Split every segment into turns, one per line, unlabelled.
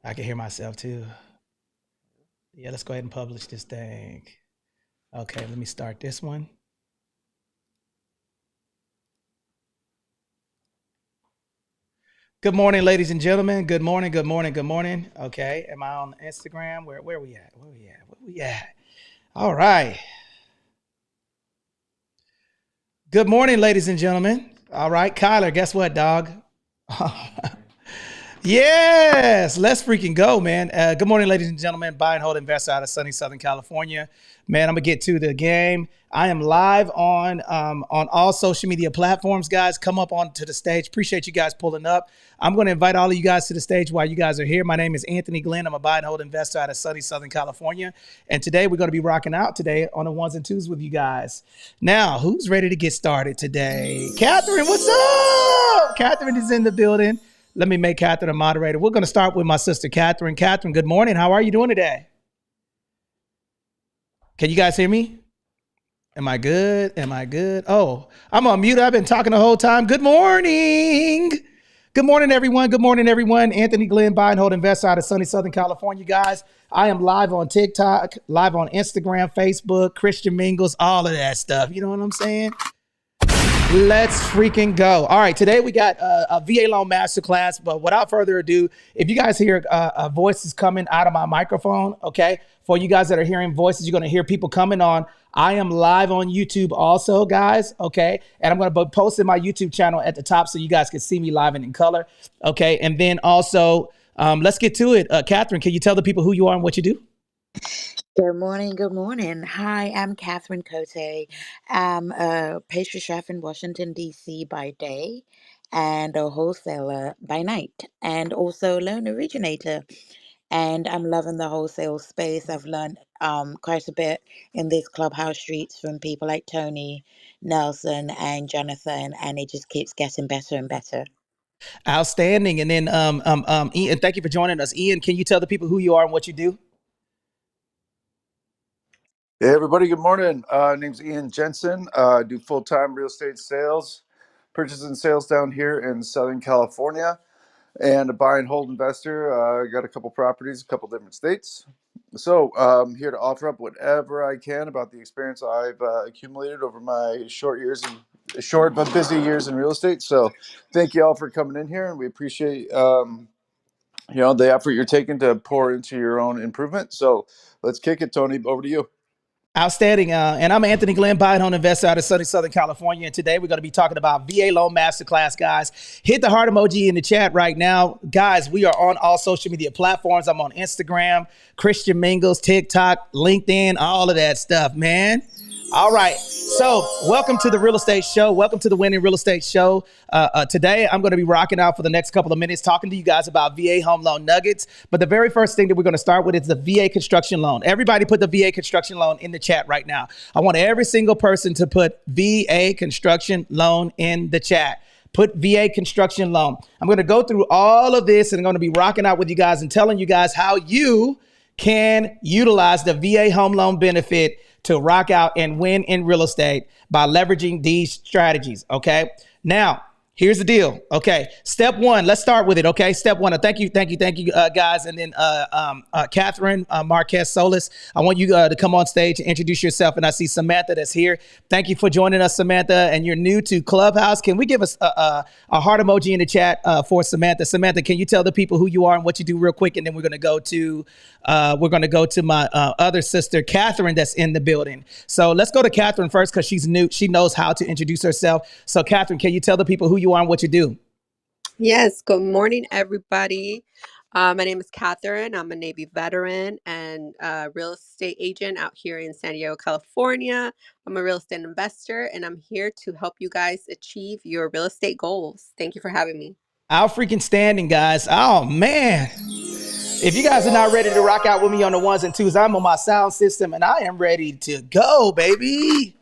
I can hear myself too. Yeah, let's go ahead and publish this thing. Okay, let me start this one. Good morning, ladies and gentlemen. Good morning, good morning, good morning. Okay, am I on Instagram? Where we at? Where we at? Where we at? All right. Good morning, ladies and gentlemen. All right, Kyler, guess what, dog? Yes, let's freaking go, man. Good morning, ladies and gentlemen. Buy and hold investor out of sunny Southern California. Man, I'm gonna get to the game. I am live on all social media platforms, guys. Come up onto the stage. Appreciate you guys pulling up. I'm going to invite all of you guys to the stage while you guys are here. My name is Anthony Glenn. I'm a buy and hold investor out of sunny Southern California. And today we're going to be rocking out today on the ones and twos with you guys. Now, who's ready to get started today? Catherine, what's up? Catherine is in the building. Let me make Catherine a moderator. We're going to start with my sister, Catherine. Catherine, good morning. How are you doing today? Can you guys hear me? Am I good? Am I good? Oh, I'm on mute. I've been talking the whole time. Good morning. Good morning, everyone. Good morning, everyone. Anthony Glenn, buy and hold investor out of sunny Southern California, guys. I am live on TikTok, live on Instagram, Facebook, Christian Mingles, all of that stuff. You know what I'm saying? Let's freaking go. All right, today we got a VA loan masterclass, but without further ado, if you guys hear voices coming out of my microphone, okay, for you guys that are hearing voices, you're going to hear people coming on. I am live on YouTube also, guys, okay, and I'm going to be posting my YouTube channel at the top so you guys can see me live and in color, okay, and then also, let's get to it. Catherine, can you tell the people who you are and what you do?
Good morning. Good morning. Hi, I'm Catherine Cote. I'm a pastry chef in Washington, D.C. by day and a wholesaler by night, and also loan originator. And I'm loving the wholesale space. I've learned quite a bit in these clubhouse streets from people like Tony, Nelson, and Jonathan, and it just keeps getting better and better.
Outstanding. And then Ian, thank you for joining us. Ian, can you tell the people who you are and what you do?
Hey, everybody. Good morning. Name's Ian Jensen. Do full-time real estate sales, purchase and sales down here in Southern California, and a buy and hold investor. Got a couple properties, a couple different states. So I'm here to offer up whatever I can about the experience I've accumulated over my short but busy years in real estate. So thank you all for coming in here, and we appreciate the effort you're taking to pour into your own improvement. So let's kick it, Tony. Over to you.
Outstanding. And I'm Anthony Glenn, buy and hold investor out of sunny Southern California. And today we're going to be talking about VA Loan Masterclass, guys. Hit the heart emoji in the chat right now. Guys, we are on all social media platforms. I'm on Instagram, Christian Mingles, TikTok, LinkedIn, all of that stuff, man. All right. So welcome to the real estate show. Welcome to the Winning Real Estate Show. Today, I'm going to be rocking out for the next couple of minutes talking to you guys about VA home loan nuggets. But the very first thing that we're going to start with is the VA construction loan. Everybody put the VA construction loan in the chat right now. I want every single person to put VA construction loan in the chat. Put VA construction loan. I'm going to go through all of this and I'm going to be rocking out with you guys and telling you guys how you can utilize the VA home loan benefit to rock out and win in real estate by leveraging these strategies. Okay. Now, here's the deal. Okay. Step one, let's start with it. Okay. Step one. Thank you, guys. And then Catherine Marquez Solis, I want you to come on stage and introduce yourself. And I see Samantha that's here. Thank you for joining us, Samantha. And you're new to Clubhouse. Can we give us a heart emoji in the chat for Samantha? Samantha, can you tell the people who you are and what you do real quick? And then we're going to go to my other sister, Catherine, that's in the building. So let's go to Catherine first because she's new. She knows how to introduce herself. So Catherine, can you tell the people who you are and what you do?
Yes. Good morning, everybody. My name is Catherine. I'm a Navy veteran and a real estate agent out here in San Diego, California. I'm a real estate investor, and I'm here to help you guys achieve your real estate goals. Thank you for having me.
Out freaking standing, guys. Oh, man. If you guys are not ready to rock out with me on the ones and twos, I'm on my sound system, and I am ready to go, baby.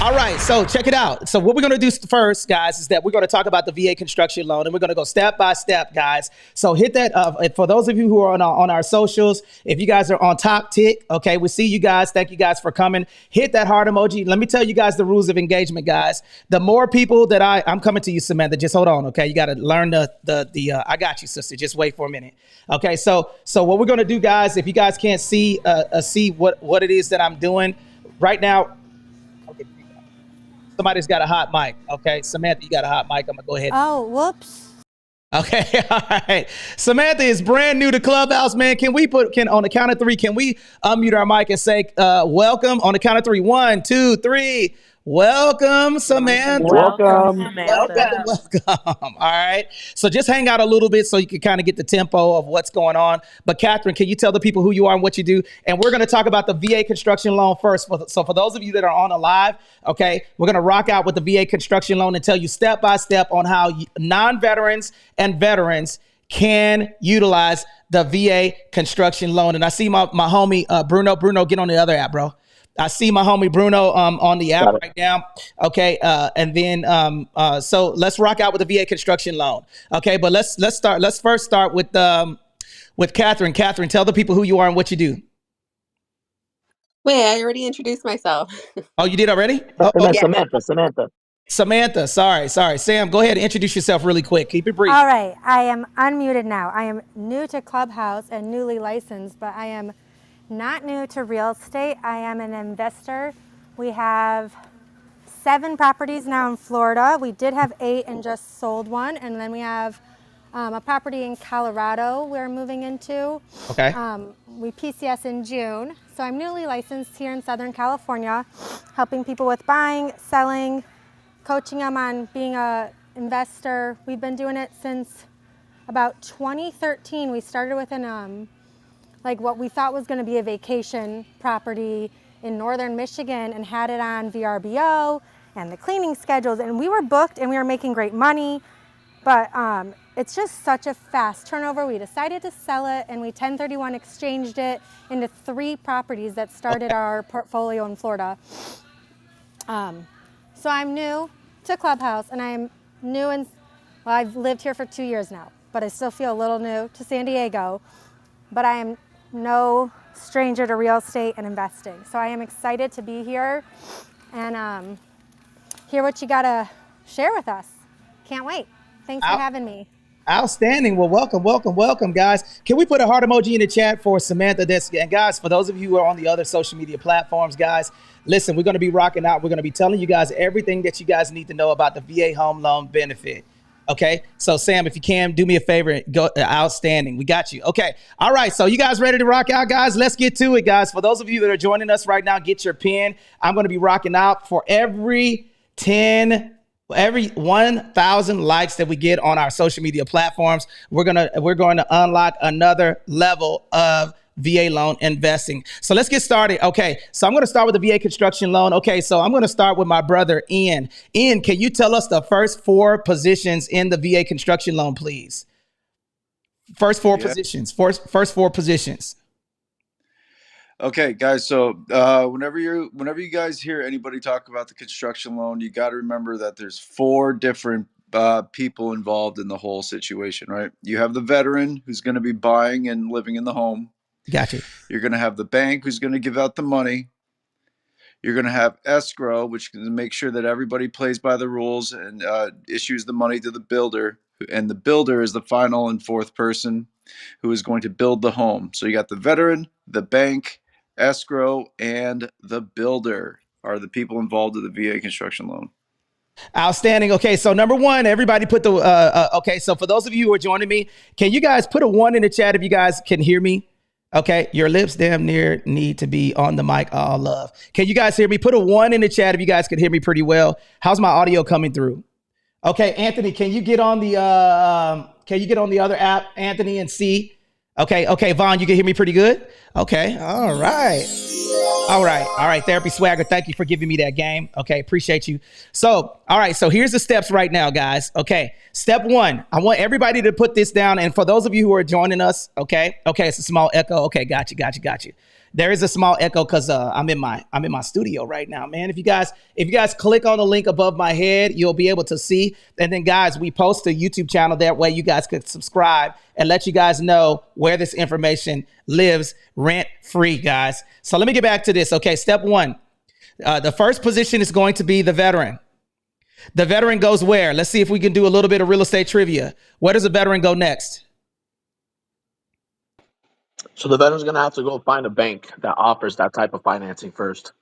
All right, so check it out. So what we're going to do first, guys, is that we're going to talk about the VA construction loan, and we're going to go step by step, guys. So hit that. For those of you who are on our socials, if you guys are on top tick, okay, we see you guys. Thank you guys for coming. Hit that heart emoji. Let me tell you guys the rules of engagement, guys. The more people that I'm coming to you, Samantha. Just hold on, okay? You got to learn the. I got you, sister. Just wait for a minute, okay? So what we're going to do, guys, if you guys can't see what it is that I'm doing right now. Somebody's got a hot mic. Okay, Samantha, you got a hot mic. I'm gonna go ahead.
Oh, whoops.
Okay, all right. Samantha is brand new to Clubhouse, man. Can on the count of three, can we unmute our mic and say welcome on the count of three? 1, 2, 3. Welcome, Samantha.
Welcome.
Welcome. All right. So just hang out a little bit so you can kind of get the tempo of what's going on. But Catherine, can you tell the people who you are and what you do? And we're going to talk about the VA construction loan first. So for those of you that are on the live, okay, we're going to rock out with the VA construction loan and tell you step by step on how non-veterans and veterans can utilize the VA construction loan. And I see my homie, Bruno. Bruno, get on the other app, bro. I see my homie Bruno on the app right now. Okay, and then so let's rock out with the VA construction loan. Okay, but let's start. Let's first start with Catherine. Catherine, tell the people who you are and what you do.
Wait, I already introduced myself.
Oh, you did already? Samantha. Sorry. Sam, go ahead and introduce yourself really quick. Keep it brief.
All right. I am unmuted now. I am new to Clubhouse and newly licensed, but I am not new to real estate. I am an investor. We have 7 properties now in Florida. We did have 8 and just sold one. And then we have a property in Colorado we're moving into.
Okay.
We PCS in June. So I'm newly licensed here in Southern California, helping people with buying, selling, coaching them on being an investor. We've been doing it since about 2013. We started with like what we thought was going to be a vacation property in northern Michigan and had it on VRBO and the cleaning schedules, and we were booked and we were making great money, but it's just such a fast turnover. We decided to sell it and we 1031 exchanged it into 3 properties that started our portfolio in Florida. So I'm new to Clubhouse and I'm new well, I've lived here for 2 years now, but I still feel a little new to San Diego, but I am no stranger to real estate and investing. So I am excited to be here and hear what you got to share with us. Can't wait. Thanks for having me.
Outstanding. Well, welcome, guys. Can we put a heart emoji in the chat for Samantha? And guys, for those of you who are on the other social media platforms, guys, listen, we're going to be rocking out. We're going to be telling you guys everything that you guys need to know about the VA home loan benefit. Okay, so Sam, if you can, do me a favor. Go, outstanding. We got you. Okay, all right. So you guys ready to rock out, guys? Let's get to it, guys. For those of you that are joining us right now, get your pen. I'm going to be rocking out for every 1,000 likes that we get on our social media platforms. We're going to unlock another level of VA loan investing. So let's get started. Okay, so I'm going to start with the VA construction loan. Okay, so I'm going to start with my brother, Ian. Ian, can you tell us the first 4 positions in the VA construction loan, please? First 4 positions. First 4 positions.
Okay, guys. So whenever you guys hear anybody talk about the construction loan, you got to remember that there's 4 different people involved in the whole situation, right? You have the veteran who's going to be buying and living in the home.
Gotcha.
You're going to have the bank who's going to give out the money. You're going to have escrow, which can make sure that everybody plays by the rules and issues the money to the builder. And the builder is the final and 4th person who is going to build the home. So you got the veteran, the bank, escrow, and the builder are the people involved with the VA construction loan.
Outstanding. Okay, so number 1, everybody put the okay, so for those of you who are joining me, can you guys put a 1 in the chat if you guys can hear me? Okay, your lips damn near need to be on the mic. All love. Can you guys hear me? Put a 1 in the chat if you guys can hear me pretty well. How's my audio coming through? Okay, Anthony, can you get on the other app, Anthony, and see? Okay, Vaughn, you can hear me pretty good? Okay, all right. All right, Therapy Swagger, thank you for giving me that game. Okay, appreciate you. So, all right, so here's the steps right now, guys. Okay, step one, I want everybody to put this down. And for those of you who are joining us, okay, it's a small echo. Okay, got you. There is a small echo because I'm in my studio right now, man. If you guys click on the link above my head, you'll be able to see. And then, guys, we post a YouTube channel. That way you guys could subscribe and let you guys know where this information lives rent free, guys. So let me get back to this. Okay, step one. The first position is going to be the veteran. The veteran goes where? Let's see if we can do a little bit of real estate trivia. Where does the veteran go next?
So the veteran's going to have to go find a bank that offers that type of financing first.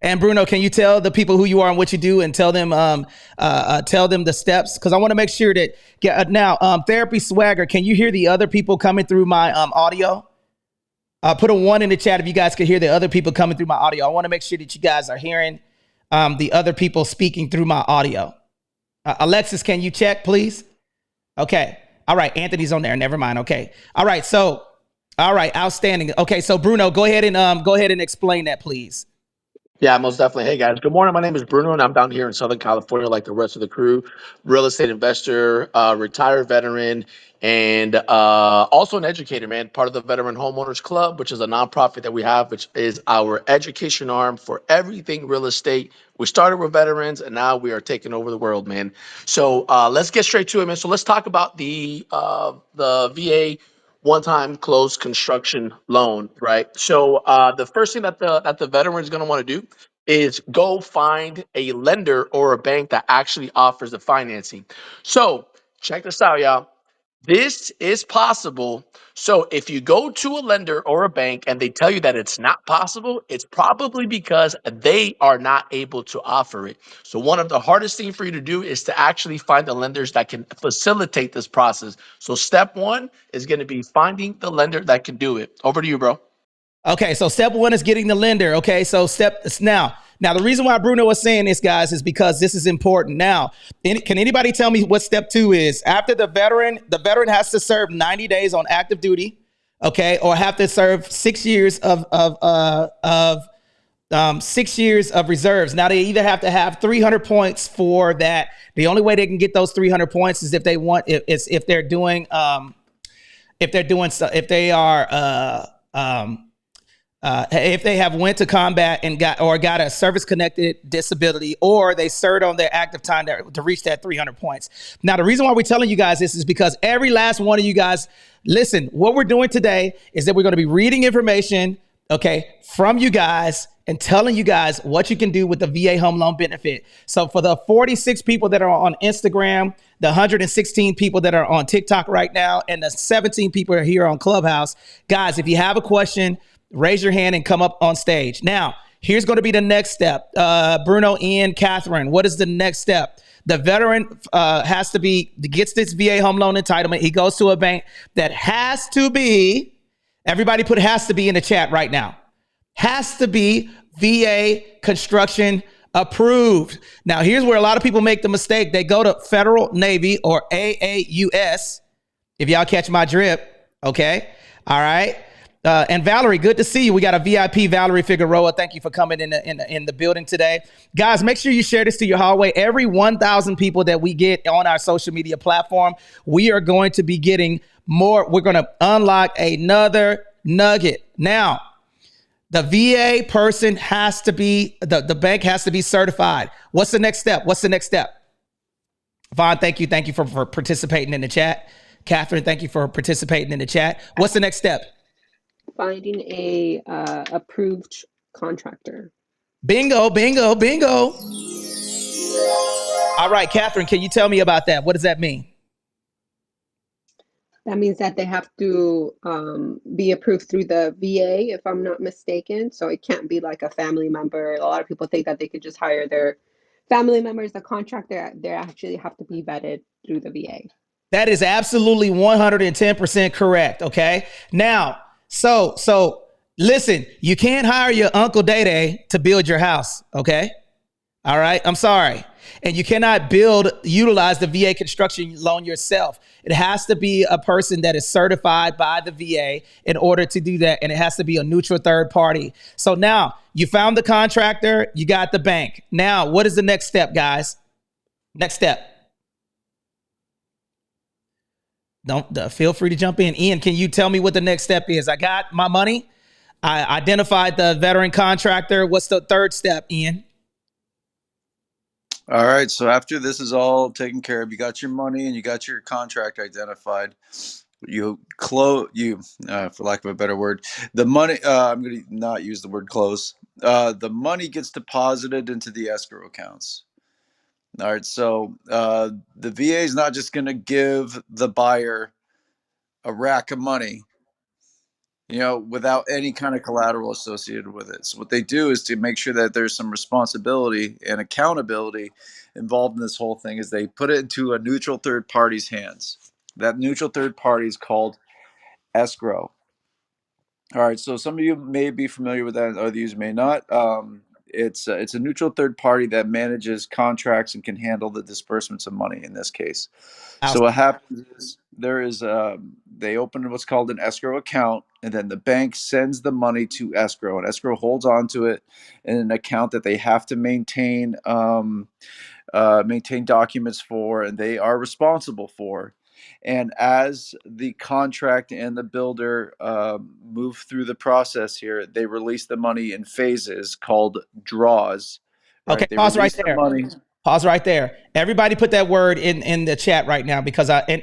And Bruno, can you tell the people who you are and what you do, and tell them the steps? Because I want to make sure that now, Therapy Swagger, can you hear the other people coming through my audio? Put a 1 in the chat if you guys could hear the other people coming through my audio. I want to make sure that you guys are hearing the other people speaking through my audio. Alexis, can you check, please? Okay. All right. Anthony's on there. Never mind. Okay. All right. So. All right, outstanding. Okay, so Bruno, go ahead and explain that, please.
Yeah, most definitely. Hey guys, good morning. My name is Bruno, and I'm down here in Southern California, like the rest of the crew. Real estate investor, retired veteran, and also an educator, man. Part of the Veteran Homeowners Club, which is a nonprofit that we have, which is our education arm for everything real estate. We started with veterans, and now we are taking over the world, man. So let's get straight to it, man. So let's talk about the VA one-time closed construction loan, right? So the first thing that the veteran is going to want to do is go find a lender or a bank that actually offers the financing. So check this out, y'all. This is possible. So if you go to a lender or a bank and they tell you that it's not possible, it's probably because they are not able to offer it. So one of the hardest things for you to do is to actually find the lenders that can facilitate this process. So step one is going to be finding the lender that can do it. Over to you, bro.
Okay, so step one is getting the lender. Okay, so now the reason why Bruno was saying this, guys, is because this is important. Now, can anybody tell me what step two is? After the veteran has to serve 90 days on active duty, okay, or have to serve 6 years of 6 years of reserves. Now they either have to have 300 points for that. The only way they can get those 300 points is if they if they have went to combat and got a service-connected disability, or they served on their active time to reach that 300 points. Now, the reason why we're telling you guys this is because every last one of you guys, listen, what we're doing today is that we're going to be reading information, okay, from you guys and telling you guys what you can do with the VA home loan benefit. So for the 46 people that are on Instagram, the 116 people that are on TikTok right now, and the 17 people are here on Clubhouse, guys, if you have a question, raise your hand and come up on stage. Now, here's going to be the next step. Bruno, Ian, Catherine, what is the next step? The veteran gets this VA home loan entitlement. He goes to a bank that has to be, everybody put has to be in the chat right now. Has to be VA construction approved. Now, here's where a lot of people make the mistake. They go to Federal Navy or AAUS, if y'all catch my drip, okay? All right. And Valerie, good to see you. We got a VIP, Valerie Figueroa. Thank you for coming in the building today. Guys, make sure you share this to your hallway. Every 1,000 people that we get on our social media platform, we are going to be getting more. We're going to unlock another nugget. Now, the VA person has to be, the bank has to be certified. What's the next step? Vaughn, thank you. Thank you for participating in the chat. Catherine, thank you for participating in the chat. What's the next step?
Finding a approved contractor.
Bingo. All right, Catherine, can you tell me about that? What does that mean?
That means that they have to be approved through the VA, if I'm not mistaken. So it can't be like a family member. A lot of people think that they could just hire their family member as a contractor. They actually have to be vetted through the VA.
That is absolutely 110% correct. Okay. Now, so listen, you can't hire your Uncle Day Day to build your house. Okay. All right. I'm sorry. And you cannot utilize the VA construction loan yourself. It has to be a person that is certified by the VA in order to do that. And it has to be a neutral third party. So now you found the contractor, you got the bank. Now, what is the next step, guys? Next step. Don't feel free to jump in. Ian, can you tell me what the next step is? I got my money. I identified the veteran contractor. What's the third step, Ian?
All right. So after this is all taken care of, you got your money and you got your contract identified. You close, for lack of a better word, the money. I'm going to not use the word close. The money gets deposited into the escrow accounts. All right. So the VA is not just going to give the buyer a rack of money, without any kind of collateral associated with it. So what they do is to make sure that there's some responsibility and accountability involved in this whole thing is they put it into a neutral third party's hands. That neutral third party is called escrow. All right, so some of you may be familiar with that, others may not. It's a neutral third party that manages contracts and can handle the disbursements of money in this case. So what happens is they open what's called an escrow account, and then the bank sends the money to escrow, and escrow holds on to it in an account that they have to maintain documents for, and they are responsible for. And as the contract and the builder move through the process here, they release the money in phases called draws. Right?
Okay,
They
pause right
release the
there.
money.
Pause right there. Everybody put that word in the chat right now because and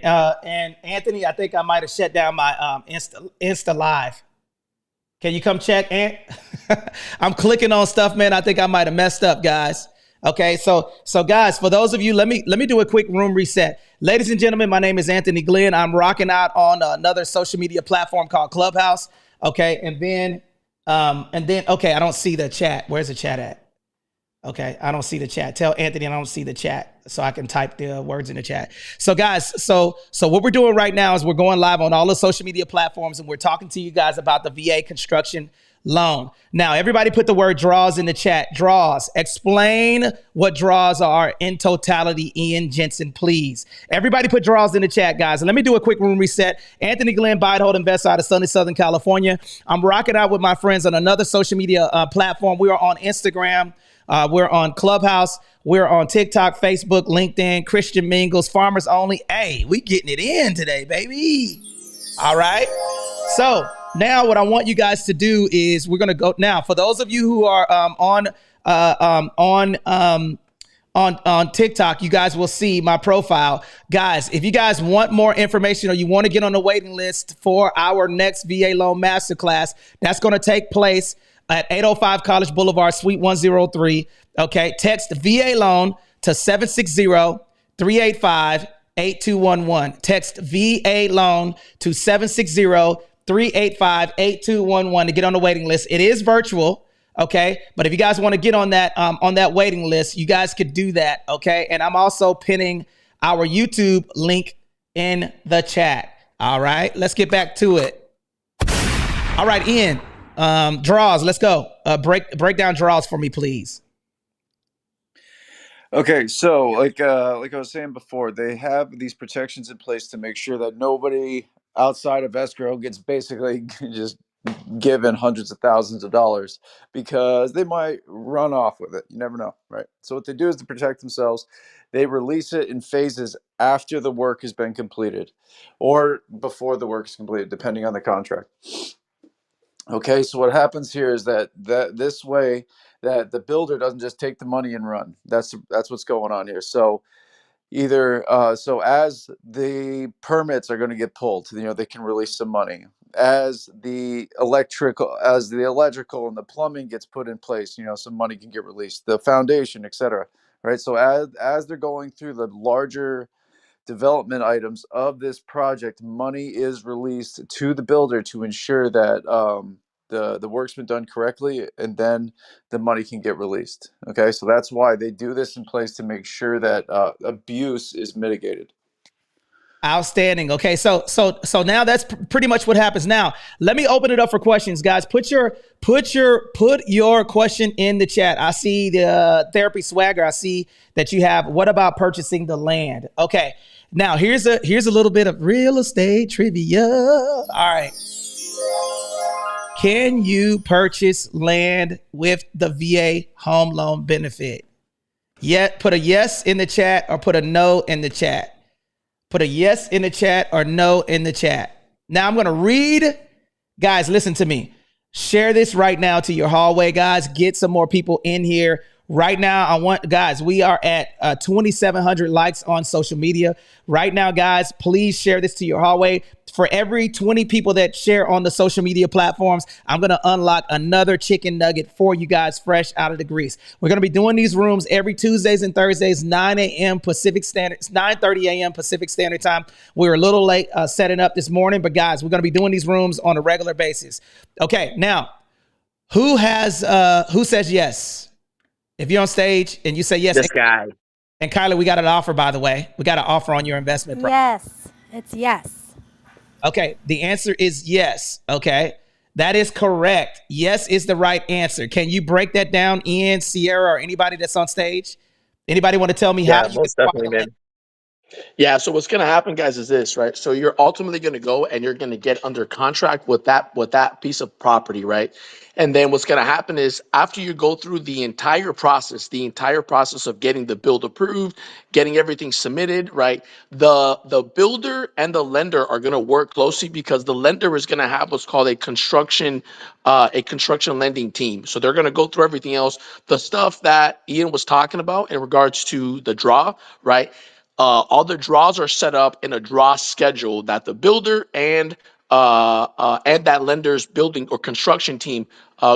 Anthony, I think I might have shut down my Insta Live. Can you come check, Ant? I'm clicking on stuff, man. I think I might have messed up, guys. Okay, so guys, for those of you, let me do a quick room reset. Ladies and gentlemen, my name is Anthony Glenn. I'm rocking out on another social media platform called Clubhouse. Okay, and then okay, I don't see the chat. Where's the chat at? Okay, I don't see the chat. Tell Anthony I don't see the chat so I can type the words in the chat. So guys, so what we're doing right now is we're going live on all the social media platforms and we're talking to you guys about the VA construction loan. Now, everybody put the word draws in the chat. Draws. Explain what draws are in totality, Ian Jensen, please. Everybody put draws in the chat, guys. And let me do a quick room reset. Anthony Glenn, buy and hold investor out of sunny Southern California. I'm rocking out with my friends on another social media platform. We are on Instagram. We're on Clubhouse. We're on TikTok, Facebook, LinkedIn, Christian Mingles, Farmers Only. Hey, we getting it in today, baby. All right. So now what I want you guys to do is we're going to go now for those of you who are on TikTok, you guys will see my profile. Guys, if you guys want more information or you want to get on the waiting list for our next VA Loan Masterclass, that's going to take place at 805 College Boulevard, Suite 103. Okay, text VA Loan to 760-385-8211. Text VA Loan to 760-385-8211 to get on the waiting list. It is virtual, okay? But if you guys want to get on that waiting list, you guys could do that, okay? And I'm also pinning our YouTube link in the chat. All right, let's get back to it. All right, Ian. Draws. Let's go. Break down draws for me, please.
Okay, so like I was saying before, they have these protections in place to make sure that nobody outside of escrow gets basically just given hundreds of thousands of dollars because they might run off with it. You never know, right? So what they do is to protect themselves, they release it in phases after the work has been completed or before the work is completed, depending on the contract. Okay, so what happens here is that this way that the builder doesn't just take the money and run. That's what's going on here. So either so as the permits are going to get pulled, they can release some money. As the electrical and the plumbing gets put in place, some money can get released. The foundation, etc. Right. So as they're going through the larger development items of this project, money is released to the builder to ensure that the work's been done correctly, and then the money can get released. Okay, so that's why they do this in place to make sure that abuse is mitigated.
Outstanding. Okay, so now that's pretty much what happens. Now, let me open it up for questions, guys. Put your question in the chat. I see the therapy swagger. I see that you have. What about purchasing the land? Okay. Now here's a little bit of real estate trivia. All right. Can you purchase land with the VA home loan benefit? Yet, put a yes in the chat or put a no in the chat. Put a yes in the chat or no in the chat. Now I'm going to read. Guys, listen to me. Share this right now to your hallway, guys. Get some more people in here. Right now, we are at 2,700 likes on social media. Right now, guys, please share this to your hallway. For every 20 people that share on the social media platforms, I'm going to unlock another chicken nugget for you guys fresh out of the grease. We're going to be doing these rooms every Tuesdays and Thursdays, 9 a.m. Pacific Standard, 9:30 a.m. Pacific Standard Time. We were a little late setting up this morning, but guys, we're going to be doing these rooms on a regular basis. Okay, now, who says yes? If you're on stage and you say yes.
This guy.
And Kylie, we got an offer, by the way. We got an offer on your investment.
Yes, it's yes.
Okay, the answer is yes. Okay, that is correct. Yes is the right answer. Can you break that down, Ian, Sierra, or anybody that's on stage? Anybody want to tell me how you
most definitely, man. Yeah, so what's going to happen, guys, is this, right? So you're ultimately going to go and you're going to get under contract with that piece of property, right? And then what's going to happen is after you go through the entire process of getting the build approved, getting everything submitted, right? The builder and the lender are going to work closely because the lender is going to have what's called a construction lending team. So they're going to go through everything else, the stuff that Ian was talking about in regards to the draw, right? All the draws are set up in a draw schedule that the builder and that lender's building or construction team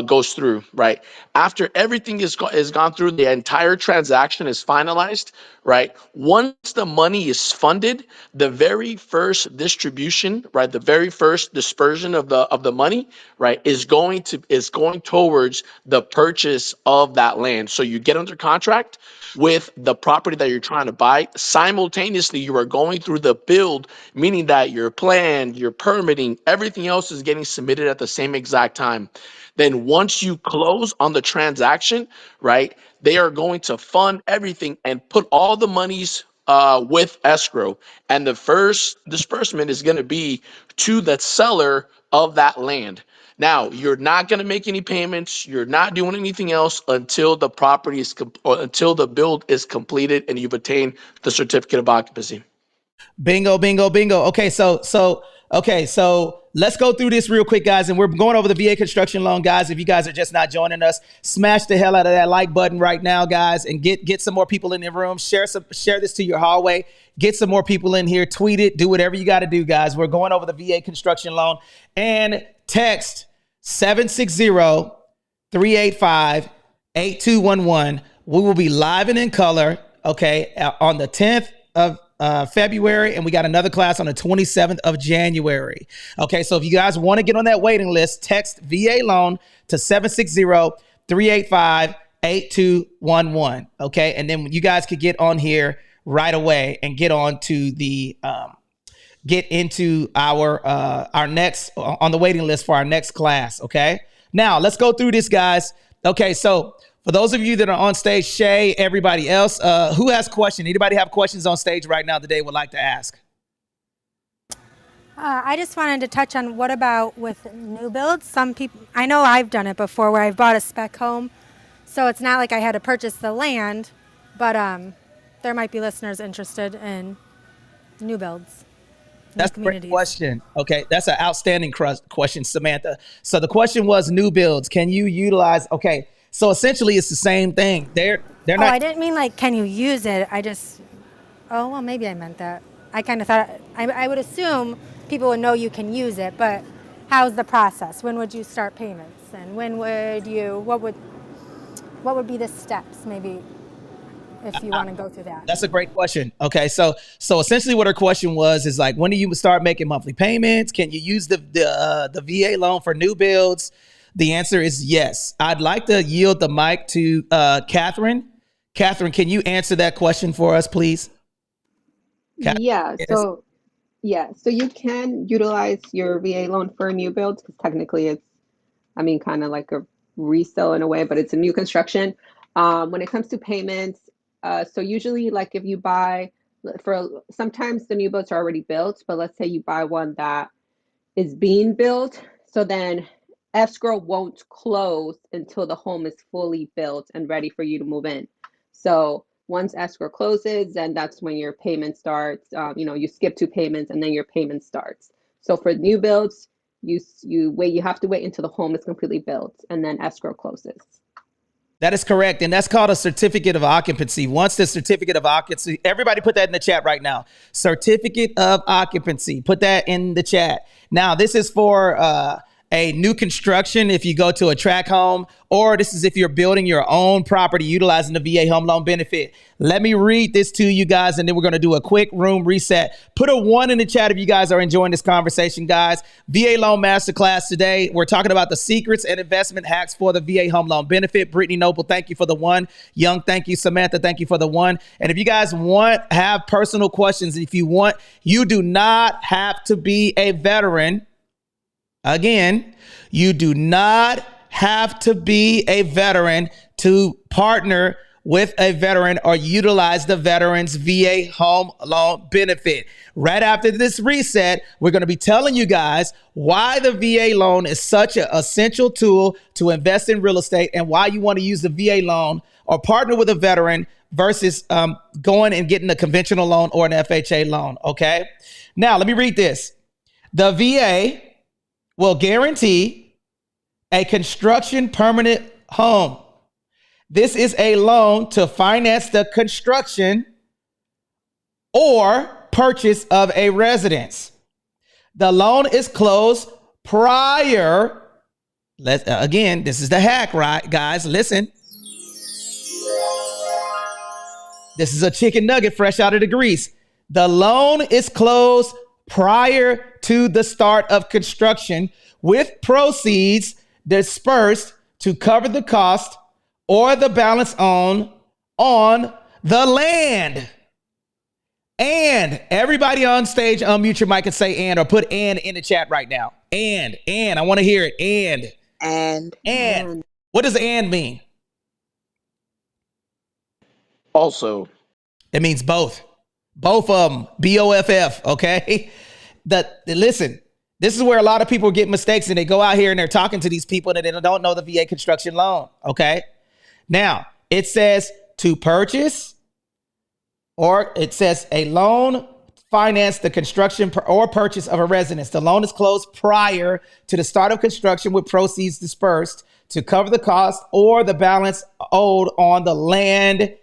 goes through, right? After everything is gone through, the entire transaction is finalized, right? Once the money is funded, the very first distribution, right, the very first dispersion of the money, right, is going towards the purchase of that land. So you get under contract with the property that you're trying to buy. Simultaneously, you are going through the build, meaning that your plan, your permitting, everything else is getting submitted at the same exact time. Then once you close on the transaction, right, they are going to fund everything and put all the monies with escrow. And the first disbursement is going to be to the seller of that land. Now, you're not going to make any payments. You're not doing anything else until the property is until the build is completed and you've obtained the certificate of occupancy.
Bingo, bingo, bingo. Okay, so let's go through this real quick, guys. And we're going over the VA construction loan, guys. If you guys are just not joining us, smash the hell out of that like button right now, guys, and get some more people in the room. Share this to your hallway. Get some more people in here. Tweet it. Do whatever you got to do, guys. We're going over the VA construction loan. And text 760-385-8211. We will be live and in color, okay, on the 10th of February, and we got another class on the 27th of January. Okay, so if you guys want to get on that waiting list, text VA loan to 760-385-8211. Okay, and then you guys could get on here right away and get on to the get into our next on the waiting list for our next class. Okay, now let's go through this, guys. Okay, so for those of you that are on stage, Shay, everybody else, who has questions? Anybody have questions on stage right now that they would like to ask?
I just wanted to touch on what about with new builds? Some people, I know I've done it before where I've bought a spec home. So it's not like I had to purchase the land, but there might be listeners interested in new builds.
That's a great question. Okay, that's an outstanding question, Samantha. So the question was new builds. Can you utilize, okay, so essentially it's the same thing. They're not.
I didn't mean like, can you use it? Well, maybe I meant that. I kind of thought, I would assume people would know you can use it, but how's the process? When would you start payments? And when would you, what would be the steps maybe if you want to go through that?
That's a great question. Okay, so essentially what her question is like, when do you start making monthly payments? Can you use the VA loan for new builds? The answer is yes. I'd like to yield the mic to Catherine. Catherine, can you answer that question for us, please?
Yeah. So
Yeah, so you can utilize your VA loan for a new build because technically it's, I mean, kind of like a resale in a way, but it's a new construction. When it comes to payments, so usually, like if you buy for sometimes the new boats are already built, but let's say you buy one that is being built, so then escrow won't close until the home is fully built and ready for you to move in. So once escrow closes, then that's when your payment starts. You skip two payments and then your payment starts. So for new builds, you have to wait until the home is completely built and then escrow closes.
That is correct. And that's called a certificate of occupancy. Once the certificate of occupancy, everybody put that in the chat right now. Certificate of occupancy. Put that in the chat. Now, this is for a new construction if you go to a tract home, or this is if you're building your own property utilizing the VA home loan benefit. Let me read this to you guys, and then we're going to do a quick room reset. Put a 1 in the chat if you guys are enjoying this conversation, guys. VA Loan Masterclass today. We're talking about the secrets and investment hacks for the VA home loan benefit. Brittany Noble, thank you for the 1. Young, thank you. Samantha, thank you for the 1. And if you guys have personal questions, if you want, you do not have to be a veteran. Again, you do not have to be a veteran to partner with a veteran or utilize the veteran's VA home loan benefit. Right after this reset, we're going to be telling you guys why the VA loan is such an essential tool to invest in real estate and why you want to use the VA loan or partner with a veteran versus going and getting a conventional loan or an FHA loan. Okay. Now, let me read this. The VA will guarantee a construction permanent home. This is a loan to finance the construction or purchase of a residence. The loan is closed prior. Again, this is the hack, right, guys? Listen. This is a chicken nugget fresh out of the grease. The loan is closed prior to the start of construction with proceeds dispersed to cover the cost or the balance on the land. And everybody on stage, unmute your mic and say and, or put and in the chat right now. And I want to hear it. And. What does and mean?
Also.
It means both. Both of them. BOFF, okay? Listen, this is where a lot of people get mistakes and they go out here and they're talking to these people and they don't know the VA construction loan, okay? Now, it says to purchase, or it says a loan finance the construction or purchase of a residence. The loan is closed prior to the start of construction with proceeds dispersed to cover the cost or the balance owed on the land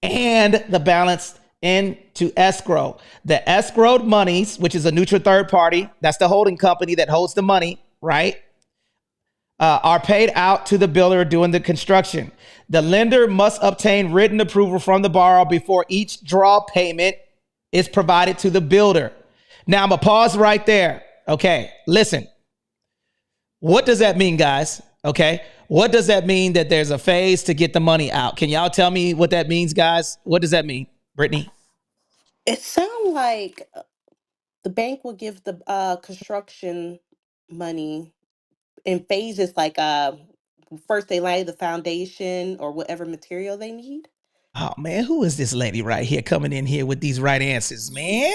and the balance into escrow. The escrowed monies, which is a neutral third party, that's the holding company that holds the money, right? Are paid out to the builder doing the construction. The lender must obtain written approval from the borrower before each draw payment is provided to the builder. Now I'm gonna pause right there. Okay, listen. What does that mean, guys? Okay, what does that mean that there's a phase to get the money out? Can y'all tell me what that means, guys? What does that mean, Brittany?
It sounds like the bank will give the construction money in phases, like first they lay the foundation or whatever material they need.
Oh man, who is this lady right here coming in here with these right answers, man?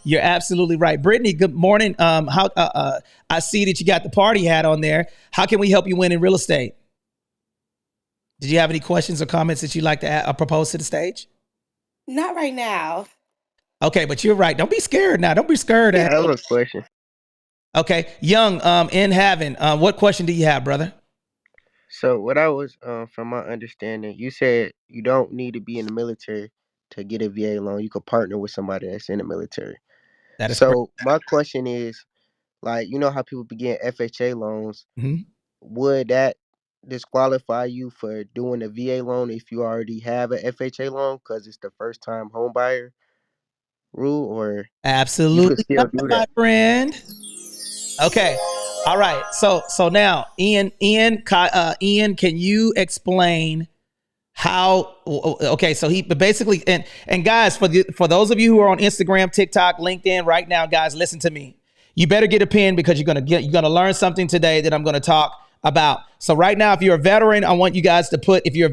You're absolutely right. Brittany, good morning. I see that you got the party hat on there. How can we help you win in real estate? Did you have any questions or comments that you'd like to propose to the stage?
Not right now.
Okay, but you're right. Don't be scared now. Don't be scared.
Yeah, I have a question.
Okay, Young, in Having, what question do you have, brother?
So what I was, from my understanding, you said you don't need to be in the military to get a VA loan. You could partner with somebody that's in the military.
That is
so correct. My question is, like, you know how people be getting FHA loans? Mm-hmm. Would that disqualify you for doing a VA loan if you already have an FHA loan because it's the first time home buyer rule, or
absolutely
you could still do that,
my friend? Okay. All right. So now, Ian, can you explain Okay, so he basically, and guys, for those of you who are on Instagram, TikTok, LinkedIn right now, guys, listen to me. You better get a pen because you're gonna learn something today that I'm gonna talk about. So right now, if you're a veteran, I want you guys to put your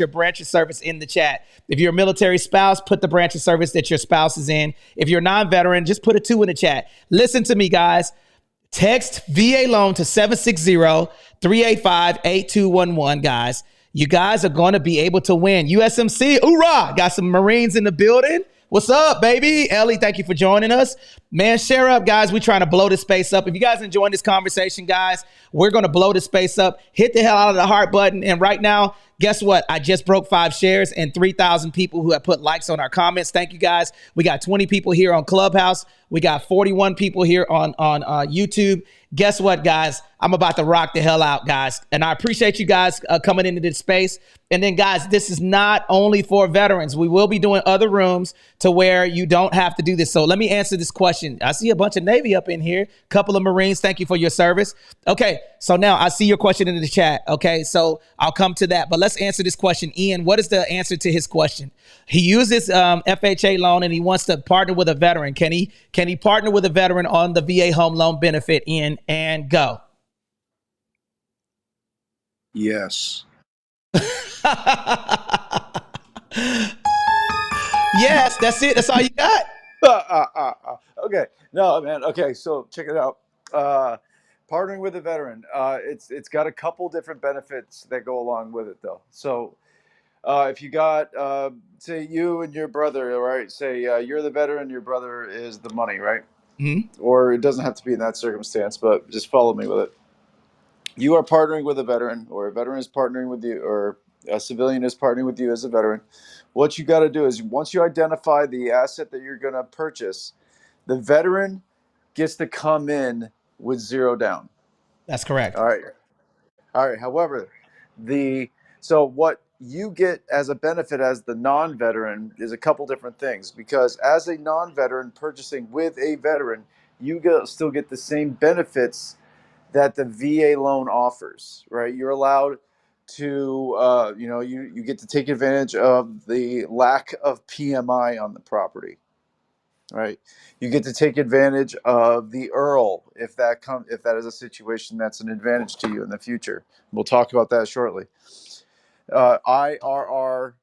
branch of service in the chat. If you're a military spouse, put the branch of service that your spouse is in. If you're non-veteran, just put a 2 in the chat. Listen to me, guys. Text VA loan to 760-385-8211, guys. You guys are going to be able to win. USMC, hoorah! Got some Marines in the building. What's up, baby? Ellie, thank you for joining us. Man, share up, guys. We're trying to blow this space up. If you guys enjoying this conversation, guys, we're going to blow this space up. Hit the hell out of the heart button. And right now, guess what? I just broke 5 shares and 3,000 people who have put likes on our comments. Thank you, guys. We got 20 people here on Clubhouse. We got 41 people here on YouTube. Guess what, guys? I'm about to rock the hell out, guys. And I appreciate you guys coming into this space. And then, guys, this is not only for veterans. We will be doing other rooms to where you don't have to do this. So let me answer this question. I see a bunch of Navy up in here, a couple of Marines. Thank you for your service. Okay, so now I see your question in the chat. Okay, so I'll come to that. But let's answer this question. Ian, what is the answer to his question? He uses FHA loan and he wants to partner with a veteran. Can he partner with a veteran on the VA home loan benefit? Ian, and go.
Yes.
Yes, that's it. That's all you got.
Okay. No, man. Okay. So check it out. Partnering with a veteran. It's got a couple different benefits that go along with it, though. So if you got, say you and your brother, right? Say you're the veteran, your brother is the money, right?
Mm-hmm.
Or it doesn't have to be in that circumstance, but just follow me with it. You are partnering with a veteran, or a veteran is partnering with you, or a civilian is partnering with you as a veteran. What you got to do is once you identify the asset that you're going to purchase, the veteran gets to come in with 0 down.
That's correct.
All right. However, so what you get as a benefit as the non-veteran is a couple different things, because as a non-veteran purchasing with a veteran, you still get the same benefits that the VA loan offers, right? You're allowed to, you get to take advantage of the lack of PMI on the property, right? You get to take advantage of the EARL if that is a situation that's an advantage to you in the future. We'll talk about that shortly. IRRRL.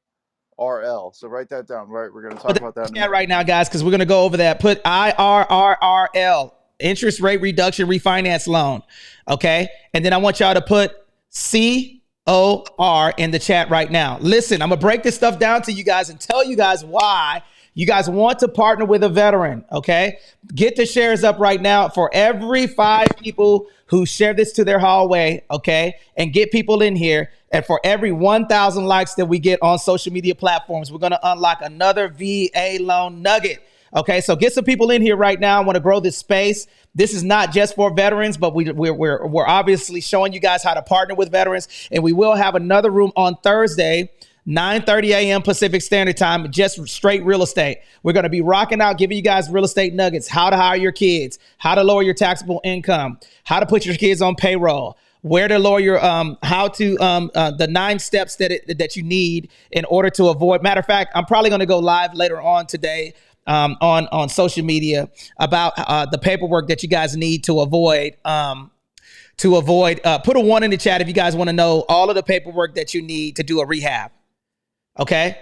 So write that down, right? We're going to talk about that.
Yeah, right now, guys, because we're going to go over that. Put IRRRL. Interest rate reduction refinance loan. Okay. And then I want y'all to put COR in the chat right now. Listen, I'm going to break this stuff down to you guys and tell you guys why you guys want to partner with a veteran. Okay. Get the shares up right now for every 5 people who share this to their hallway. Okay. And get people in here. And for every 1,000 likes that we get on social media platforms, we're going to unlock another VA loan nugget. Okay, so get some people in here right now. I want to grow this space. This is not just for veterans, but we're obviously showing you guys how to partner with veterans. And we will have another room on Thursday, 9:30 a.m. Pacific Standard Time, just straight real estate. We're going to be rocking out, giving you guys real estate nuggets, how to hire your kids, how to lower your taxable income, how to put your kids on payroll, where to lower your the 9 steps that you need in order to avoid. Matter of fact, I'm probably going to go live later on today on social media about the paperwork that you guys need to avoid. Put a 1 in the chat if you guys want to know all of the paperwork that you need to do a rehab. Okay.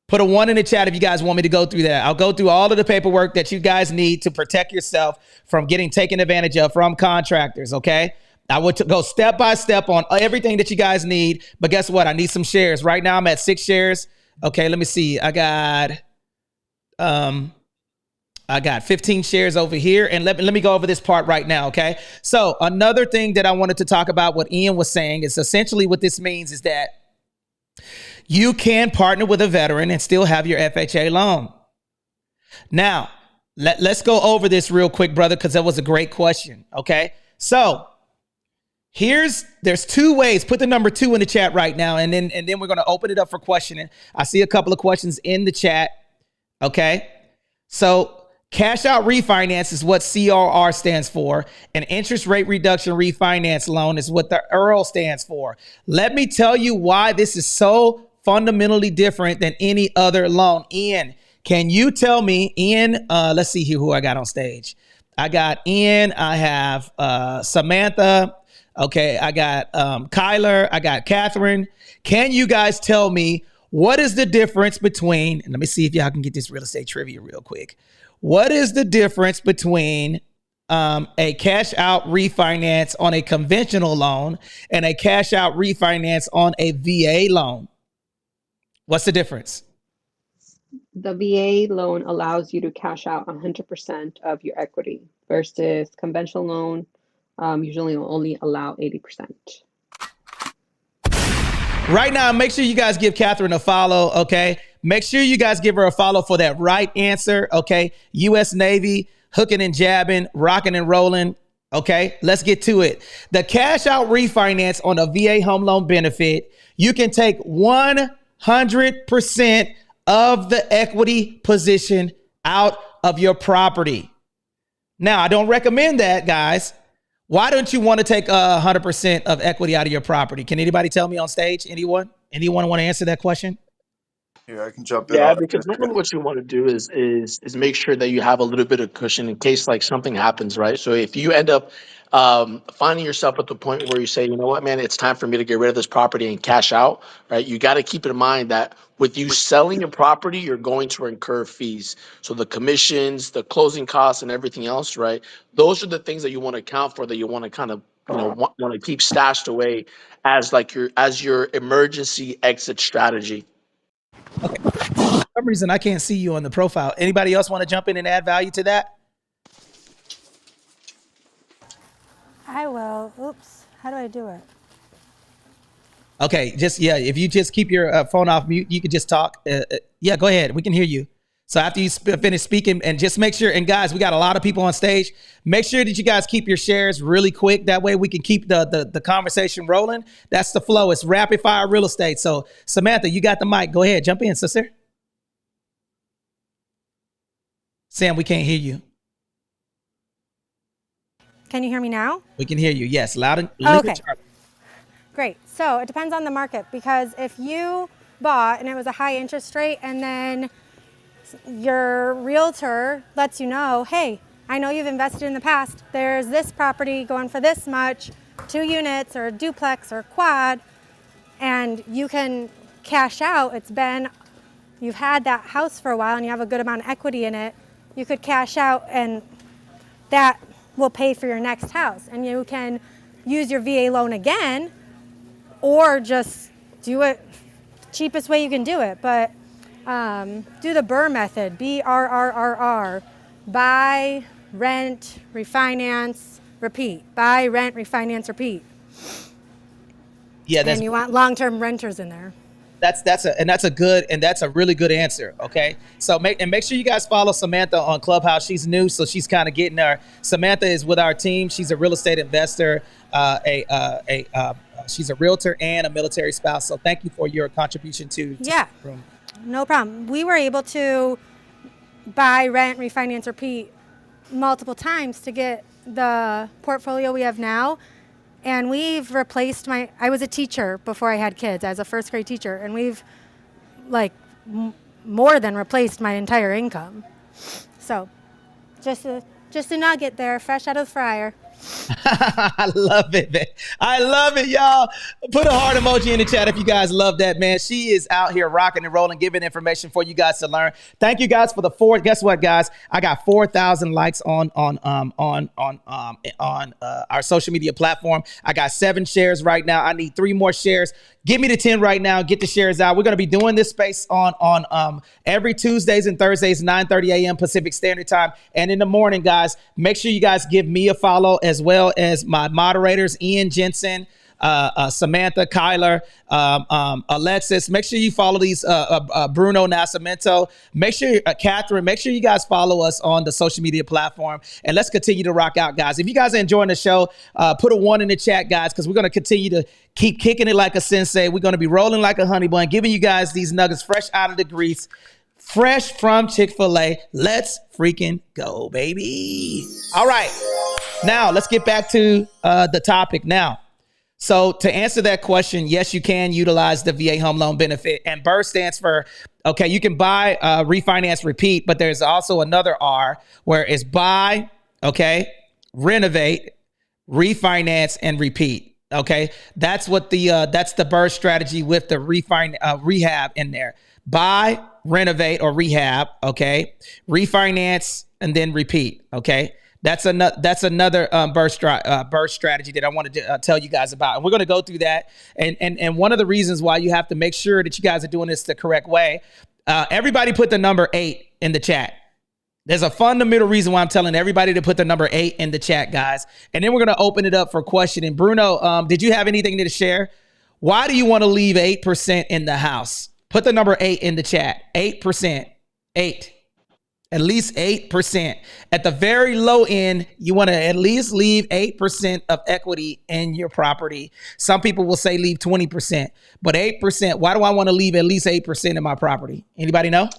Put a 1 in the chat if you guys want me to go through that. I'll go through all of the paperwork that you guys need to protect yourself from getting taken advantage of from contractors. Okay. I would go step by step on everything that you guys need. But guess what? I need some shares. Right now I'm at 6 shares. Okay. Let me see. I got 15 shares over here, and let me go over this part right now. Okay. So another thing that I wanted to talk about, what Ian was saying, is essentially what this means is that you can partner with a veteran and still have your FHA loan. Now, let's go over this real quick, brother, because that was a great question. Okay. So there's 2 ways. Put the number 2 in the chat right now. And then we're going to open it up for questioning. I see a couple of questions in the chat. Okay. So Cash out refinance is what CRR stands for. An interest rate reduction refinance loan is what the EARL stands for. Let me tell you why this is so fundamentally different than any other loan. Ian, can you tell me, Ian, let's see here who I got on stage. I got Ian, I have Samantha, okay, I got Kyler, I got Catherine. Can you guys tell me what is the difference between, and let me see if y'all can get this real estate trivia real quick. What is the difference between a cash out refinance on a conventional loan and a cash out refinance on a VA loan? What's the difference?
The VA loan allows you to cash out 100% of your equity versus conventional loan usually will only allow 80%.
Right now, make sure you guys give Catherine a follow, okay? Make sure you guys give her a follow for that right answer, okay? U.S. Navy, hooking and jabbing, rocking and rolling, okay? Let's get to it. The cash out refinance on a VA home loan benefit, you can take 100% of the equity position out of your property. Now, I don't recommend that, guys. Why don't you want to take 100% of equity out of your property? Can anybody tell me on stage? Anyone want to answer that question?
Yeah, I can jump in
Yeah,
on
because
it.
normally what you want to do is make sure that you have a little bit of cushion in case like something happens, right? So if you end up finding yourself at the point where you say, you know what, man, it's time for me to get rid of this property and cash out, right? You got to keep in mind that with you selling your property, you're going to incur fees. So the commissions, the closing costs, and everything else, right? Those are the things that you want to account for, that you want to kind of want to keep stashed away as like your emergency exit strategy.
Okay. For some reason, I can't see you on the profile. Anybody else want to jump in and add value to that?
I will. Oops. How do I do it?
Okay, if you just keep your phone off mute, you can just talk. Yeah, go ahead. We can hear you. So after you finish speaking, and just make sure, and guys, we got a lot of people on stage. Make sure that you guys keep your shares really quick. That way we can keep the conversation rolling. That's the flow. It's rapid fire real estate. So Samantha, you got the mic. Go ahead. Jump in, sister. Sam, we can't hear you.
Can you hear me now?
We can hear you. Yes, loud and
okay. Great. So it depends on the market, because if you bought and it was a high interest rate and then your realtor lets you know, hey, I know you've invested in the past. There's this property going for this much, 2 units or a duplex or a quad, and you can cash out. You've had that house for a while and you have a good amount of equity in it. You could cash out and that will pay for your next house. And you can use your VA loan again or just do it the cheapest way you can do it. But do the BRRRR method, BRRRR, buy, rent, refinance, repeat. Buy, rent, refinance, repeat.
Yeah,
and you want long-term renters in there.
That's a really good answer. Okay, so make sure you guys follow Samantha on Clubhouse. She's new, so she's kind of getting her. Samantha is with our team. She's a real estate investor, she's a realtor and a military spouse. So thank you for your contribution to the room.
No problem. We were able to buy, rent, refinance, repeat multiple times to get the portfolio we have now. And we've replaced I was a teacher before I had kids. I was a first grade teacher, and we've more than replaced my entire income. So just a nugget there, fresh out of the fryer.
I love it, man. I love it, y'all. Put a heart emoji in the chat if you guys love that, man. She is out here rocking and rolling, giving information for you guys to learn. Thank you guys for the guess what, guys? I got 4,000 likes on our social media platform. I got 7 shares right now. I need 3 more shares. Give me the 10 right now. Get the shares out. We're going to be doing this space on every Tuesdays and Thursdays, 9:30 a.m. Pacific Standard Time. And in the morning, guys, make sure you guys give me a follow, as well as my moderators, Ian Jensen, Samantha, Kyler, Alexis. Make sure you follow these, Bruno Nascimento. Make sure, Catherine, make sure you guys follow us on the social media platform. And let's continue to rock out, guys. If you guys are enjoying the show, put a 1 in the chat, guys, because we're going to continue to keep kicking it like a sensei. We're going to be rolling like a honey bun, giving you guys these nuggets fresh out of the grease, fresh from Chick-fil-A. Let's freaking go, baby. All right. Now, let's get back to the topic now. So to answer that question, yes, you can utilize the VA home loan benefit. And BRRRR stands for, okay, you can buy, refinance, repeat, but there's also another R where it's buy, okay, renovate, refinance, and repeat. Okay, that's what that's the BRRRR strategy with the rehab in there. Buy, renovate, or rehab, okay, refinance, and then repeat, okay. That's another BRRRR strategy that I wanted to tell you guys about. And we're going to go through that. And one of the reasons why you have to make sure that you guys are doing this the correct way, everybody put the number 8 in the chat. There's a fundamental reason why I'm telling everybody to put the number 8 in the chat, guys. And then we're going to open it up for questioning. Bruno, did you have anything to share? Why do you want to leave 8% in the house? Put the number 8 in the chat. 8%. 8. At least 8%. At the very low end, you want to at least leave 8% of equity in your property. Some people will say leave 20%, but 8%. Why do I want to leave at least 8% in my property? Anybody know?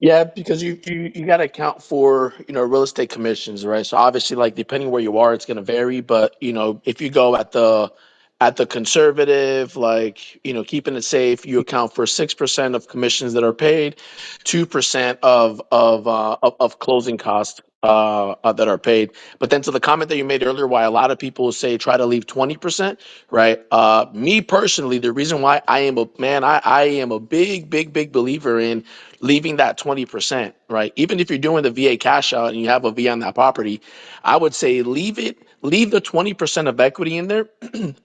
Yeah, because you got to account for, real estate commissions, right? So obviously, like, depending where you are, it's going to vary. But, if you go at the conservative, like, keeping it safe, you account for 6% of commissions that are paid, 2% of closing costs that are paid. But then to the comment that you made earlier, why a lot of people say try to leave 20%, right? Me personally, the reason why I am a big believer in leaving that 20%, right? Even if you're doing the VA cash out and you have a VA on that property, I would say leave the 20% of equity in there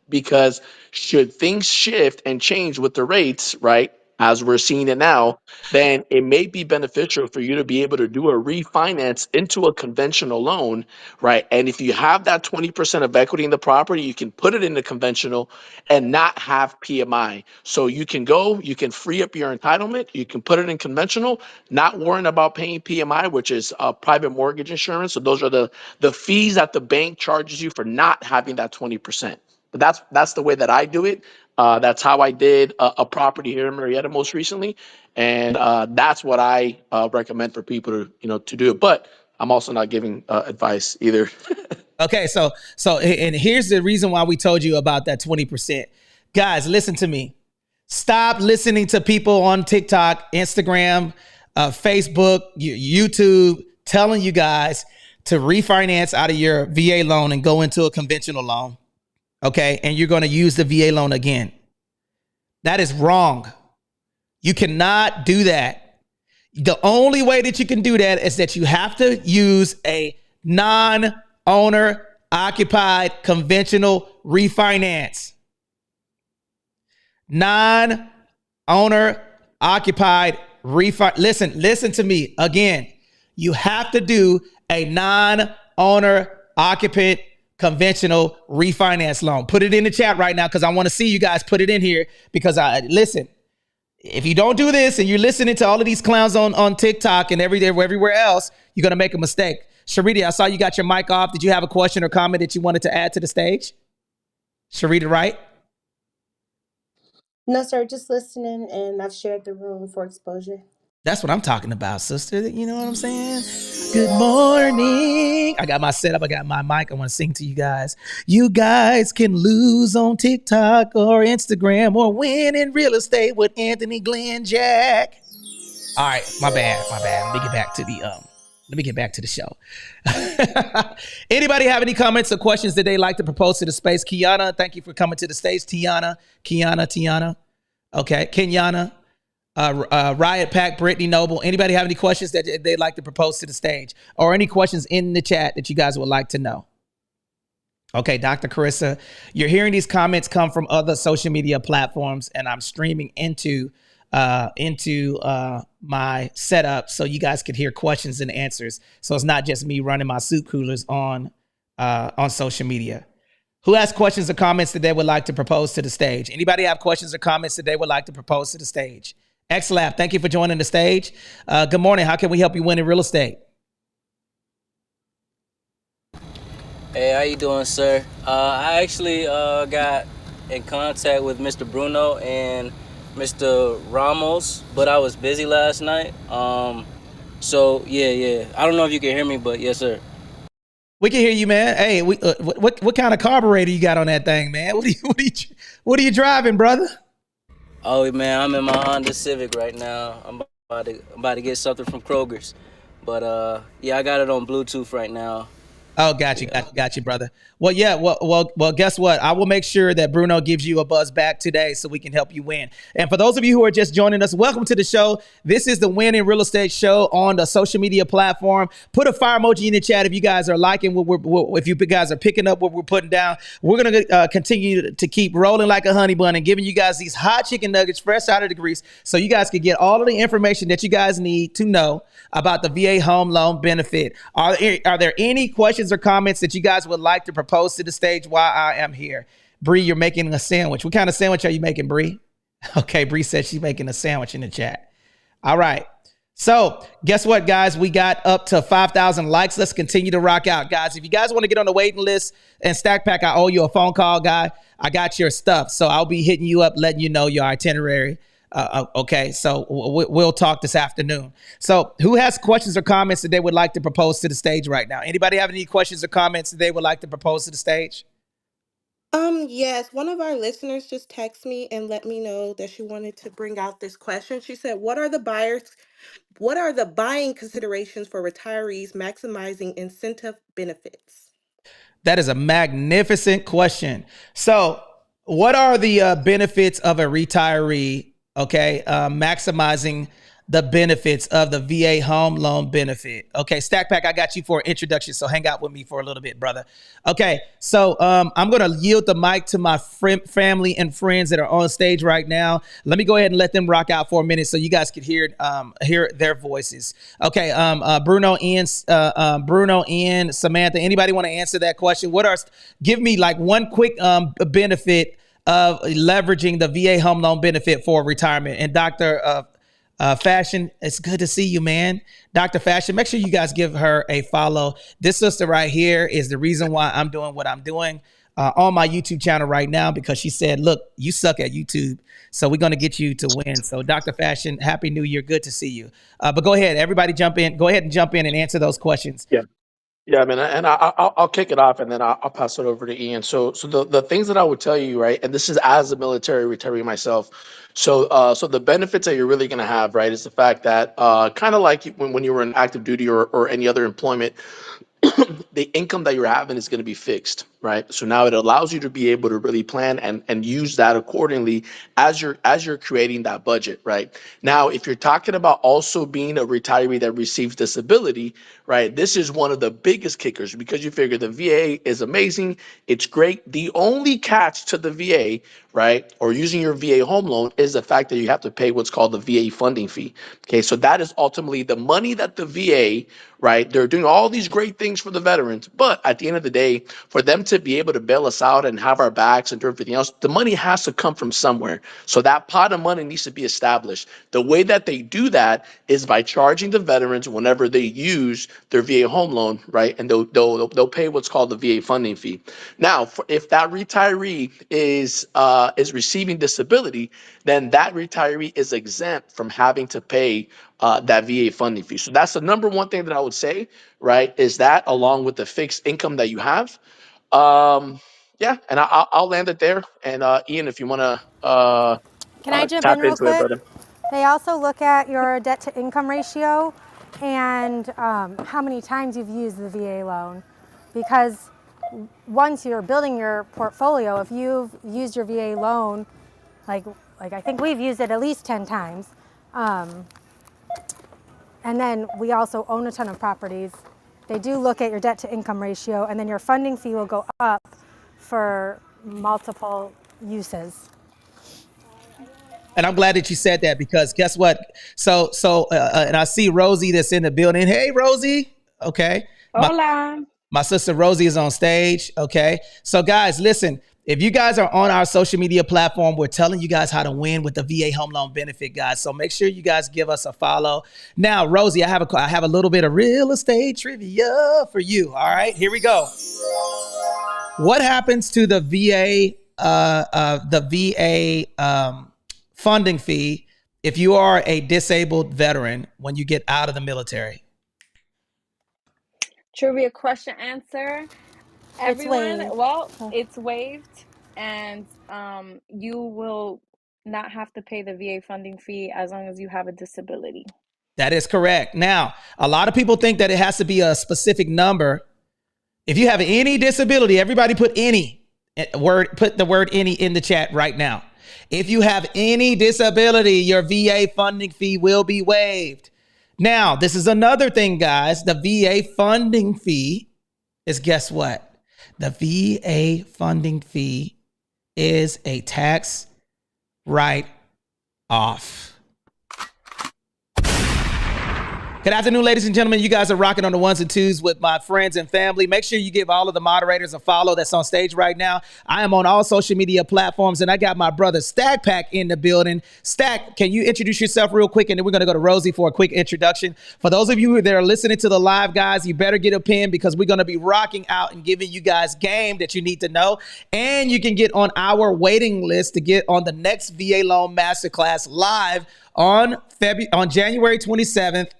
because should things shift and change with the rates, right? As we're seeing it now, then it may be beneficial for you to be able to do a refinance into a conventional loan, right? And if you have that 20% of equity in the property, you can put it in the conventional and not have PMI. So you can free up your entitlement, you can put it in conventional, not worrying about paying PMI, which is private mortgage insurance. So those are the fees that the bank charges you for not having that 20%. But that's the way that I do it. That's how I did a property here in Marietta most recently, and that's what I recommend for people to do. But I'm also not giving advice either.
Okay, so and here's the reason why we told you about that 20%. Guys, listen to me. Stop listening to people on TikTok, Instagram, Facebook, YouTube telling you guys to refinance out of your VA loan and go into a conventional loan. Okay, and you're going to use the VA loan again. That is wrong. You cannot do that. The only way that you can do that is that you have to use a non-owner occupied conventional refinance. Non-owner occupied refinance. Listen to me again. You have to do a non-owner occupant conventional refinance loan. Put it in the chat right now because I want to see you guys put it in here because listen, if you don't do this and you're listening to all of these clowns on TikTok and everywhere else, you're going to make a mistake. Sharita, I saw you got your mic off. Did you have a question or comment that you wanted to add to the stage? Sharita, right?
No, sir, just listening, and I've shared the room for exposure.
That's what I'm talking about, sister. You know what I'm saying? Good morning. I got my setup. I got my mic. I want to sing to you guys. You guys can lose on TikTok or Instagram or win in real estate with Anthony Glenn Jack. All right, my bad. Let me get back to the show. Anybody have any comments or questions that they'd like to propose to the space? Kiana, thank you for coming to the stage. Kiana. Okay, Kenyana. Riot Pack, Brittany Noble. Anybody have any questions that they'd like to propose to the stage or any questions in the chat that you guys would like to know? Okay, Dr. Carissa, you're hearing these comments come from other social media platforms and I'm streaming into my setup so you guys could hear questions and answers. So it's not just me running my soup coolers on social media. Who has questions or comments that they would like to propose to the stage? Anybody have questions or comments that they would like to propose to the stage? XLab, thank you for joining the stage. Good morning. How can we help you win in real estate?
Hey, how you doing, sir? I actually got in contact with Mr. Bruno, and Mr. Ramos, but I was busy last night. So yeah. I don't know if you can hear me, but yes, sir.
We can hear you, man. Hey, what kind of carburetor you got on that thing, man? What are you driving, brother?
Oh man, I'm in my Honda Civic right now. I'm about to get something from Kroger's, but yeah, I got it on Bluetooth right now.
Oh, got you, brother. Well, yeah, well. Guess what? I will make sure that Bruno gives you a buzz back today so we can help you win. And for those of you who are just joining us, welcome to the show. This is the Win in Real Estate show on the social media platform. Put a fire emoji in the chat if you guys are liking if you guys are picking up what we're putting down. We're gonna continue to keep rolling like a honey bun and giving you guys these hot chicken nuggets fresh out of the grease, so you guys can get all of the information that you guys need to know about the VA home loan benefit. Are there any questions or comments that you guys would like to propose to the stage while I am here? Bree, you're making a sandwich. What kind of sandwich are you making, Bree? Okay, Bree said she's making a sandwich in the chat. All right. So guess what, guys? We got up to 5,000 likes. Let's continue to rock out, guys. If you guys want to get on the waiting list and Stack Pack, I owe you a phone call, guy. I got your stuff. So I'll be hitting you up, letting you know your itinerary. Okay, so we'll talk this afternoon. So who has questions or comments that they would like to propose to the stage right now? Anybody have any questions or comments that they would like to propose to the stage?
Yes, one of our listeners just texted me and let me know that she wanted to bring out this question. She said, what are the buying considerations for retirees maximizing incentive benefits?
That is a magnificent question. So what are the benefits of a retiree? Okay, maximizing the benefits of the VA home loan benefit. Okay, Stack Pack, I got you for an introduction, so hang out with me for a little bit, brother. Okay, so I'm going to yield the mic to my family and friends that are on stage right now. Let me go ahead and let them rock out for a minute so you guys can hear their voices. Okay, Bruno, Ian, Samantha, anybody want to answer that question? Give me like one quick benefit of leveraging the VA home loan benefit for retirement. And Dr. Fashion, it's good to see you, man. Dr. Fashion, make sure you guys give her a follow. This sister right here is the reason why I'm doing what I'm doing on my YouTube channel right now, because she said, look, you suck at YouTube, so we're going to get you to win. So Dr. Fashion, Happy New Year. Good to see you. But go ahead. Everybody jump in. Go ahead and jump in and answer those questions.
Yeah, man, and I'll kick it off, and then I'll pass it over to Ian. So the things that I would tell you, right, and this is as a military retiree myself. So the benefits that you're really going to have, right, is the fact that kind of like when you were in active duty or any other employment, the income that you're having is going to be fixed, right? So now it allows you to be able to really plan and use that accordingly as you're creating that budget, right? Now, if you're talking about also being a retiree that receives disability, right? This is one of the biggest kickers, because you figure the VA is amazing, it's great. The only catch to the VA, right, or using your VA home loan, is the fact that you have to pay what's called the VA funding fee. Okay, so that is ultimately the money that the VA, right, they're doing all these great things for the veterans, but at the end of the day, for them to be able to bail us out and have our backs and do everything else, the money has to come from somewhere. So that pot of money needs to be established. The way that they do that is by charging the veterans whenever they use their VA home loan, right, and they'll pay what's called the VA funding fee. Now, if that retiree is receiving disability, then that retiree is exempt from having to pay that VA funding fee. So that's the number one thing that I would say, right, is that, along with the fixed income that you have. Yeah, and I'll land it there. And Ian, if you want to
Can I jump in
tap
real
into it,
quick?
brother.
They also look at your debt to income ratio and how many times you've used the VA loan. Because once you're building your portfolio, if you've used your VA loan, like I think we've used it at least 10 times, and then we also own a ton of properties, they do look at your debt to income ratio, and then your funding fee will go up for multiple uses.
And I'm glad that you said that, because guess what? And I see Rosie that's in the building. Hey, Rosie. Okay.
Hola.
My sister Rosie is on stage. Okay. So guys, listen, if you guys are on our social media platform, we're telling you guys how to win with the VA home loan benefit, guys. So make sure you guys give us a follow. Now, Rosie, I have a little bit of real estate trivia for you. All right, here we go. What happens to the VA funding fee if you are a disabled veteran when you get out of the military?
Trivia question answer.
It's
Everyone,
waived.
well, it's waived, and you will not have to pay the VA funding fee as long as you have a disability.
That is correct. Now, a lot of people think that it has to be a specific number. If you have any disability, everybody put the word any in the chat right now. If you have any disability, your VA funding fee will be waived. Now, this is another thing, guys. The VA funding fee is, guess what? The VA funding fee is a tax write-off. Good afternoon, ladies and gentlemen. You guys are rocking on the ones and twos with my friends and family. Make sure you give all of the moderators a follow that's on stage right now. I am on all social media platforms, and I got my brother Stack Pack in the building. Stack, can you introduce yourself real quick, and then we're going to go to Rosie for a quick introduction. For those of you that are listening to the live, guys, you better get a pen because we're going to be rocking out and giving you guys game that you need to know. And you can get on our waiting list to get on the next VA Loan Masterclass live on January 27th.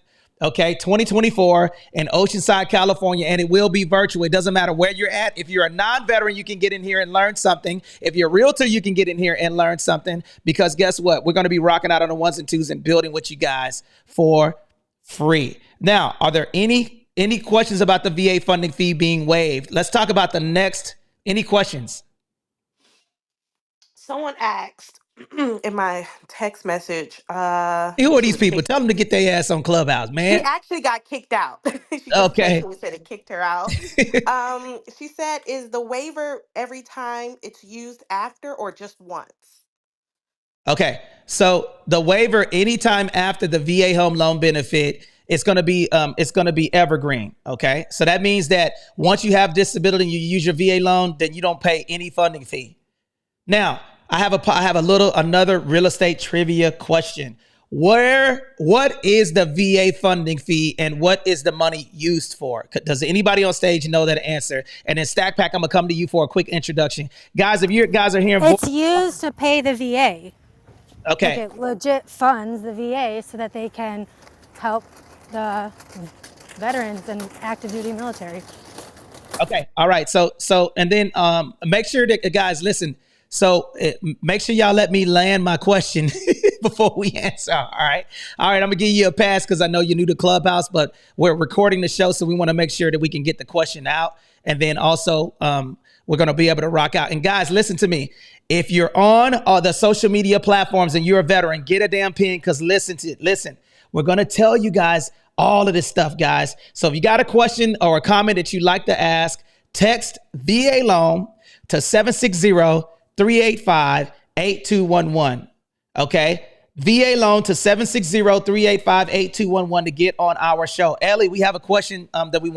Okay, 2024 in Oceanside, California, and it will be virtual. It doesn't matter where you're at. If you're a non-veteran, you can get in here and learn something. If you're a realtor, you can get in here and learn something because guess what? We're going to be rocking out on the ones and twos and building with you guys for free. Now, are there any questions about the VA funding fee being waived? Let's talk about the next. Any questions?
Someone asked in my text message.
Who are these people? Tell them to get their ass on Clubhouse,
She
man.
actually got kicked out. She just
Okay.
basically said it kicked her out. She said, "Is the waiver every time it's used after or just once?"
Okay, so the waiver anytime after the VA home loan benefit, it's going to be evergreen. Okay, so that means that once you have disability and you use your VA loan, then you don't pay any funding fee. Now, I have another real estate trivia question. What is the VA funding fee and what is the money used for? Does anybody on stage know that answer? And then Stack Pack, I'm gonna come to you for a quick introduction, guys. If you guys are hearing,
It's used to pay the VA.
okay,
Like it legit funds the VA so that they can help the veterans and active duty military.
okay, all right. So and then make sure that guys listen. So make sure y'all let me land my question before we answer. All right. I'm going to give you a pass because I know you're new to Clubhouse, but we're recording the show. So we want to make sure that we can get the question out. And then also we're going to be able to rock out. And guys, listen to me. If you're on the social media platforms and you're a veteran, get a damn pen because listen, we're going to tell you guys all of this stuff, guys. So if you got a question or a comment that you'd like to ask, text VA loan to 760-385-8211. Okay. VA loan to 760-385-8211 to get on our show. Ellie, we have a question that we're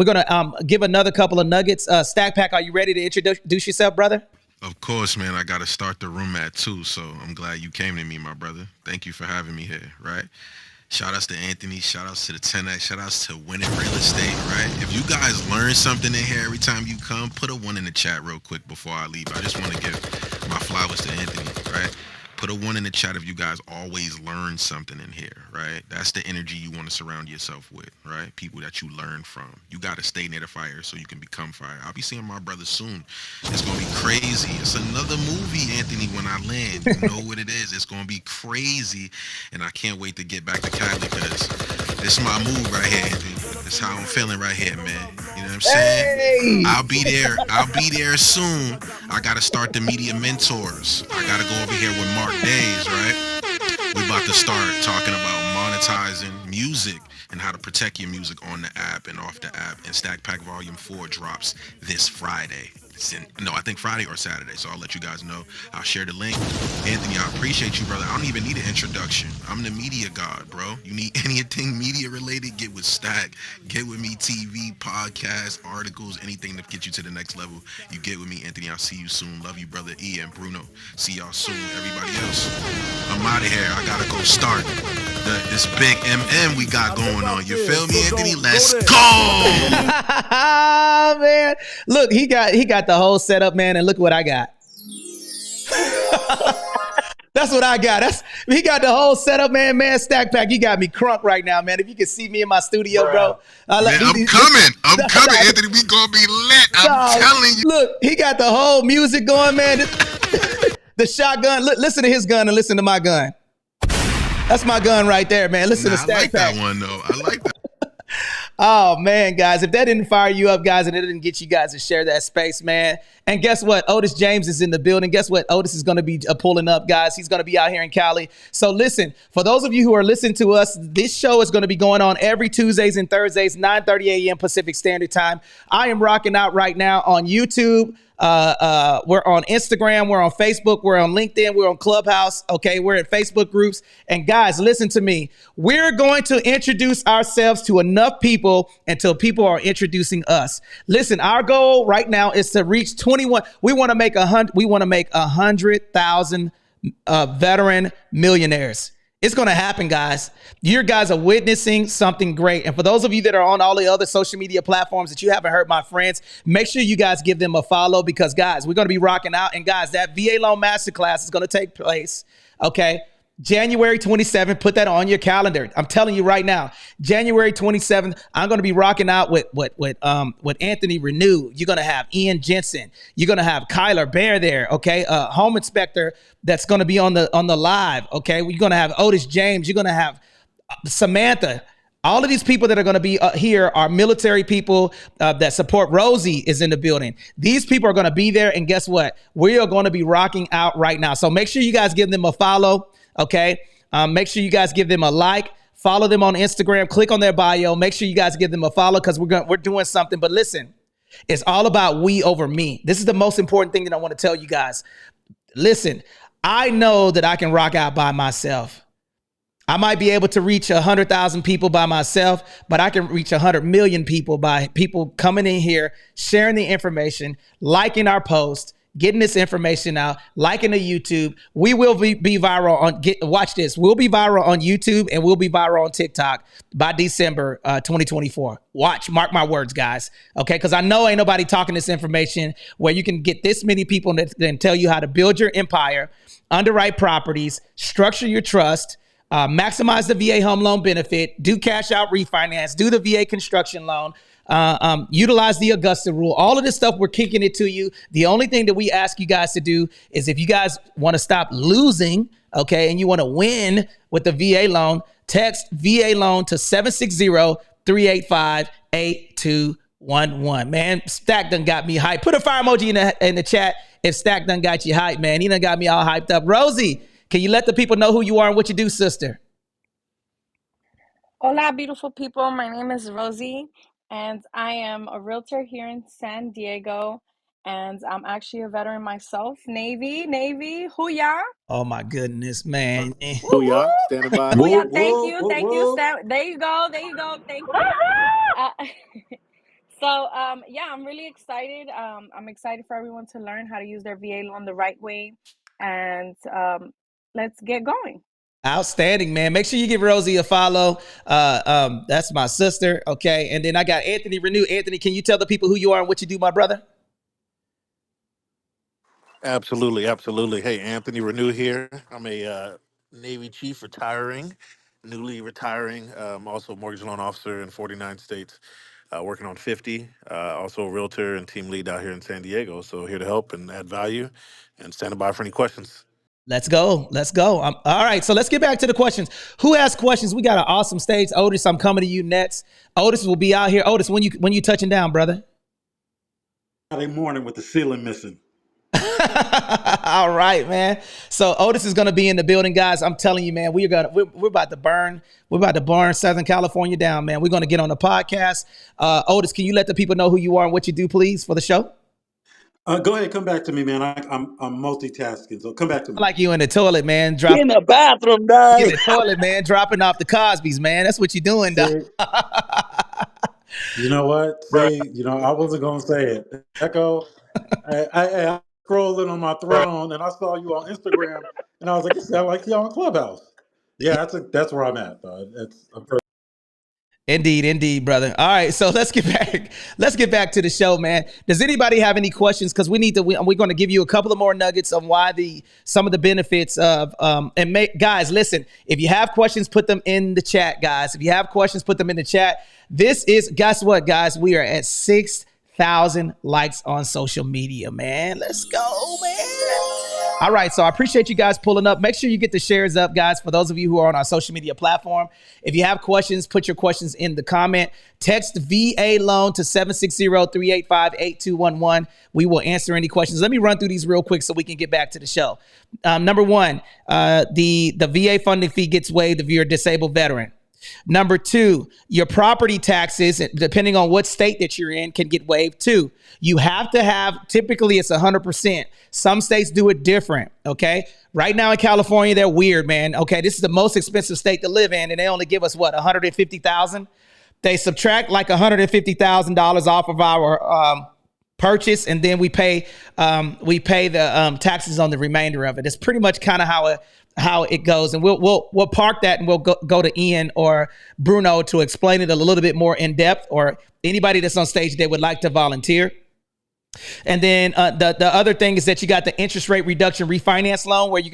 going to give another couple of nuggets. Stack Pack, are you ready to introduce yourself, brother?
Of course, man. I got to start the room at 2, so I'm glad you came to me, my brother. Thank you for having me here, right? Shout outs to Anthony, shout outs to the 10X, shout outs to Winning Real Estate, right? If you guys learn something in here every time you come, put a 1 in the chat real quick before I leave. I just want to give my flowers to Anthony, right? Put a 1 in the chat if you guys always learn something in here, right? That's the energy you want to surround yourself with, right? People that you learn from. You got to stay near the fire so you can become fire. I'll be seeing my brother soon. It's going to be crazy. It's another movie, Anthony, when I land. You know what it is. It's going to be crazy. And I can't wait to get back to Cali because this is my move right here, Anthony. This is how I'm feeling right here, man. You know what I'm saying? Hey. I'll be there soon. I got to start the media mentors. I got to go over here with Mark Days, right? We're about to start talking about monetizing music and how to protect your music on the app and off the app. And Stack Pack Volume 4 drops this Friday. I think Friday or Saturday, so I'll let you guys know. I'll share the link. Anthony, I appreciate you, brother. I don't even need an introduction. I'm the media god, bro. You need anything media related, get with Stack. Get with me, TV, podcasts, articles, anything to get you to the next level. You get with me, Anthony. I'll see you soon. Love you, brother E and Bruno. See y'all soon. Everybody else, I'm out of here. I gotta go start this big MM we got going on. You feel me, Anthony? Let's go!
Man, look, he got the whole setup, man, and look what I got. That's what I got. He got the whole setup, man. Man, Stack Pack, you got me crunk right now, man. If you can see me in my studio, bro.
Man, I'm coming, Anthony. We gonna be lit. I'm telling you.
Look, he got the whole music going, man. The shotgun. Listen to his gun and listen to my gun. That's my gun right there, man. Listen to Stack Pack.
I like that one though. I like that.
Oh man, guys, if that didn't fire you up, guys, and it didn't get you guys to share that space, man. And guess what? Otis James is in the building. Guess what? Otis is going to be pulling up, guys. He's going to be out here in Cali. So listen, for those of you who are listening to us, this show is going to be going on every Tuesdays and Thursdays, 9:30 a.m. Pacific Standard Time. I am rocking out right now on YouTube. We're on Instagram, we're on Facebook, we're on LinkedIn, we're on Clubhouse. Okay, we're in Facebook groups. And guys, listen to me. We're going to introduce ourselves to enough people until people are introducing us. Listen, our goal right now is to reach 21. We want to make 100. We want to make 100,000 veteran millionaires. It's going to happen, guys. You guys are witnessing something great. And for those of you that are on all the other social media platforms that you haven't heard my friends, make sure you guys give them a follow because, guys, we're going to be rocking out. And, guys, that VA Loan Masterclass is going to take place, okay, January 27th. Put that on your calendar. I'm telling you right now, January 27th, I'm going to be rocking out with Anthony Renew. You're going to have Ian Jensen. You're going to have Kyler Bear there, okay, home inspector that's going to be on the live, okay? You're going to have Otis James. You're going to have Samantha. All of these people that are going to be here are military people that support. Rosie is in the building. These people are going to be there, and guess what? We are going to be rocking out right now. So make sure you guys give them a follow, okay? Make sure you guys give them a like. Follow them on Instagram. Click on their bio. Make sure you guys give them a follow because we're doing something. But listen, it's all about we over me. This is the most important thing that I want to tell you guys. Listen, I know that I can rock out by myself. I might be able to reach 100,000 people by myself, but I can reach 100 million people by people coming in here, sharing the information, liking our post, getting this information out, liking the YouTube. We will be viral on, watch this, we'll be viral on YouTube and we'll be viral on TikTok by December 2024. Watch, mark my words, guys. Okay, because I know ain't nobody talking this information where you can get this many people that then tell you how to build your empire, underwrite properties, structure your trust, maximize the VA home loan benefit, do cash out refinance, do the VA construction loan, utilize the Augusta rule. All of this stuff, we're kicking it to you. The only thing that we ask you guys to do is if you guys want to stop losing, okay, and you want to win with the VA loan, text VA loan to 760-385-8211. Man, Stack done got me hyped. Put a fire emoji in the chat if Stack done got you hyped, man. He done got me all hyped up. Rosie, can you let the people know who you are and what you do, sister?
Hola, beautiful people. My name is Rosie, and I am a realtor here in San Diego, and I'm actually a veteran myself. Navy, hoo-yah.
Oh, my goodness, man.
Hoo-yah, standing by.
Hoo-yah, thank you. There you go, thank you. Yeah, I'm really excited. I'm excited for everyone to learn how to use their VA loan the right way, and let's get going.
Outstanding, man. Make sure you give Rosie a follow. That's my sister, okay? And then I got Anthony Renew. Anthony, can you tell the people who you are and what you do, my brother?
Absolutely. Hey, Anthony Renew here. I'm a Navy chief newly retiring. Also a mortgage loan officer in 49 states, working on 50. Also a realtor and team lead out here in San Diego. So here to help and add value and standing by for any questions.
Let's go. All right, so let's get back to the questions. Who has questions? We got an awesome stage. Otis, I'm coming to you next. Otis will be out here. Otis, when you touching down, brother?
Friday morning with the ceiling missing.
All right, man. So Otis is going to be in the building, guys. I'm telling you, man, we're about to burn Southern California down, man. We're going to get on the podcast. Otis, can you let the people know who you are and what you do, please, for the show?
Go ahead, come back to me, man. I'm multitasking, so come back to me.
I like you in the toilet, man.
In the bathroom, dog.
In the toilet, man. Dropping off the Cosbys, man. That's what you're doing, dog.
You know what? I wasn't gonna say it. Echo. I scrolling on my throne, and I saw you on Instagram, and I was like, "It sounds like you're on Clubhouse." Yeah, that's where I'm at, though.
Indeed, brother. All right, so let's get back. Let's get back to the show, man. Does anybody have any questions? Because we need to. We're going to give you a couple of more nuggets on why some of the benefits of guys. Listen, if you have questions, put them in the chat, guys. If you have questions, put them in the chat. This is guess what, guys? We are at 6,000 likes on social media, man. Let's go, man. All right, so I appreciate you guys pulling up. Make sure you get the shares up, guys, for those of you who are on our social media platform. If you have questions, put your questions in the comment. Text VA loan to 760-385-8211. We will answer any questions. Let me run through these real quick so we can get back to the show. Number one, the VA funding fee gets waived if you're a disabled veteran. Number two, your property taxes, depending on what state that you're in, can get waived too. You have to have, typically it's 100%. Some states do it different, okay? Right now in California, they're weird, man. Okay, this is the most expensive state to live in, and they only give us, what, $150,000? They subtract like $150,000 off of our purchase, and then we pay the taxes on the remainder of it. It's pretty much kind of how it goes, and we'll park that, and we'll go to Ian or Bruno to explain it a little bit more in depth, or anybody that's on stage that would like to volunteer. And then the other thing is that you got the interest rate reduction refinance loan, where you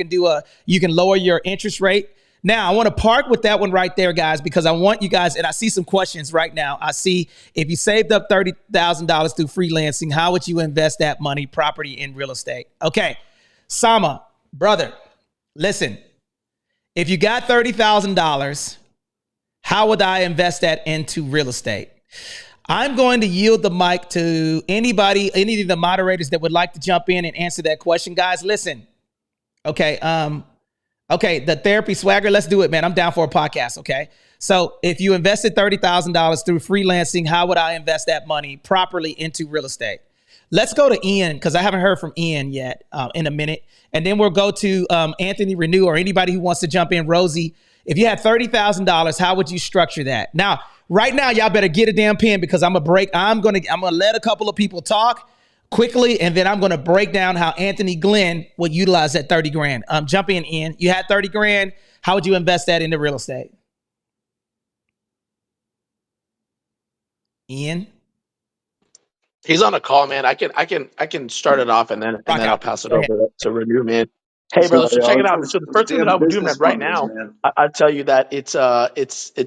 can lower your interest rate. Now, I want to park with that one right there, guys, because I want you guys, and I see some questions right now. I see, if you saved up $30,000 through freelancing, how would you invest that money, property, in real estate? Okay, Sama, brother, listen, if you got $30,000, how would I invest that into real estate? I'm going to yield the mic to any of the moderators that would like to jump in and answer that question. Guys, listen. Okay, the therapy swagger, let's do it, man. I'm down for a podcast, okay? So if you invested $30,000 through freelancing, how would I invest that money properly into real estate? Let's go to Ian, because I haven't heard from Ian yet in a minute. And then we'll go to Anthony Renew, or anybody who wants to jump in. Rosie, if you had $30,000, how would you structure that? Now, right now, y'all better get a damn pen, because I'm gonna let a couple of people talk quickly, and then I'm gonna break down how Anthony Glenn would utilize that 30 grand. Jump in, Ian. You had 30 grand. How would you invest that into real estate? Ian?
He's on a call, man. I can start it off, and then I'll pass it over to Renew, man. Hey, brother. So check it out. So the first thing that I would do, man, right now, I tell you that it's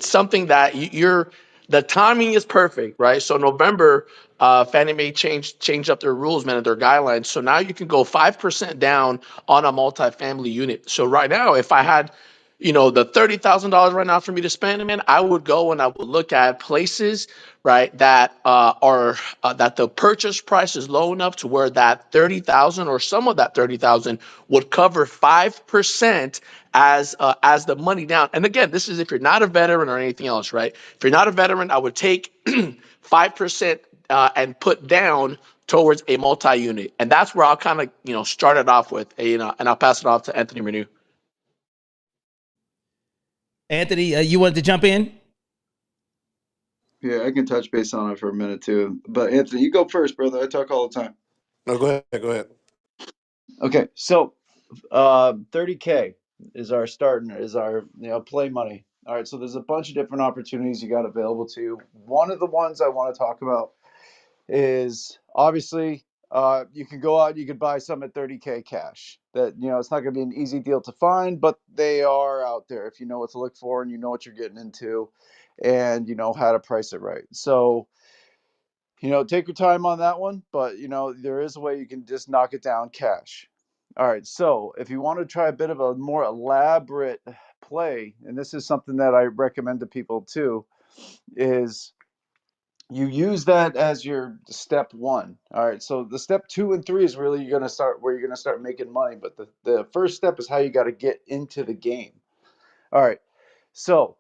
something that the timing is perfect, right? So November, Fannie Mae changed up their rules, man, and their guidelines. So now you can go 5% down on a multifamily unit. So right now, if I had the $30,000 right now for me to spend, man, I would go and I would look at places, right, that are that the purchase price is low enough to where that 30,000 or some of that 30,000 would cover 5% as the money down. And again, this is if you're not a veteran or anything else, right? If you're not a veteran, I would take 5% and put down towards a multi-unit, and that's where I'll kind of start it off with, and I'll pass it off to Anthony Renew.
Anthony, you wanted to jump in?
Yeah, I can touch base on it for a minute too. But Anthony, you go first, brother. I talk all the time.
No, go ahead.
Okay, so 30K is our play money. All right, so there's a bunch of different opportunities you got available to you. One of the ones I want to talk about is obviously you can go out, you could buy some at 30K cash. That it's not going to be an easy deal to find, but they are out there if you know what to look for and you know what you're getting into, and you know how to price it right. So take your time on that one, but there is a way you can just knock it down cash. All right, so if you want to try a bit of a more elaborate play, and this is something that I recommend to people too, is you use that as your step one. All right, so the step 2 and 3 is really you're going to start making money, but the first step is how you got to get into the game. All right, so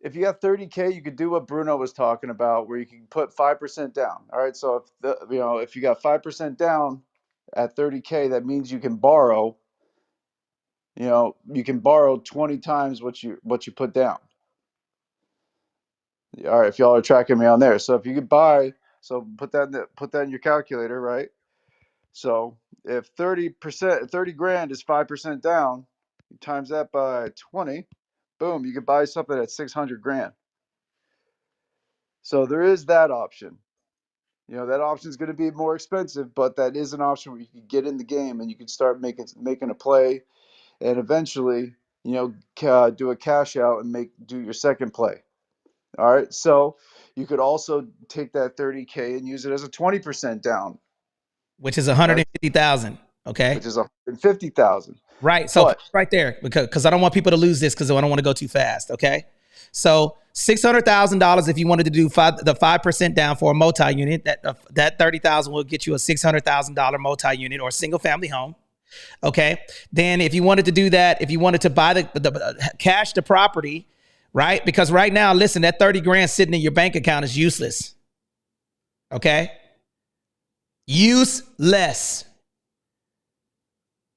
if you got 30K, you could do what Bruno was talking about, where you can put 5% down. All right, so if you got 5% down at 30K, that means you can borrow. You can borrow 20 times what you put down. All right, if y'all are tracking me on there. So if you could buy, so put that in your calculator, right? So if 30 grand is 5% down, you times that by 20, boom, you could buy something at 600 grand. So there is that option. You know, that option is going to be more expensive, but that is an option where you can get in the game and you can start making a play, and eventually, you know, do a cash out and do your second play. All right. So you could also take that 30K and use it as a 20% down,
which is 150,000. Okay.
Which is 150,000.
Right. So right there, because I don't want people to lose this because I don't want to go too fast. Okay. So $600,000 if you wanted to do the 5% down for a multi-unit, that 30,000 will get you a $600,000 multi-unit or single family home. Okay. Then if you wanted to do that, if you wanted to buy the cash the property, right? Because right now, listen, that 30 grand sitting in your bank account is useless. Okay. Useless.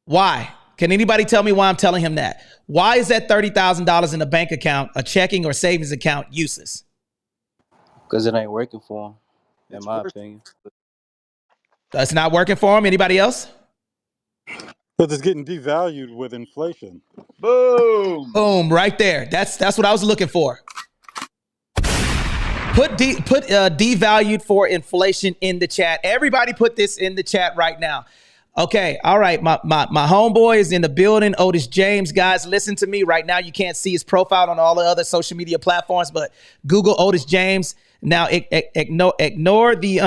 Why? Can anybody tell me why I'm telling him that? Why is that $30,000 in a bank account, a checking or savings account, useless?
Because it ain't working for him, in my opinion.
It's not working for him. Anybody else?
Because it's getting devalued with inflation.
Boom.
Boom, right there. That's what I was looking for. Put devalued for inflation in the chat. Everybody put this in the chat right now. Okay, all right. My homeboy is in the building, Otis James. Guys, listen to me right now. You can't see his profile on all the other social media platforms, but Google Otis James. Now ignore the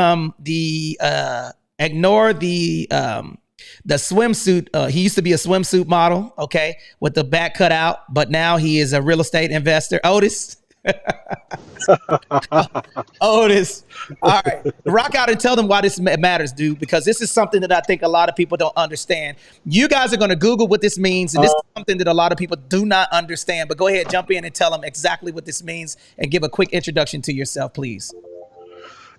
swimsuit. He used to be a swimsuit model, okay, with the back cut out, but now he is a real estate investor. Otis. Otis. All right. Rock out and tell them why this matters, dude, because this is something that I think a lot of people don't understand. You guys are going to Google what this means, and this is something that a lot of people do not understand. But go ahead, jump in and tell them exactly what this means and give a quick introduction to yourself, please.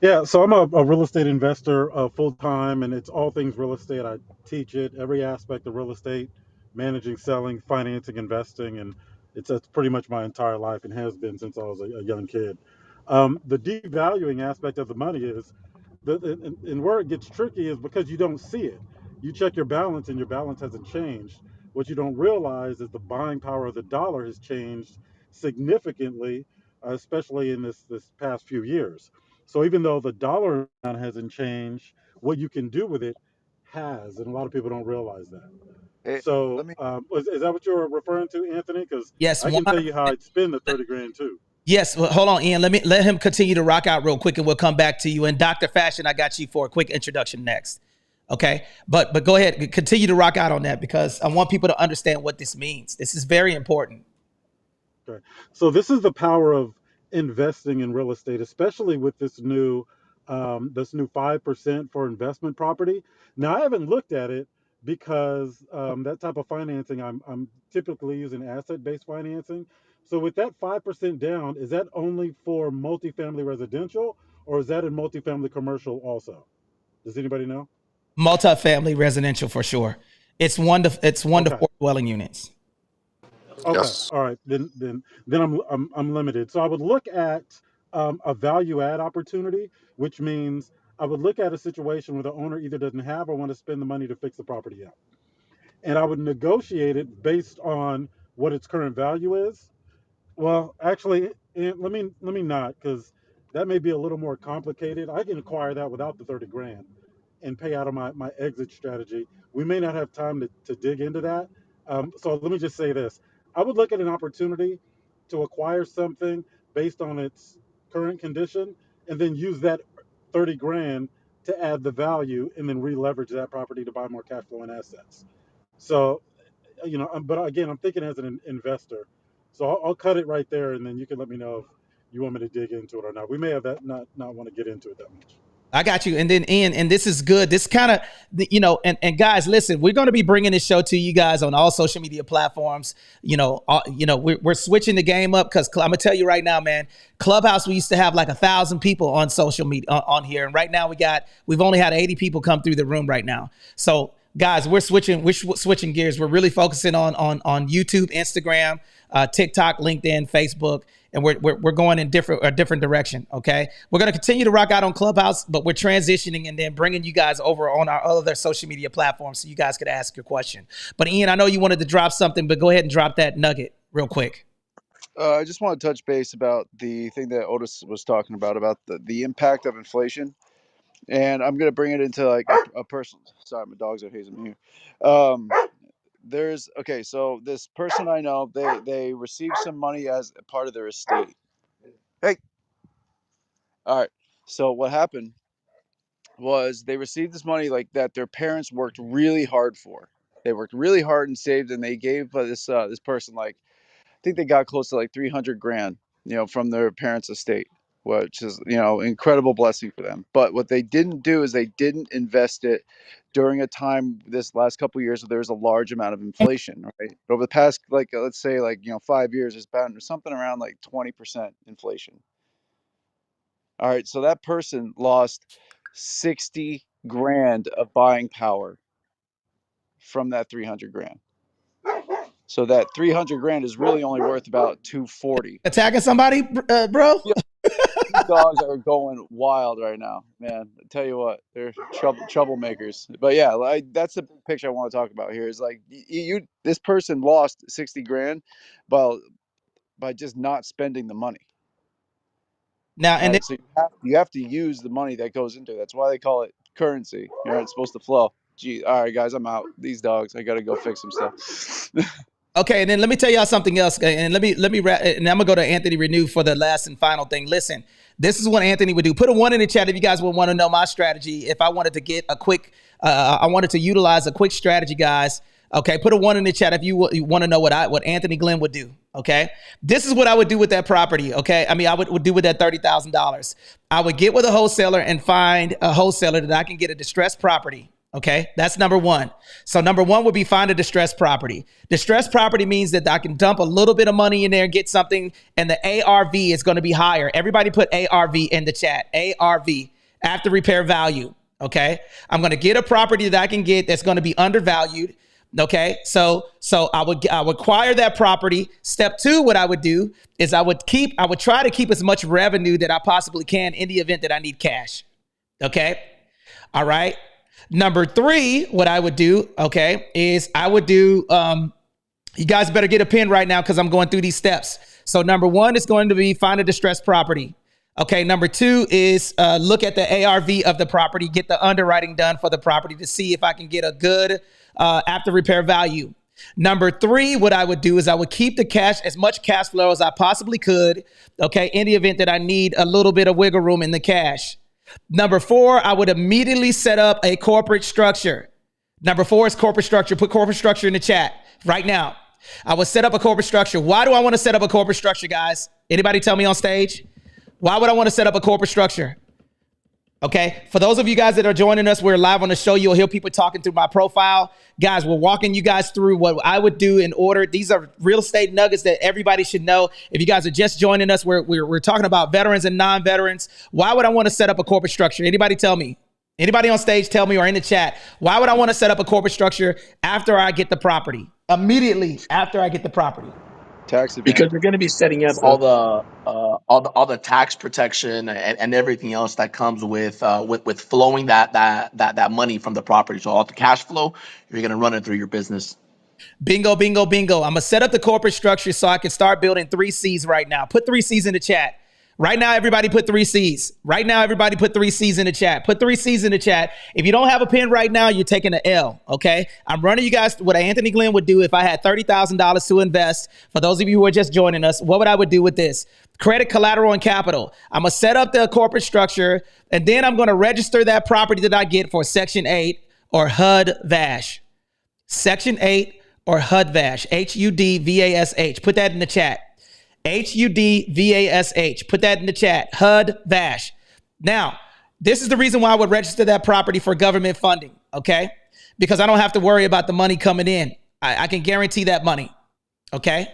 Yeah, so I'm a real estate investor full-time, and it's all things real estate. I teach it, every aspect of real estate, managing, selling, financing, investing, and it's pretty much my entire life and has been since I was a young kid. The devaluing aspect of the money is, and where it gets tricky is because you don't see it. You check your balance and your balance hasn't changed. What you don't realize is the buying power of the dollar has changed significantly, especially in this past few years. So even though the dollar amount hasn't changed, what you can do with it has, and a lot of people don't realize that.
Hey,
So is that what you're referring to, Anthony? Because
yes,
I can tell you how I'd spend the 30 grand too.
Yes, well, hold on, Ian. Let him continue to rock out real quick, and we'll come back to you. And Dr. Fashion, I got you for a quick introduction next. Okay, but go ahead, continue to rock out on that because I want people to understand what this means. This is very important.
Okay, so this is the power of investing in real estate, especially with this new 5% for investment property. Now I haven't looked at it because that type of financing I'm typically using asset-based financing. So with that 5% down, is that only for multifamily residential or is that in multifamily commercial also? Does anybody know?
Multifamily residential for sure. It's one to 4 dwelling units.
Okay. Yes. All right. Then I'm limited. So I would look at a value add opportunity, which means I would look at a situation where the owner either doesn't have or want to spend the money to fix the property out, and I would negotiate it based on what its current value is. Well, actually, let me not, because that may be a little more complicated. I can acquire that without the 30 grand and pay out of my exit strategy. We may not have time to dig into that. So let me just say this. I would look at an opportunity to acquire something based on its current condition and then use that 30 grand to add the value and then re-leverage that property to buy more cash flowing assets. So, but again, I'm thinking as an investor. So I'll cut it right there and then you can let me know if you want me to dig into it or not. We may have that not want to get into it that much.
I got you. And then Ian, and this is good. This kind of, and guys, listen, we're going to be bringing this show to you guys on all social media platforms. We're switching the game up because I'm gonna tell you right now, man, Clubhouse, we used to have like 1,000 people on social media on here. And right now we've only had 80 people come through the room right now. So guys, we're switching gears. We're really focusing on YouTube, Instagram, TikTok, LinkedIn, Facebook. And we're going in a different direction, okay? We're going to continue to rock out on Clubhouse, but we're transitioning and then bringing you guys over on our other social media platforms so you guys could ask your question. But Ian, I know you wanted to drop something, but go ahead and drop that nugget real quick.
I just want to touch base about the thing that Otis was talking about the impact of inflation. And I'm going to bring it into like a personal, sorry, my dogs are hazing me here. So this person I know, they received some money as a part of their estate. Hey, all right. So what happened was they received this money like that their parents worked really hard for. They worked really hard and saved, and they gave this person like I think they got close to like 300 grand, from their parents' estate, which is incredible blessing for them. But what they didn't do is they didn't invest it during a time this last couple of years where there was a large amount of inflation, right? Over the past let's say 5 years, there's been something around like 20% inflation. All right, so that person lost 60 grand of buying power from that 300 grand. So that 300 grand is really only worth about 240.
Attacking somebody, bro?
Yeah, these dogs are going wild right now, man. I tell you what, they're troublemakers. But yeah, that's the picture I want to talk about here. Is like this person lost 60 grand by just not spending the money.
Now, and
right? So you have to use the money that goes into it. That's why they call it currency. It's supposed to flow. Gee, all right, guys, I'm out. These dogs, I got to go fix some stuff.
Okay, and then let me tell y'all something else, and let me wrap, and I'm gonna go to Anthony Renew for the last and final thing. Listen, this is what Anthony would do. Put a 1 in the chat if you guys would want to know my strategy. If I wanted to get a quick, I wanted to utilize a quick strategy, guys. Okay, put a 1 in the chat if you want to know what Anthony Glenn would do. Okay, this is what I would do with that property. Okay, I mean I would do with that $30,000. I would get with a wholesaler and find a wholesaler that I can get a distressed property. Okay, that's number one. So number one would be find a distressed property. Distressed property means that I can dump a little bit of money in there and get something, and the ARV is going to be higher. Everybody put ARV in the chat. ARV, after repair value. Okay, I'm going to get a property that I can get that's going to be undervalued. Okay, so I would acquire that property. Step two, what I would do is I would try to keep as much revenue that I possibly can in the event that I need cash. Okay, all right. Number three, what I would do, okay, is I would do, you guys better get a pen right now because I'm going through these steps. So number one is going to be find a distressed property. Okay, number two is look at the ARV of the property, get the underwriting done for the property to see if I can get a good after repair value. Number three, what I would do is I would keep the cash, as much cash flow as I possibly could, okay, in the event that I need a little bit of wiggle room in the cash. Number four, I would immediately set up a corporate structure. Number four is corporate structure. Put corporate structure in the chat right now. I would set up a corporate structure. Why do I want to set up a corporate structure, guys? Anybody tell me on stage? Why would I want to set up a corporate structure? Okay, for those of you guys that are joining us, we're live on the show. You'll hear people talking through my profile. Guys, we're walking you guys through what I would do in order. These are real estate nuggets that everybody should know. If you guys are just joining us, we're talking about veterans and non-veterans. Why would I want to set up a corporate structure? Anybody tell me? Anybody on stage tell me, or in the chat, why would I want to set up a corporate structure after I get the property? Immediately after I get the property.
Tax advantage.
Because you're going to be setting up all the tax protection and everything else that comes with flowing that money from the property. So all the cash flow, you're going to run it through your business.
Bingo, bingo, bingo. I'm going to set up the corporate structure so I can start building 3 C's right now. Put 3 C's in the chat. Right now, everybody put 3 C's. Right now, everybody put 3 C's in the chat. Put 3 C's in the chat. If you don't have a pen right now, you're taking an L, okay? I'm running you guys what Anthony Glenn would do if I had $30,000 to invest. For those of you who are just joining us, what would I would do with this? Credit, collateral, and capital. I'm going to set up the corporate structure, and then I'm going to register that property that I get for Section 8 or HUD-VASH. Section 8 or HUD-VASH, HUD-VASH. Put that in the chat. HUD-VASH. Put that in the chat. HUD-VASH. Now, this is the reason why I would register that property for government funding, okay? Because I don't have to worry about the money coming in. I can guarantee that money, okay?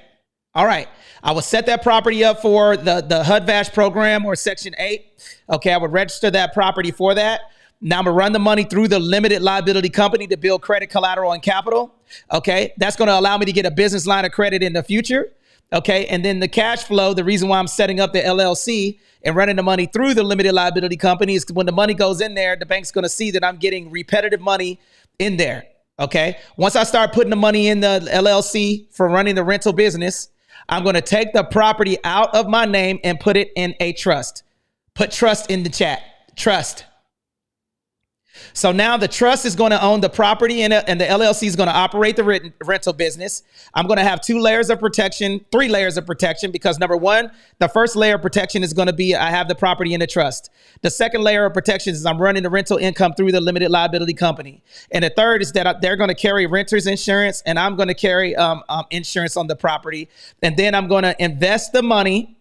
All right. I would set that property up for the HUD-VASH program or Section 8. Okay, I would register that property for that. Now I'm going to run the money through the limited liability company to build credit, collateral, and capital. Okay, that's going to allow me to get a business line of credit in the future. Okay, and then the cash flow, the reason why I'm setting up the LLC and running the money through the limited liability company is when the money goes in there, the bank's going to see that I'm getting repetitive money in there. Okay, once I start putting the money in the LLC for running the rental business, I'm going to take the property out of my name and put it in a trust. Put trust in the chat. Trust. So now the trust is going to own the property and the LLC is going to operate the rental business. I'm going to have 3 layers of protection because number one, the first layer of protection is going to be I have the property in the trust. The second layer of protection is I'm running the rental income through the limited liability company. And the third is that they're going to carry renter's insurance and I'm going to carry insurance on the property. And then I'm going to invest the money,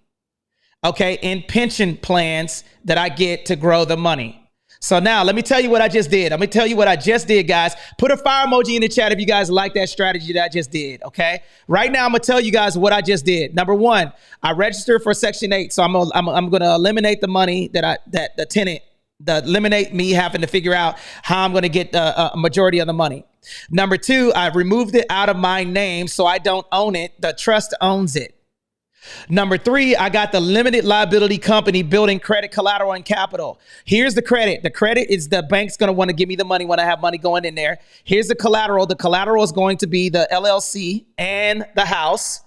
in pension plans that I get to grow the money. So now let me tell you what I just did. Guys. Put a fire emoji in the chat if you guys like that strategy that I just did, okay? Right now, I'm going to tell you guys what I just did. Number one, I registered for Section 8. So I'm going to eliminate the money eliminate me having to figure out how I'm going to get a majority of the money. Number two, I removed it out of my name so I don't own it. The trust owns it. Number three, I got the limited liability company building credit, collateral, and capital. Here's the credit. The credit is the bank's going to want to give me the money when I have money going in there. Here's the collateral. The collateral is going to be the LLC and the house.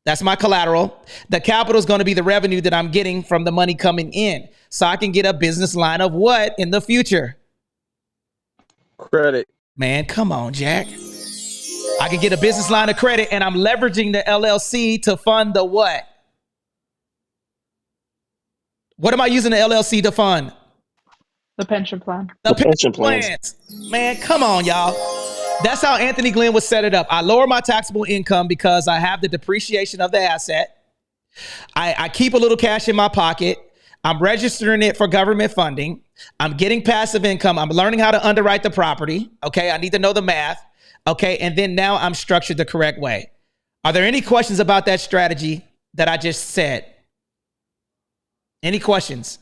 That's my collateral. The capital is going to be the revenue that I'm getting from the money coming in. So I can get a business line of what in the future?
Credit.
Man, come on, Jack. I can get a business line of credit and I'm leveraging the LLC to fund the what? What am I using the LLC to fund?
The pension plan.
The pension plans. Man, come on, y'all. That's how Anthony Glenn would set it up. I lower my taxable income because I have the depreciation of the asset. I keep a little cash in my pocket. I'm registering it for government funding. I'm getting passive income. I'm learning how to underwrite the property. Okay, I need to know the math. Okay, and then now I'm structured the correct way. Are there any questions about that strategy that I just said? Any questions?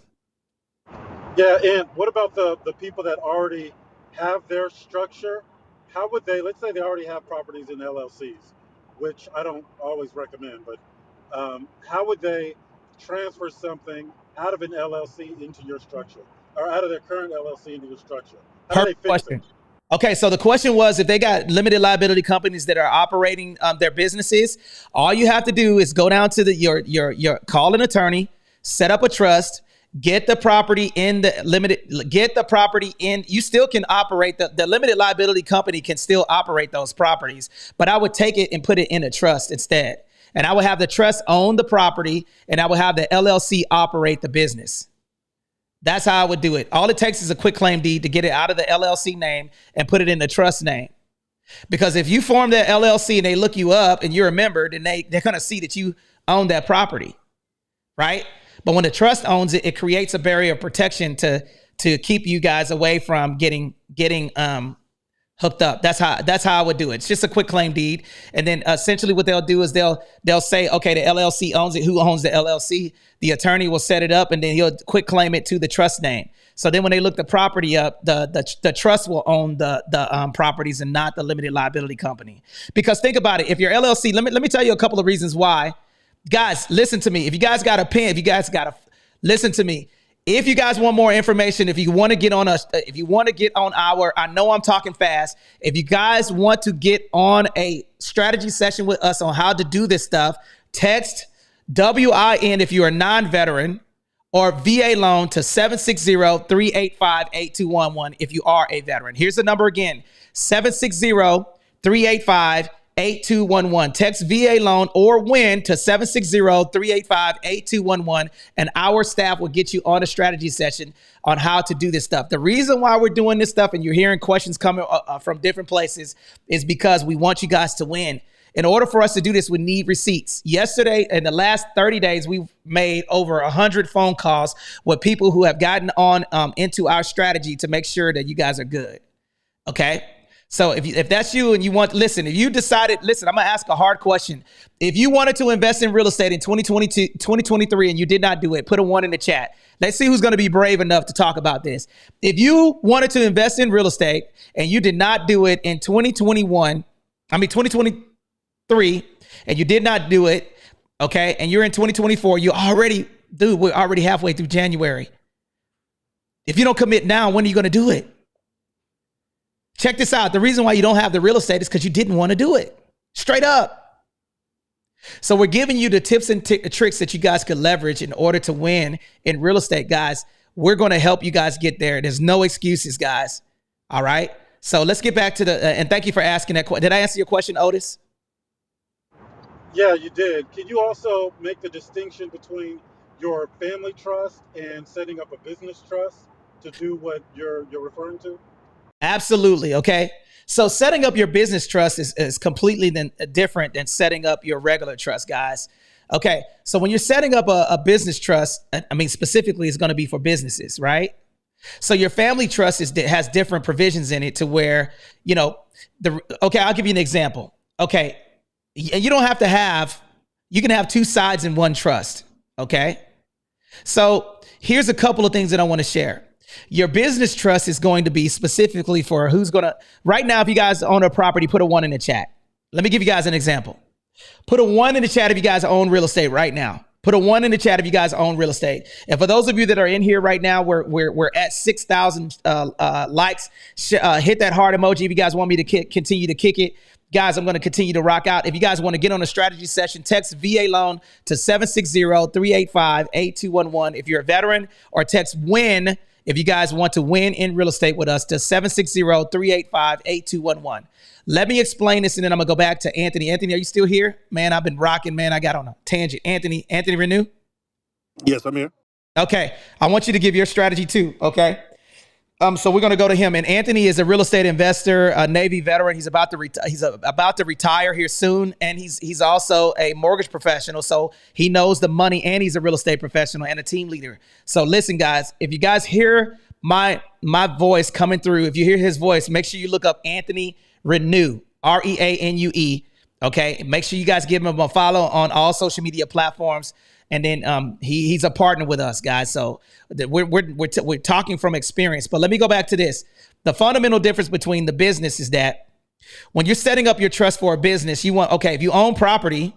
Yeah, and what about the people that already have their structure? How would they, let's say they already have properties in LLCs, which I don't always recommend, but how would they transfer something out of an LLC into your structure or out of their current LLC into your structure? How do they fix it?
Okay, so the question was if they got limited liability companies that are operating their businesses, all you have to do is go down to your call an attorney, set up a trust, get the property in you still can operate the limited liability company can still operate those properties, but I would take it and put it in a trust instead. And I would have the trust own the property and I would have the LLC operate the business. That's how I would do it. All it takes is a quick claim deed to get it out of the LLC name and put it in the trust name. Because if you form that LLC and they look you up and you're a member, then they're going to see that you own that property, right? But when the trust owns it, it creates a barrier of protection to keep you guys away from getting hooked up. That's how I would do it. It's just a quick claim deed. And then essentially what they'll do is they'll say, okay, the LLC owns it. Who owns the LLC? The attorney will set it up and then he'll quick claim it to the trust name. So then when they look the property up, the trust will own the properties and not the limited liability company. Because think about it. If your LLC, let me tell you a couple of reasons why. Guys, listen to me. If you guys got a pen, listen to me. If you guys want more information, if you want to get on our, I know I'm talking fast. If you guys want to get on a strategy session with us on how to do this stuff, text WIN if you're a non-veteran or VA loan to 760-385-8211 if you are a veteran. Here's the number again, 760-385-8211. Text VA loan or WIN to 760-385-8211 and our staff will get you on a strategy session on how to do this stuff. The reason why we're doing this stuff and you're hearing questions coming from different places is because we want you guys to win. In order for us to do this, we need receipts. Yesterday, in the last 30 days, we've made over 100 phone calls with people who have gotten on into our strategy to make sure that you guys are good. Okay? So if that's you and you want, if you decided, I'm going to ask a hard question. If you wanted to invest in real estate in 2023 and you did not do it, put a 1 in the chat. Let's see who's going to be brave enough to talk about this. If you wanted to invest in real estate and you did not do it in 2023, and you did not do it, okay, and you're in 2024, we're already halfway through January. If you don't commit now, when are you going to do it? Check this out. The reason why you don't have the real estate is because you didn't want to do it. Straight up. So we're giving you the tips and tricks that you guys could leverage in order to win in real estate, guys. We're going to help you guys get there. There's no excuses, guys. All right. So let's get back to and thank you for asking that question. Did I answer your question, Otis?
Yeah, you did. Can you also make the distinction between your family trust and setting up a business trust to do what you're referring to?
Absolutely. Okay. So setting up your business trust is completely different than setting up your regular trust, guys. Okay. So when you're setting up a business trust, I mean, specifically it's going to be for businesses, right? So your family trust has different provisions in it to where, okay, I'll give you an example. Okay. You don't have to you can have two sides in one trust. Okay. So here's a couple of things that I want to share. Your business trust is going to be specifically for right now, if you guys own a property, put a 1 in the chat. Let me give you guys an example. Put a 1 in the chat if you guys own real estate right now. Put a 1 in the chat if you guys own real estate. And for those of you that are in here right now, we're at 6,000 likes. Hit that heart emoji if you guys want me to continue to kick it. Guys, I'm going to continue to rock out. If you guys want to get on a strategy session, text VA loan to 760-385-8211 if you're a veteran, or text WIN if you guys want to win in real estate with us to 760-385-8211. Let me explain this, and then I'm going to go back to Anthony. Anthony, are you still here? Man, I've been rocking, man. I got on a tangent. Anthony Renew?
Yes, I'm here.
Okay. I want you to give your strategy too, okay? So we're going to go to him. And Anthony is a real estate investor, a Navy veteran. He's about to retire here soon. And he's also a mortgage professional. So he knows the money, and he's a real estate professional and a team leader. So listen, guys, if you guys hear my voice coming through, if you hear his voice, make sure you look up Anthony Renew, Reanue. Okay. Make sure you guys give him a follow on all social media platforms. And then he's a partner with us, guys. So we're talking from experience. But let me go back to this. The fundamental difference between the business is that when you're setting up your trust for a business, if you own property,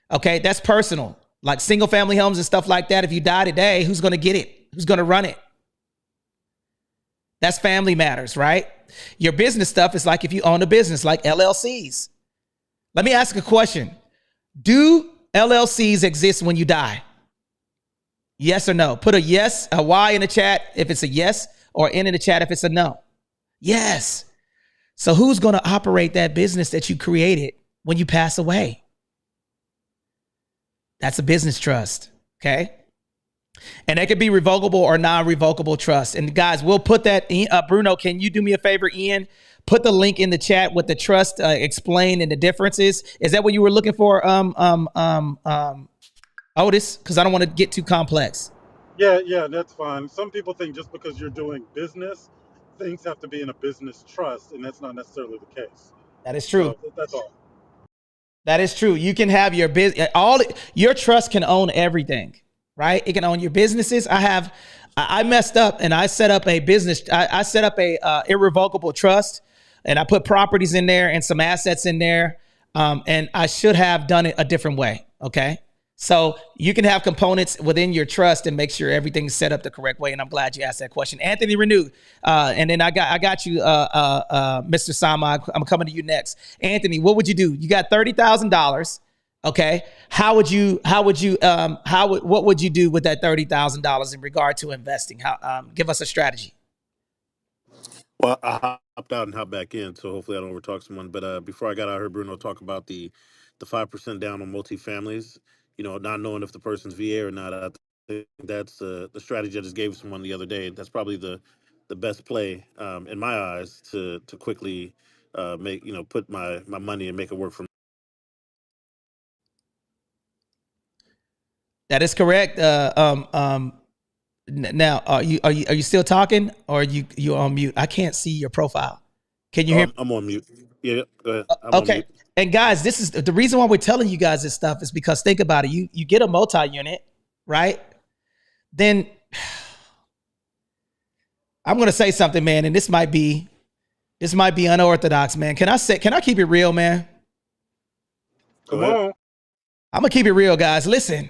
okay, that's personal. Like single family homes and stuff like that. If you die today, who's going to get it? Who's going to run it? That's family matters, right? Your business stuff is like if you own a business like LLCs. Let me ask a question. Do LLCs exist when you die? Yes or no? Put a yes, a Y in the chat if it's a yes, or N in the chat if it's a no. Yes. So who's going to operate that business that you created when you pass away? That's a business trust. Okay. And that could be revocable or non-revocable trust. And guys, we'll put that in. Bruno, can you do me a favor, Ian? Put the link in the chat with the trust explained and the differences. Is that what you were looking for, Otis? Because I don't want to get too complex.
Yeah, that's fine. Some people think just because you're doing business, things have to be in a business trust, and that's not necessarily the case.
That is true.
So that's all.
That is true. You can have your business. Your trust can own everything, right? It can own your businesses. I messed up and I set up a business. I set up a irrevocable trust. And I put properties in there and some assets in there. And I should have done it a different way. Okay. So you can have components within your trust and make sure everything's set up the correct way. And I'm glad you asked that question. Anthony Renew. And then I got you, Mr. Sama. I'm coming to you next. Anthony, what would you do? You got $30,000. Okay. What would you do with that $30,000 in regard to investing? Give us a strategy.
Well, I hopped out and hopped back in, so hopefully I don't overtalk someone. But before I got out, I heard Bruno talk about the 5% down on multifamilies. Not knowing if the person's VA or not. I think that's the strategy I just gave someone the other day. That's probably the best play in my eyes to quickly put my money and make it work for me.
That is correct. Now, are you still talking, or are you on mute? I can't see your profile. Can you hear me?
I'm on mute. Yeah, go ahead.
Okay. On mute. And guys, this is the reason why we're telling you guys this stuff is because think about it. You get a multi-unit, right? Then I'm going to say something, man, and this might be unorthodox, man. Can I keep it real, man?
Come on.
I'm going to keep it real, guys. Listen,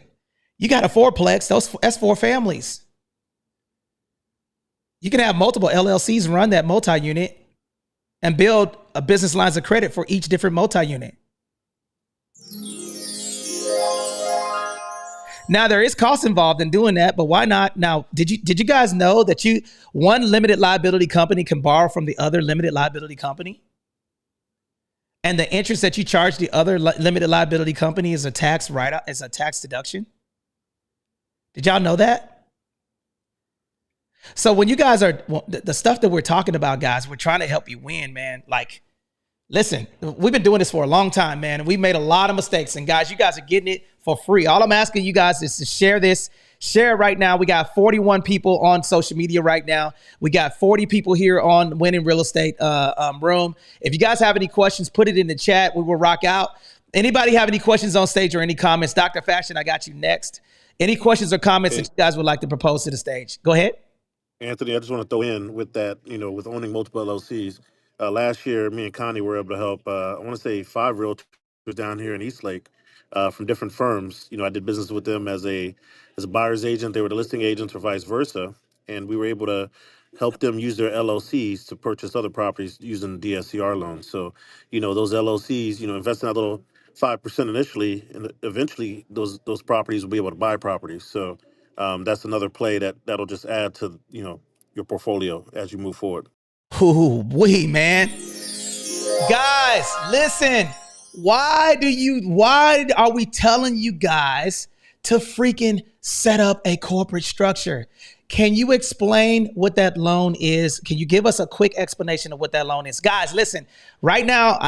you got a fourplex. That's 4 families. You can have multiple LLCs run that multi-unit and build a business lines of credit for each different multi-unit. Now there is cost involved in doing that, but why not? Now, did you guys know that one limited liability company can borrow from the other limited liability company? And the interest that you charge the other limited liability company is a tax write-off, is a tax deduction. Did y'all know that? So when you guys the stuff that we're talking about, guys, we're trying to help you win, man. Like, listen, we've been doing this for a long time, man. And we made a lot of mistakes. And guys, you guys are getting it for free. All I'm asking you guys is to share this. Share it right now. We got 41 people on social media right now. We got 40 people here on Winning Real Estate room. If you guys have any questions, put it in the chat. We will rock out. Anybody have any questions on stage or any comments? Dr. Fashion, I got you next. Any questions or comments that you guys would like to propose to the stage? Go ahead.
Anthony, I just want to throw in with that, with owning multiple LLCs. Last year, me and Connie were able to help, I want to say 5 realtors down here in Eastlake from different firms. I did business with them as a buyer's agent. They were the listing agents or vice versa. And we were able to help them use their LLCs to purchase other properties using DSCR loans. So, those LLCs, invest in that little 5% initially, and eventually those properties will be able to buy properties. So that's another play that'll just add to, your portfolio as you move forward.
Ooh, man. Guys, listen. Why are we telling you guys to freaking set up a corporate structure? Can you explain what that loan is? Can you give us a quick explanation of what that loan is? Guys, listen, right now,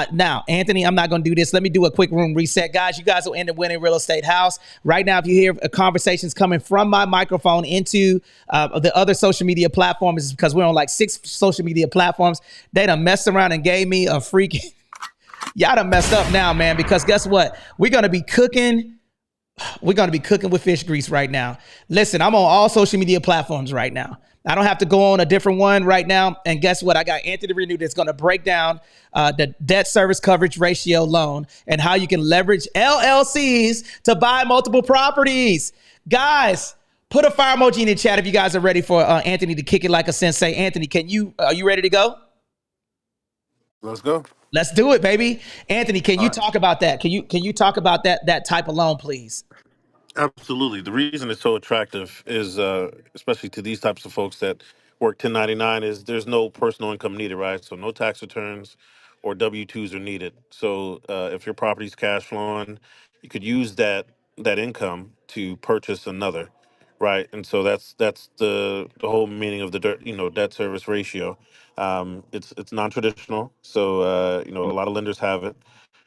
Anthony, I'm not going to do this. Let me do a quick room reset. Guys, you guys will end up winning Real Estate House. Right now, if you hear conversations coming from my microphone into the other social media platforms, it's because we're on like 6 social media platforms. They done messed around and gave me a freaking... Y'all done messed up now, man, because guess what? We're going to be cooking with fish grease right now. Listen, I'm on all social media platforms right now. I don't have to go on a different one right now. And guess what? I got Anthony Renew that's going to break down the debt service coverage ratio loan and how you can leverage LLCs to buy multiple properties. Guys, put a fire emoji in the chat if you guys are ready for Anthony to kick it like a sensei. Anthony, are you ready to go?
Let's go.
Let's do it, baby. Anthony, can you talk about that? Can you talk about that type of loan, please?
Absolutely. The reason it's so attractive is, especially to these types of folks that work 1099, is there's no personal income needed, right? So no tax returns or W-2s are needed. So if your property's cash flowing, you could use that income to purchase another, right? And so that's the whole meaning of the debt service ratio. It's non-traditional, so a lot of lenders have it.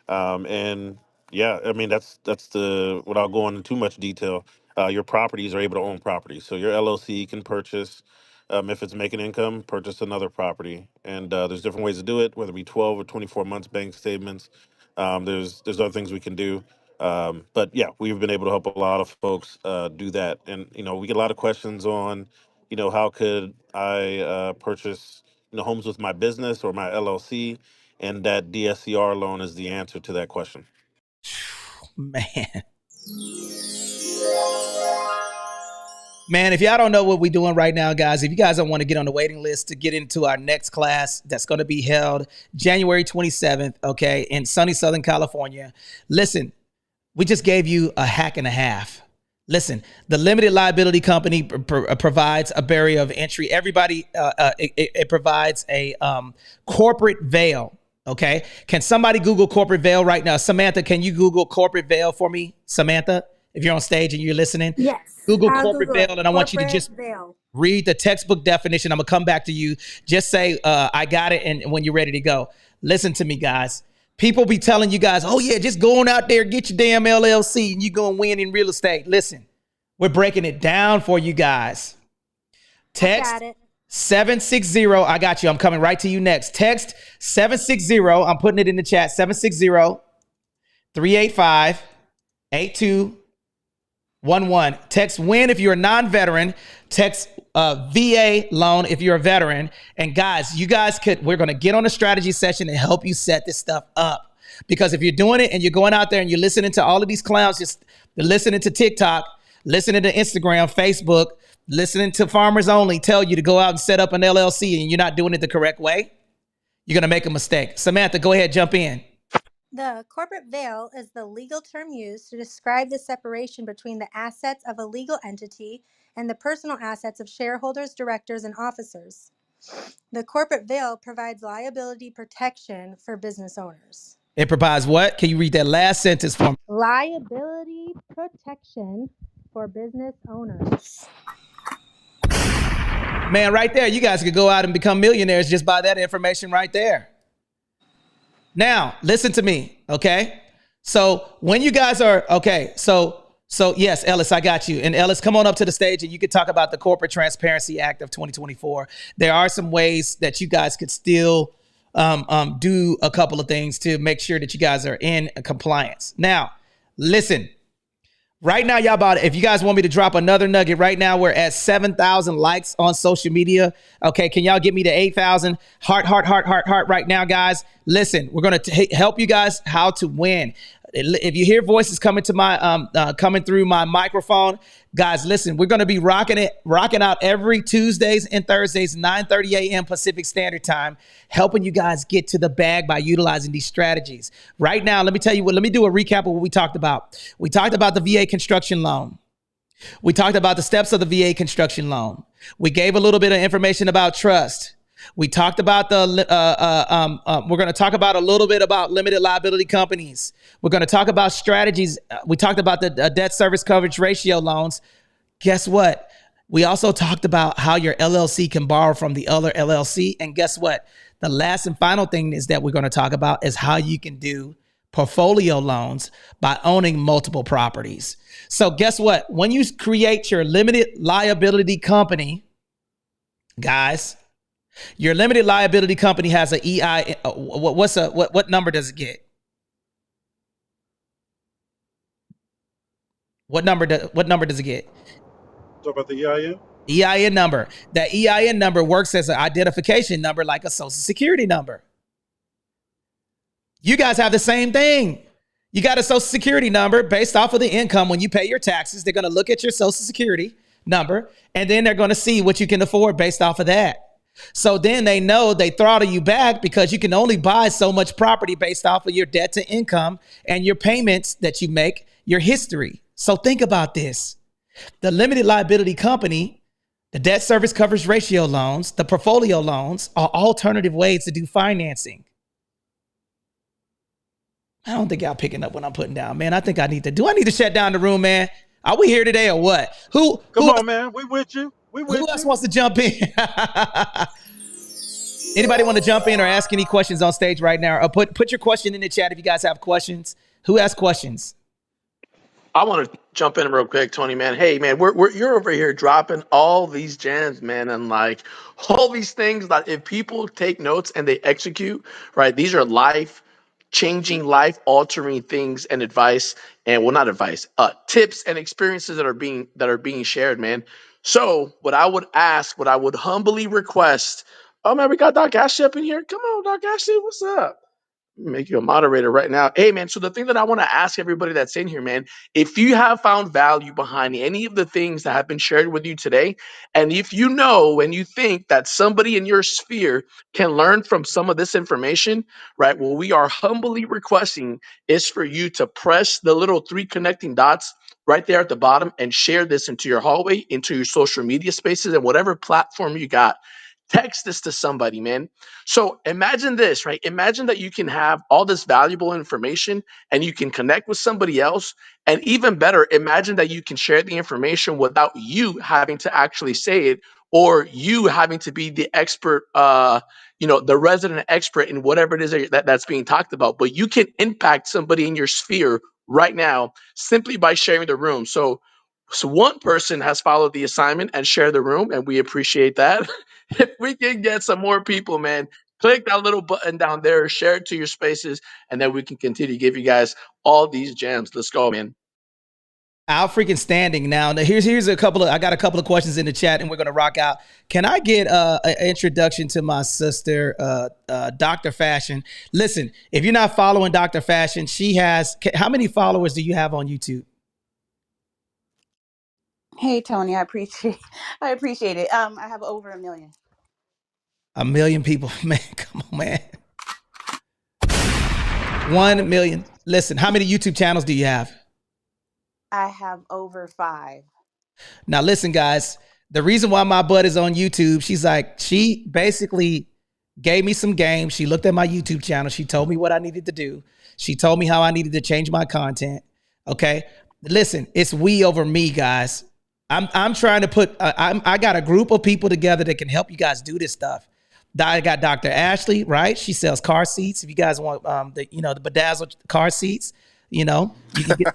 And yeah, I mean that's without going into too much detail. Your properties are able to own properties, so your LLC can purchase, if it's making income, purchase another property. And there's different ways to do it, whether it be 12 or 24 months bank statements. There's other things we can do. But yeah, we've been able to help a lot of folks do that. And we get a lot of questions on, how could I purchase homes with my business or my LLC, and that DSCR loan is the answer to that question.
Man, if y'all don't know what we're doing right now, guys, if you guys don't want to get on the waiting list to get into our next class that's going to be held January 27th, okay, in sunny Southern California, listen, we just gave you a hack and a half. Listen, the limited liability company provides a barrier of entry. Everybody, it provides a corporate veil. Okay. Can somebody Google corporate veil right now? Samantha, can you Google corporate veil for me? Samantha, if you're on stage and you're listening.
Yes.
Google corporate veil, and I want you to just read the textbook definition. I'm going to come back to you. Just say, I got it. And when you're ready to go, listen to me, guys. People be telling you guys, oh yeah, just go on out there, get your damn LLC and you're going to win in real estate. Listen, we're breaking it down for you guys. Text 760. I got you. I'm coming right to you next. Text 760. I'm putting it in the chat. 760-385-8211. Text WIN if you're a non-veteran. Text VA loan if you're a veteran. And guys, we're going to get on a strategy session and help you set this stuff up. Because if you're doing it and you're going out there and you're listening to all of these clowns, just listening to TikTok, listening to Instagram, Facebook, listening to Farmers Only tell you to go out and set up an LLC and you're not doing it the correct way, you're going to make a mistake. Samantha, go ahead, jump in.
The corporate veil is the legal term used to describe the separation between the assets of a legal entity and the personal assets of shareholders, directors, and officers. The corporate veil provides liability protection for business owners.
It provides what? Can you read that last sentence for me?
Liability protection for business owners.
Man, right there, you guys could go out and become millionaires just by that information right there. Now, listen to me, okay? So when you guys are, okay, so yes, Ellis, I got you. And Ellis, come on up to the stage and you could talk about the Corporate Transparency Act of 2024. There are some ways that you guys could still do a couple of things to make sure that you guys are in compliance. Now, listen. Right now, y'all if you guys want me to drop another nugget, right now we're at 7,000 likes on social media. Okay, can y'all give me the 8,000? Heart right now, guys. Listen, we're going to help you guys how to win. If you hear voices coming to my coming through my microphone, guys, listen, we're going to be rocking out every Tuesdays and Thursdays, 9:30 a.m. Pacific Standard Time, helping you guys get to the bag by utilizing these strategies. Right now, let me do a recap of what we talked about. We talked about the VA construction loan. We talked about the steps of the VA construction loan. We gave a little bit of information about trust. We talked about we're going to talk about a little bit about limited liability companies. We're going to talk about strategies. We talked about the debt service coverage ratio loans. Guess what? We also talked about how your LLC can borrow from the other LLC. And guess what? The last and final thing is that we're going to talk about is how you can do portfolio loans by owning multiple properties. So guess what? When you create your limited liability company, guys, your limited liability company has an EI. What number does it get? What number does it get?
Talk about the EIN?
EIN number. That EIN number works as an identification number like a social security number. You guys have the same thing. You got a social security number based off of the income. When you pay your taxes, they're going to look at your social security number, and then they're going to see what you can afford based off of that. So then they know they throttle you back because you can only buy so much property based off of your debt to income and your payments that you make, your history. So think about this. The limited liability company, the debt service coverage ratio loans, the portfolio loans are alternative ways to do financing. I don't think y'all picking up what I'm putting down, man. I think I need to shut down the room, man. Are we here today or what? Come
on, man. We with you.
Who else wants to jump in? Anybody want to jump in or ask any questions on stage right now? Or put your question in the chat if you guys have questions. Who has questions?
I want to jump in real quick, Tony, man. Hey, man, you're over here dropping all these gems, man, and like all these things that if people take notes and they execute, right, these are life-changing, life-altering things and advice, and well, not advice, tips and experiences that are being shared, man. So what I would humbly request, oh man, we got Doc Ashley up in here. Come on, Doc Ashley, what's up? Make you a moderator right now. Hey, man, so the thing that I want to ask everybody that's in here, man, if you have found value behind any of the things that have been shared with you today, and if you know and you think that somebody in your sphere can learn from some of this information, right, what we are humbly requesting is for you to press the little 3 connecting dots right there at the bottom and share this into your hallway, into your social media spaces, and whatever platform you got. Text this to somebody, man. So imagine this, right? Imagine that you can have all this valuable information and you can connect with somebody else. And even better, imagine that you can share the information without you having to actually say it or you having to be the expert, the resident expert in whatever it is that's being talked about. But you can impact somebody in your sphere right now simply by sharing the room. So one person has followed the assignment and shared the room, and we appreciate that. If we can get some more people, man, click that little button down there, share it to your spaces, and then we can continue to give you guys all these gems. Let's go, man.
Out freaking standing now. Here's I got a couple of questions in the chat and we're going to rock out. Can I get an introduction to my sister, Dr. Fashion? Listen, if you're not following Dr. Fashion, how many followers do you have on YouTube?
Hey Tony, I appreciate it. I have over 1 million.
1 million people, man. Come on, man. 1 million. Listen, how many YouTube channels do you have?
I have over 5.
Now, listen, guys, the reason why my butt is on YouTube, she basically gave me some game. She looked at my YouTube channel. She told me what I needed to do. She told me how I needed to change my content. Okay. Listen, it's we over me, guys. I'm trying to put, I got a group of people together that can help you guys do this stuff. I got Dr. Ashley, right? She sells car seats. If you guys want the bedazzled car seats, you can get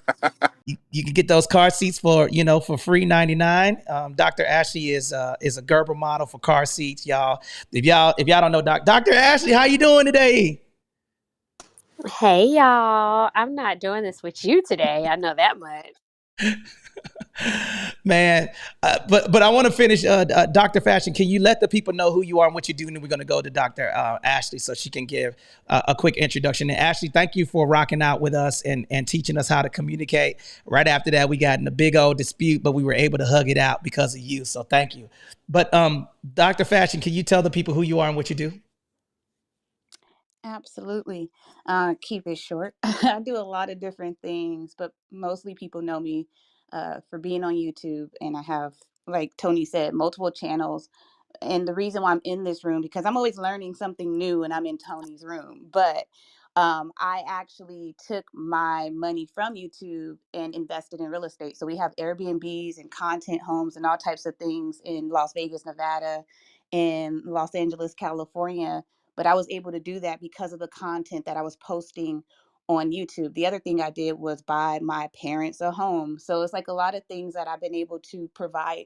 you can get those car seats for free $99. Dr. Ashley is a Gerber model for car seats, y'all. If y'all don't know Dr. Ashley, how you doing today?
Hey y'all, I'm not doing this with you today. I know that much.
Man, but I want to finish. Dr. Fashion, can you let the people know who you are and what you do? And then we're going to go to Dr. Ashley so she can give a quick introduction. And Ashley, thank you for rocking out with us and teaching us how to communicate. Right after that, we got in a big old dispute, but we were able to hug it out because of you. So thank you. But Dr. Fashion, can you tell the people who you are and what you do?
Absolutely. Keep it short. I do a lot of different things, but mostly people know me for being on YouTube. And I have, like Tony said, multiple channels. And the reason why I'm in this room, because I'm always learning something new and I'm in Tony's room. But I actually took my money from YouTube and invested in real estate. So we have Airbnbs and content homes and all types of things in Las Vegas, Nevada, and Los Angeles, California. But I was able to do that because of the content that I was posting on YouTube. The other thing I did was buy my parents a home. So it's like a lot of things that I've been able to provide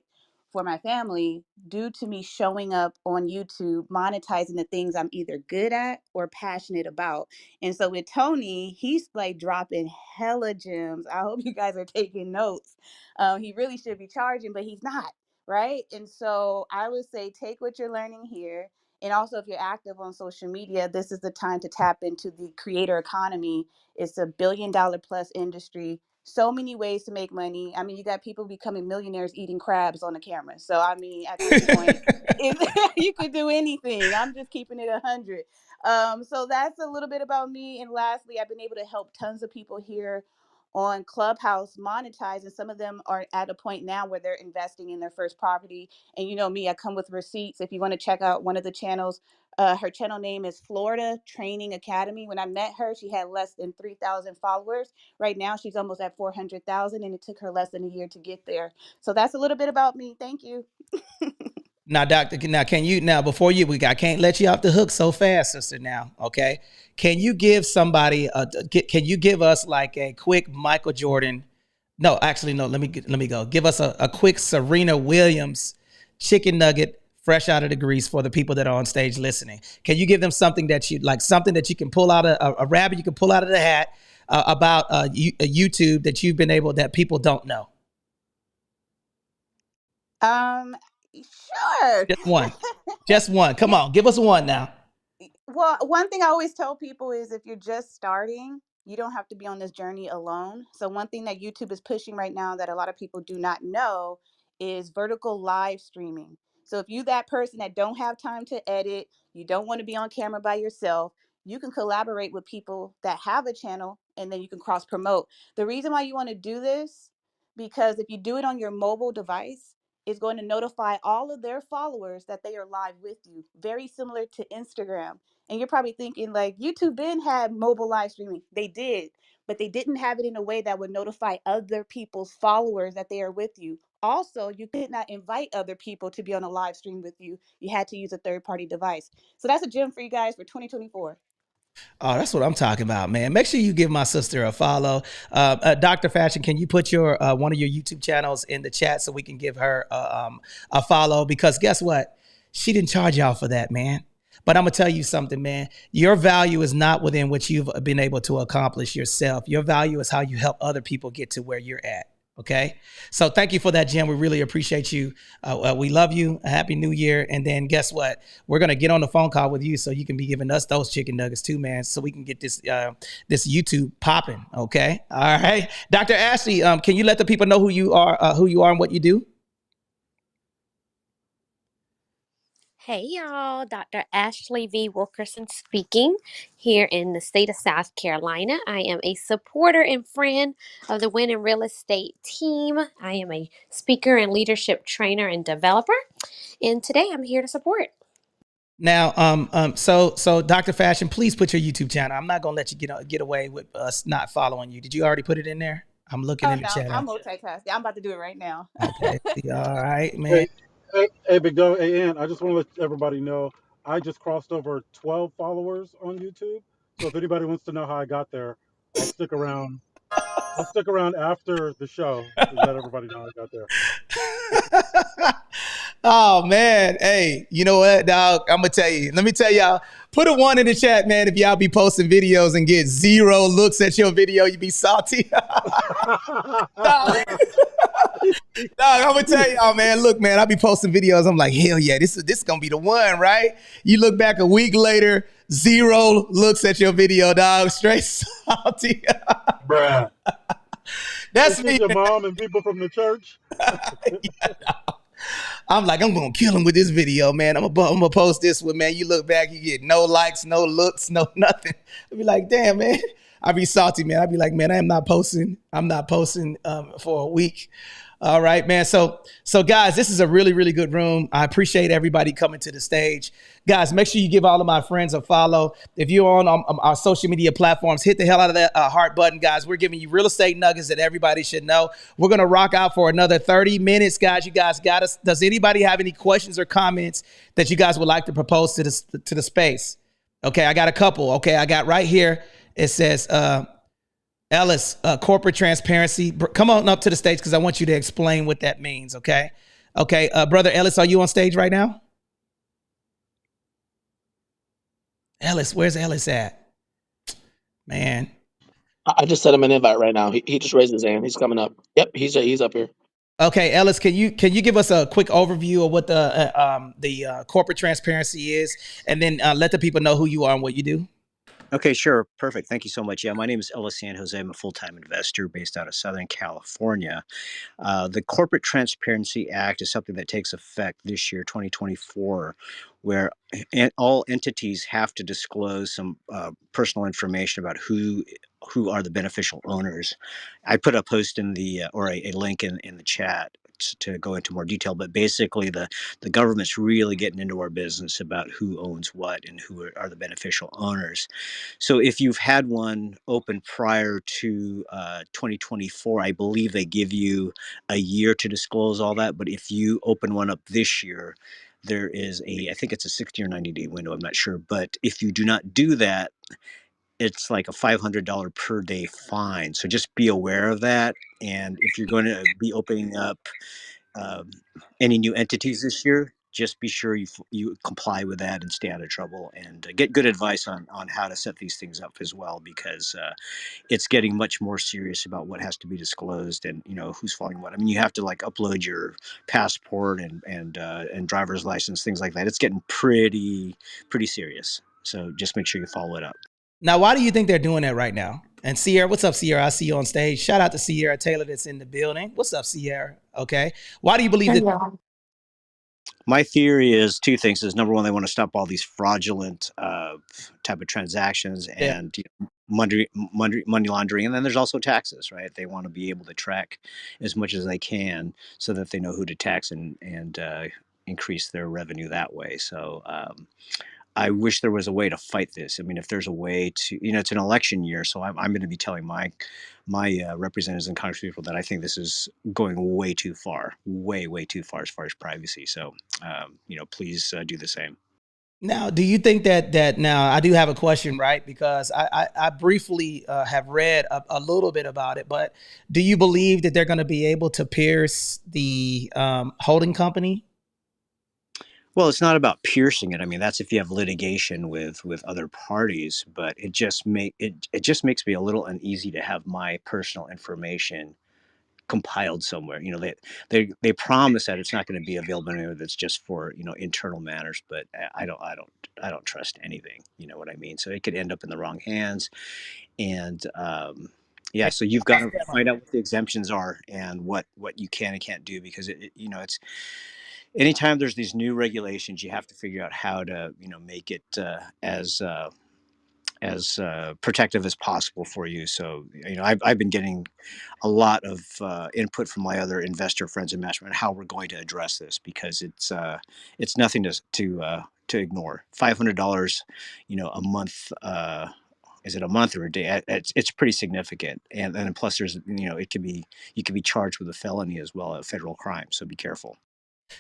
for my family due to me showing up on YouTube, monetizing the things I'm either good at or passionate about. And so with Tony, he's like dropping hella gems. I hope you guys are taking notes. He really should be charging, but he's not. Right. And so I would say take what you're learning here. And also, if you're active on social media, this is the time to tap into the creator economy. It's a $1 billion plus industry. So many ways to make money. I mean, you got people becoming millionaires eating crabs on the camera. So, I mean, at this point, you could do anything. I'm just keeping it 100. So that's a little bit about me. And lastly, I've been able to help tons of people here on Clubhouse monetize, and some of them are at a point now where they're investing in their first property. And you know me, I come with receipts. If you want to check out one of the channels, her channel name is Florida Training Academy. When I met her, she had less than 3,000 followers. Right now, she's almost at 400,000, and it took her less than a year to get there. So that's a little bit about me. Thank you.
Now, Doctor, I can't let you off the hook so fast, sister. Now, okay? Can you give us like a quick Michael Jordan? No, actually, no. Let me go. Give us a quick Serena Williams chicken nugget fresh out of the grease for the people that are on stage listening. Can you give them something that you can pull out a rabbit you can pull out of the hat about YouTube that people don't know?
Sure.
Just one. Come on, give us one now.
Well, one thing I always tell people is if you're just starting, you don't have to be on this journey alone. So one thing that YouTube is pushing right now that a lot of people do not know is vertical live streaming. So if you that person that don't have time to edit, you don't want to be on camera by yourself, you can collaborate with people that have a channel and then you can cross promote. The reason why you want to do this, because if you do it on your mobile device, it's going to notify all of their followers that they are live with you. Very similar to Instagram. And you're probably thinking like YouTube been had mobile live streaming. They did, but they didn't have it in a way that would notify other people's followers that they are with you. Also, you could not invite other people to be on a live stream with you. You had to use a third-party device. So that's a gem for you guys for 2024.
Oh, that's what I'm talking about, man. Make sure you give my sister a follow. Dr. Fashion, can you put your one of your YouTube channels in the chat so we can give her a follow? Because guess what? She didn't charge y'all for that, man. But I'm going to tell you something, man. Your value is not within what you've been able to accomplish yourself. Your value is how you help other people get to where you're at. Okay. So thank you for that, Jim. We really appreciate you. We love you. A happy new year. And then guess what? We're going to get on the phone call with you so you can be giving us those chicken nuggets too, man. So we can get this YouTube popping. Okay. All right. Dr. Ashley, can you let the people know who you are and what you do?
Hey y'all, Dr. Ashley V. Wilkerson speaking here in the state of South Carolina. I am a supporter and friend of the Win in Real Estate team. I am a speaker and leadership trainer and developer, and today I'm here to support.
Now, so Dr. Fashion, please put your YouTube channel. I'm not gonna let you get away with us not following you. Did you already put it in there? I'm looking
Oh
in the
no,
chat.
I'm multitasking. I'm about to do it right now.
Okay. All right, man.
Hey, hey, Big Dog. Hey, Ann, I just want to let everybody know I just crossed over 12 followers on YouTube. So if anybody wants to know how I got there, I'll stick around. I'll stick around after the show to let everybody know how I got there.
Oh man, hey, you know what, dog? I'm gonna tell you. Let me tell y'all. Put a 1 in the chat, man. If y'all be posting videos and get 0 looks at your video, you be salty. Dog, I'm gonna tell y'all, man. Look, man, I be posting videos. I'm like, hell yeah, this is gonna be the one, right? You look back a week later, 0 looks at your video, dog. Straight salty.
Bruh.
That's
It's
me.
just your mom and people from the church.
I'm like, I'm gonna kill him with this video, man. I'm gonna post this one, man. You look back, you get no likes, no looks, no nothing. I be like, damn, man. I be salty, man. I be like, man, I'm not posting for a week. All right, man. So guys, this is a really, really good room. I appreciate everybody coming to the stage. Guys, make sure you give all of my friends a follow. If you're on our social media platforms, hit the hell out of that heart button, guys. We're giving you real estate nuggets that everybody should know. We're going to rock out for another 30 minutes, guys. You guys got us. Does anybody have any questions or comments that you guys would like to propose to the space? Okay, I got a couple. Okay, I got right here. It says, Ellis, corporate transparency. Come on up to the stage because I want you to explain what that means, okay? Okay, Brother Ellis, are you on stage right now? Ellis, where's Ellis at? Man.
I just sent him an invite right now. He just raised his hand. He's coming up. Yep, he's up here.
Okay, Ellis, can you give us a quick overview of what the corporate transparency is, and then let the people know who you are and what you do?
Okay, sure. Perfect. Thank you so much. Yeah, my name is Ellis San Jose. I'm a full-time investor based out of Southern California. The Corporate Transparency Act is something that takes effect this year, 2024, where all entities have to disclose some personal information about who are the beneficial owners. I put a post in the or a link in the chat to go into more detail, but basically the government's really getting into our business about who owns what and who are the beneficial owners. So if you've had one open prior to 2024, I believe they give you a year to disclose all that. But if you open one up this year, there is I think it's a 60 or 90-day window. I'm not sure. But if you do not do that, it's like a $500 per day fine. So just be aware of that. And if you're going to be opening up um, any new entities this year, just be sure you comply with that and stay out of trouble, and get good advice on how to set these things up as well, because it's getting much more serious about what has to be disclosed and who's following what. I mean, you have to like upload your passport and driver's license, things like that. It's getting pretty serious. So just make sure you follow it up.
Now, why do you think they're doing that right now? And Sierra, what's up, Sierra? I see you on stage. Shout out to Sierra Taylor that's in the building. What's up, Sierra? Okay. Why do you believe that?
Yeah.
My theory is two things. Is number one, they want to stop all these fraudulent type of transactions and money laundering, and then there's also taxes, right? They want to be able to track as much as they can so that they know who to tax and increase their revenue that way. So I wish there was a way to fight this. I mean, if there's a way to, it's an election year, so I'm going to be telling my representatives and Congress people that I think this is going way too far, way too far as privacy. So, please do the same.
Now, do you think that now I do have a question, right? Because I briefly have read a little bit about it, but do you believe that they're going to be able to pierce the holding company?
Well, it's not about piercing it. I mean, that's if you have litigation with other parties, but it just makes me a little uneasy to have my personal information compiled somewhere. They promise that it's not going to be available anywhere. That's just for internal matters, but I don't trust anything. You know what I mean? So it could end up in the wrong hands, and yeah. So you've got to find out what the exemptions are and what you can and can't do, because it's anytime there's these new regulations, you have to figure out how to, make it as protective as possible for you. So, I've been getting a lot of input from my other investor friends and mastermind how we're going to address this, because it's nothing to ignore. $500, a month. Is it a month or a day? It's pretty significant, and then plus there's you could be charged with a felony as well, a federal crime. So be careful.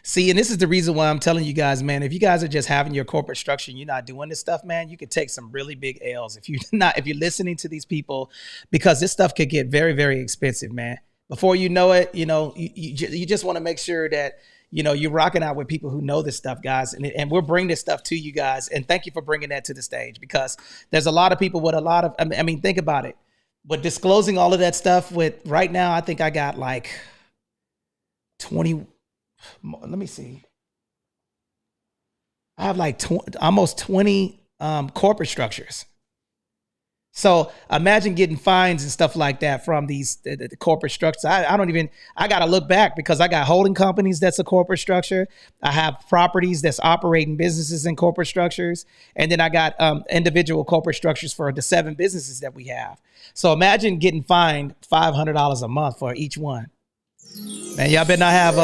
See, and this is the reason why I'm telling you guys, man, if you guys are just having your corporate structure and you're not doing this stuff, man, you could take some really big L's if you're listening to these people, because this stuff could get very, very expensive, man. Before you know it, you just want to make sure that, you're rocking out with people who know this stuff, guys. And we'll bring this stuff to you guys. And thank you for bringing that to the stage, because there's a lot of people with a lot of, I mean, think about it. But disclosing all of that stuff with right now, I think I got like 20, let me see. I have like almost 20 corporate structures. So imagine getting fines and stuff like that from the corporate structures. I got to look back, because I got holding companies that's a corporate structure. I have properties that's operating businesses in corporate structures. And then I got individual corporate structures for the 7 businesses that we have. So imagine getting fined $500 a month for each one. Man, y'all better not have,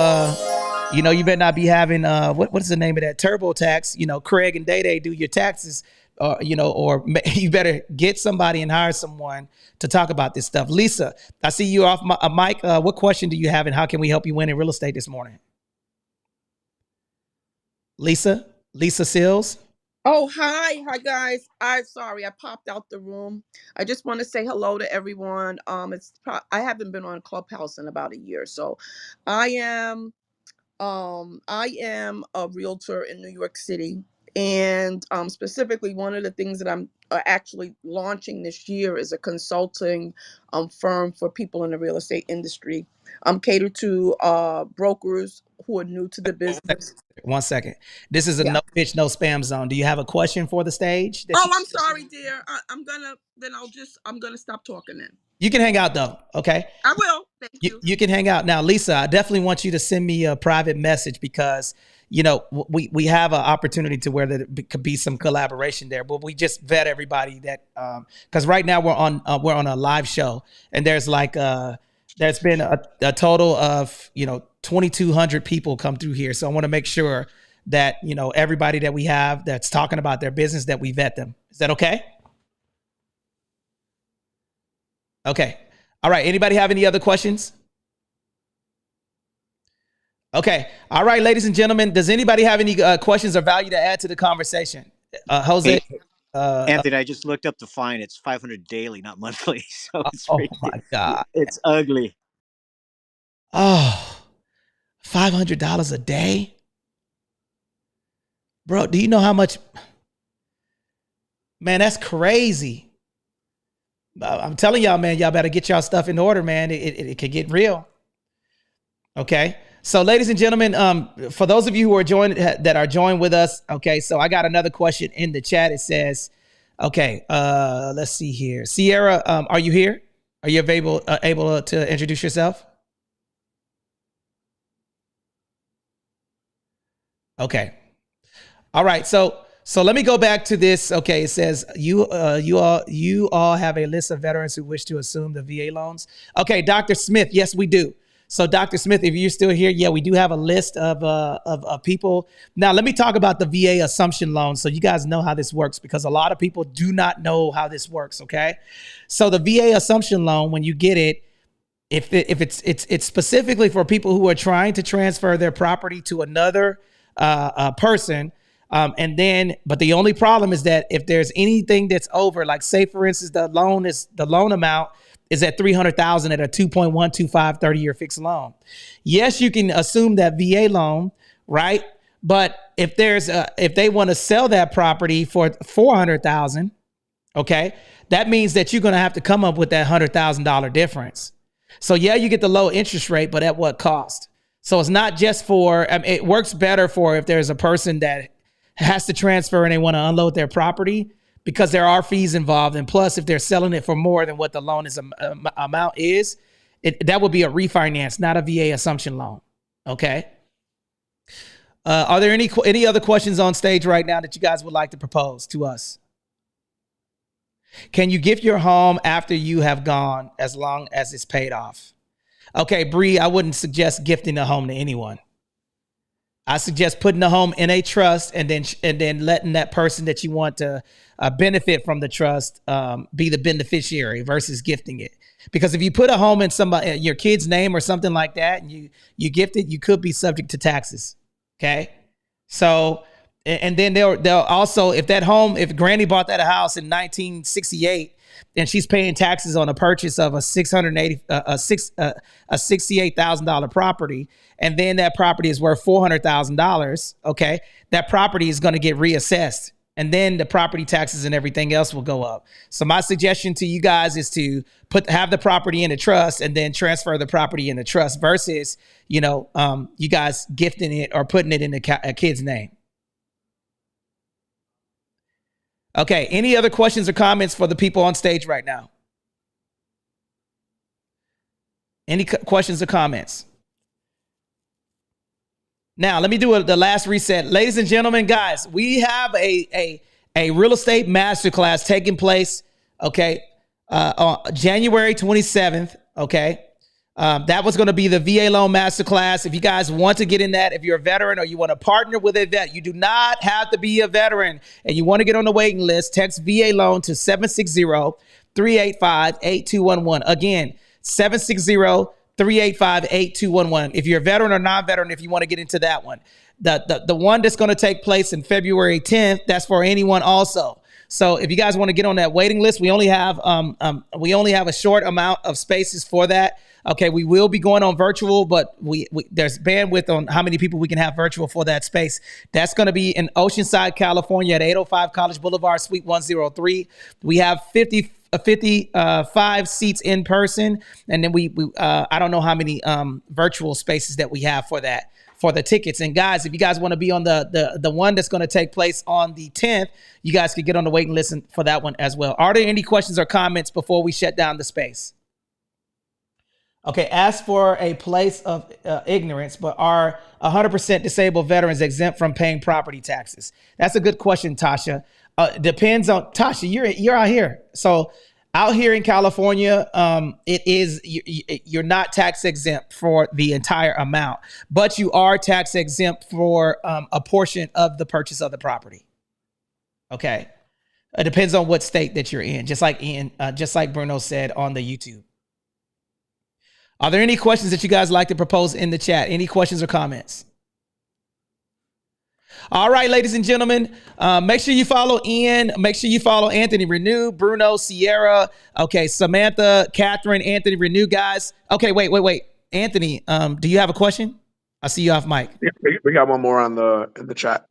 you better not be having, what is the name of that? TurboTax. Craig and Day do your taxes. Or you better get somebody and hire someone to talk about this stuff. Lisa, I see you off mic. What question do you have, and how can we help you win in real estate this morning? Lisa Sills.
Oh, hi guys. I'm sorry, I popped out the room. I just want to say hello to everyone. I haven't been on Clubhouse in about a year, so I am a realtor in New York City. And specifically, one of the things that I'm actually launching this year is a consulting firm for people in the real estate industry. I'm catered to brokers who are new to the business.
1 second. This is a no pitch, no spam zone. Do you have a question for the stage?
I'm sorry, dear. I'm gonna stop talking then.
You can hang out though. Okay.
I will. Thank you.
You can hang out. Now, Lisa, I definitely want you to send me a private message, because we have an opportunity to where there could be some collaboration there, but we just vet everybody that, because right now we're on a live show, and there's like there's been a total of 2,200 people come through here, so I want to make sure that everybody that we have that's talking about their business, that we vet them. Is that okay? Okay. All right. Anybody have any other questions? Okay. All right, ladies and gentlemen, does anybody have any questions or value to add to the conversation? Jose?
Anthony, I just looked up the fine. It's $500 daily, not monthly. So it's
my God.
It's ugly.
Oh, $500 a day? Bro, do you know how much? Man, that's crazy. I'm telling y'all, man, y'all better get y'all stuff in order, man. It could get real. Okay. So, ladies and gentlemen, for those of you who are joined with us, okay, so I got another question in the chat. It says, okay, let's see here. Sierra, are you here? Are you able to introduce yourself? Okay. All right. So let me go back to this. Okay, it says you all have a list of veterans who wish to assume the VA loans. Okay, Dr. Smith, yes, we do. So, Dr. Smith, if you're still here, yeah, we do have a list of people. Now, let me talk about the VA assumption loan, so you guys know how this works, because a lot of people do not know how this works. Okay, so the VA assumption loan, when you get it, if it's specifically for people who are trying to transfer their property to another person. But the only problem is that if there's anything that's over, like say for instance, the loan amount is at $300,000 at a 2.125 30-year fixed loan. Yes, you can assume that VA loan, right? But if they want to sell that property for $400,000, okay, that means that you're going to have to come up with that $100,000 difference. So yeah, you get the low interest rate, but at what cost? So it's not just it works better for if there's a person that has to transfer and they want to unload their property, because there are fees involved. And plus, if they're selling it for more than what the loan amount is, that would be a refinance, not a VA assumption loan. Okay. Are there any other questions on stage right now that you guys would like to propose to us? Can you gift your home after you have gone as long as it's paid off? Okay, Bree, I wouldn't suggest gifting a home to anyone. I suggest putting the home in a trust and then letting that person that you want to benefit from the trust be the beneficiary versus gifting it. Because if you put a home in somebody your kid's name or something like that and you gift it, you could be subject to taxes. Okay, so and then they'll also if Granny bought that house in 1968 and she's paying taxes on a purchase of a $68,000 property, and then that property is worth $400,000. Okay, that property is going to get reassessed, and then the property taxes and everything else will go up. So my suggestion to you guys is to have the property in a trust and then transfer the property in a trust versus you guys gifting it or putting it in a kid's name. Okay, any other questions or comments for the people on stage right now? Any questions or comments? Now, let me do the last reset. Ladies and gentlemen, guys, we have a real estate masterclass taking place, okay, on January 27th, okay? That was going to be the VA loan masterclass. If you guys want to get in that, if you're a veteran or you want to partner with a vet, you do not have to be a veteran and you want to get on the waiting list, text VA loan to 760-385-8211. Again, 760-385-8211. If you're a veteran or non-veteran, if you want to get into that one. The one that's going to take place in February 10th, that's for anyone also. So if you guys want to get on that waiting list, we only have a short amount of spaces for that. Okay, we will be going on virtual, but there's bandwidth on how many people we can have virtual for that space. That's going to be in Oceanside, California at 805 College Boulevard, Suite 103. We have 55 seats in person, and then I don't know how many virtual spaces that we have for that, for the tickets. And guys, if you guys want to be on the one that's going to take place on the 10th, you guys can get on the waiting list for that one as well. Are there any questions or comments before we shut down the space? Okay, ask for a place of ignorance, but are 100% disabled veterans exempt from paying property taxes? That's a good question, Tasha. Depends on Tasha. You're out here, so out here in California, you're not tax exempt for the entire amount, but you are tax exempt for a portion of the purchase of the property. Okay, it depends on what state that you're in. Just like Bruno said on the YouTube. Are there any questions that you guys like to propose in the chat? Any questions or comments? All right, ladies and gentlemen, make sure you follow Ian. Make sure you follow Anthony Renew, Bruno, Sierra. Okay, Samantha, Catherine, Anthony Renew, guys. Okay, wait. Anthony, do you have a question? I see you off mic.
Yeah, we got one more in the chat.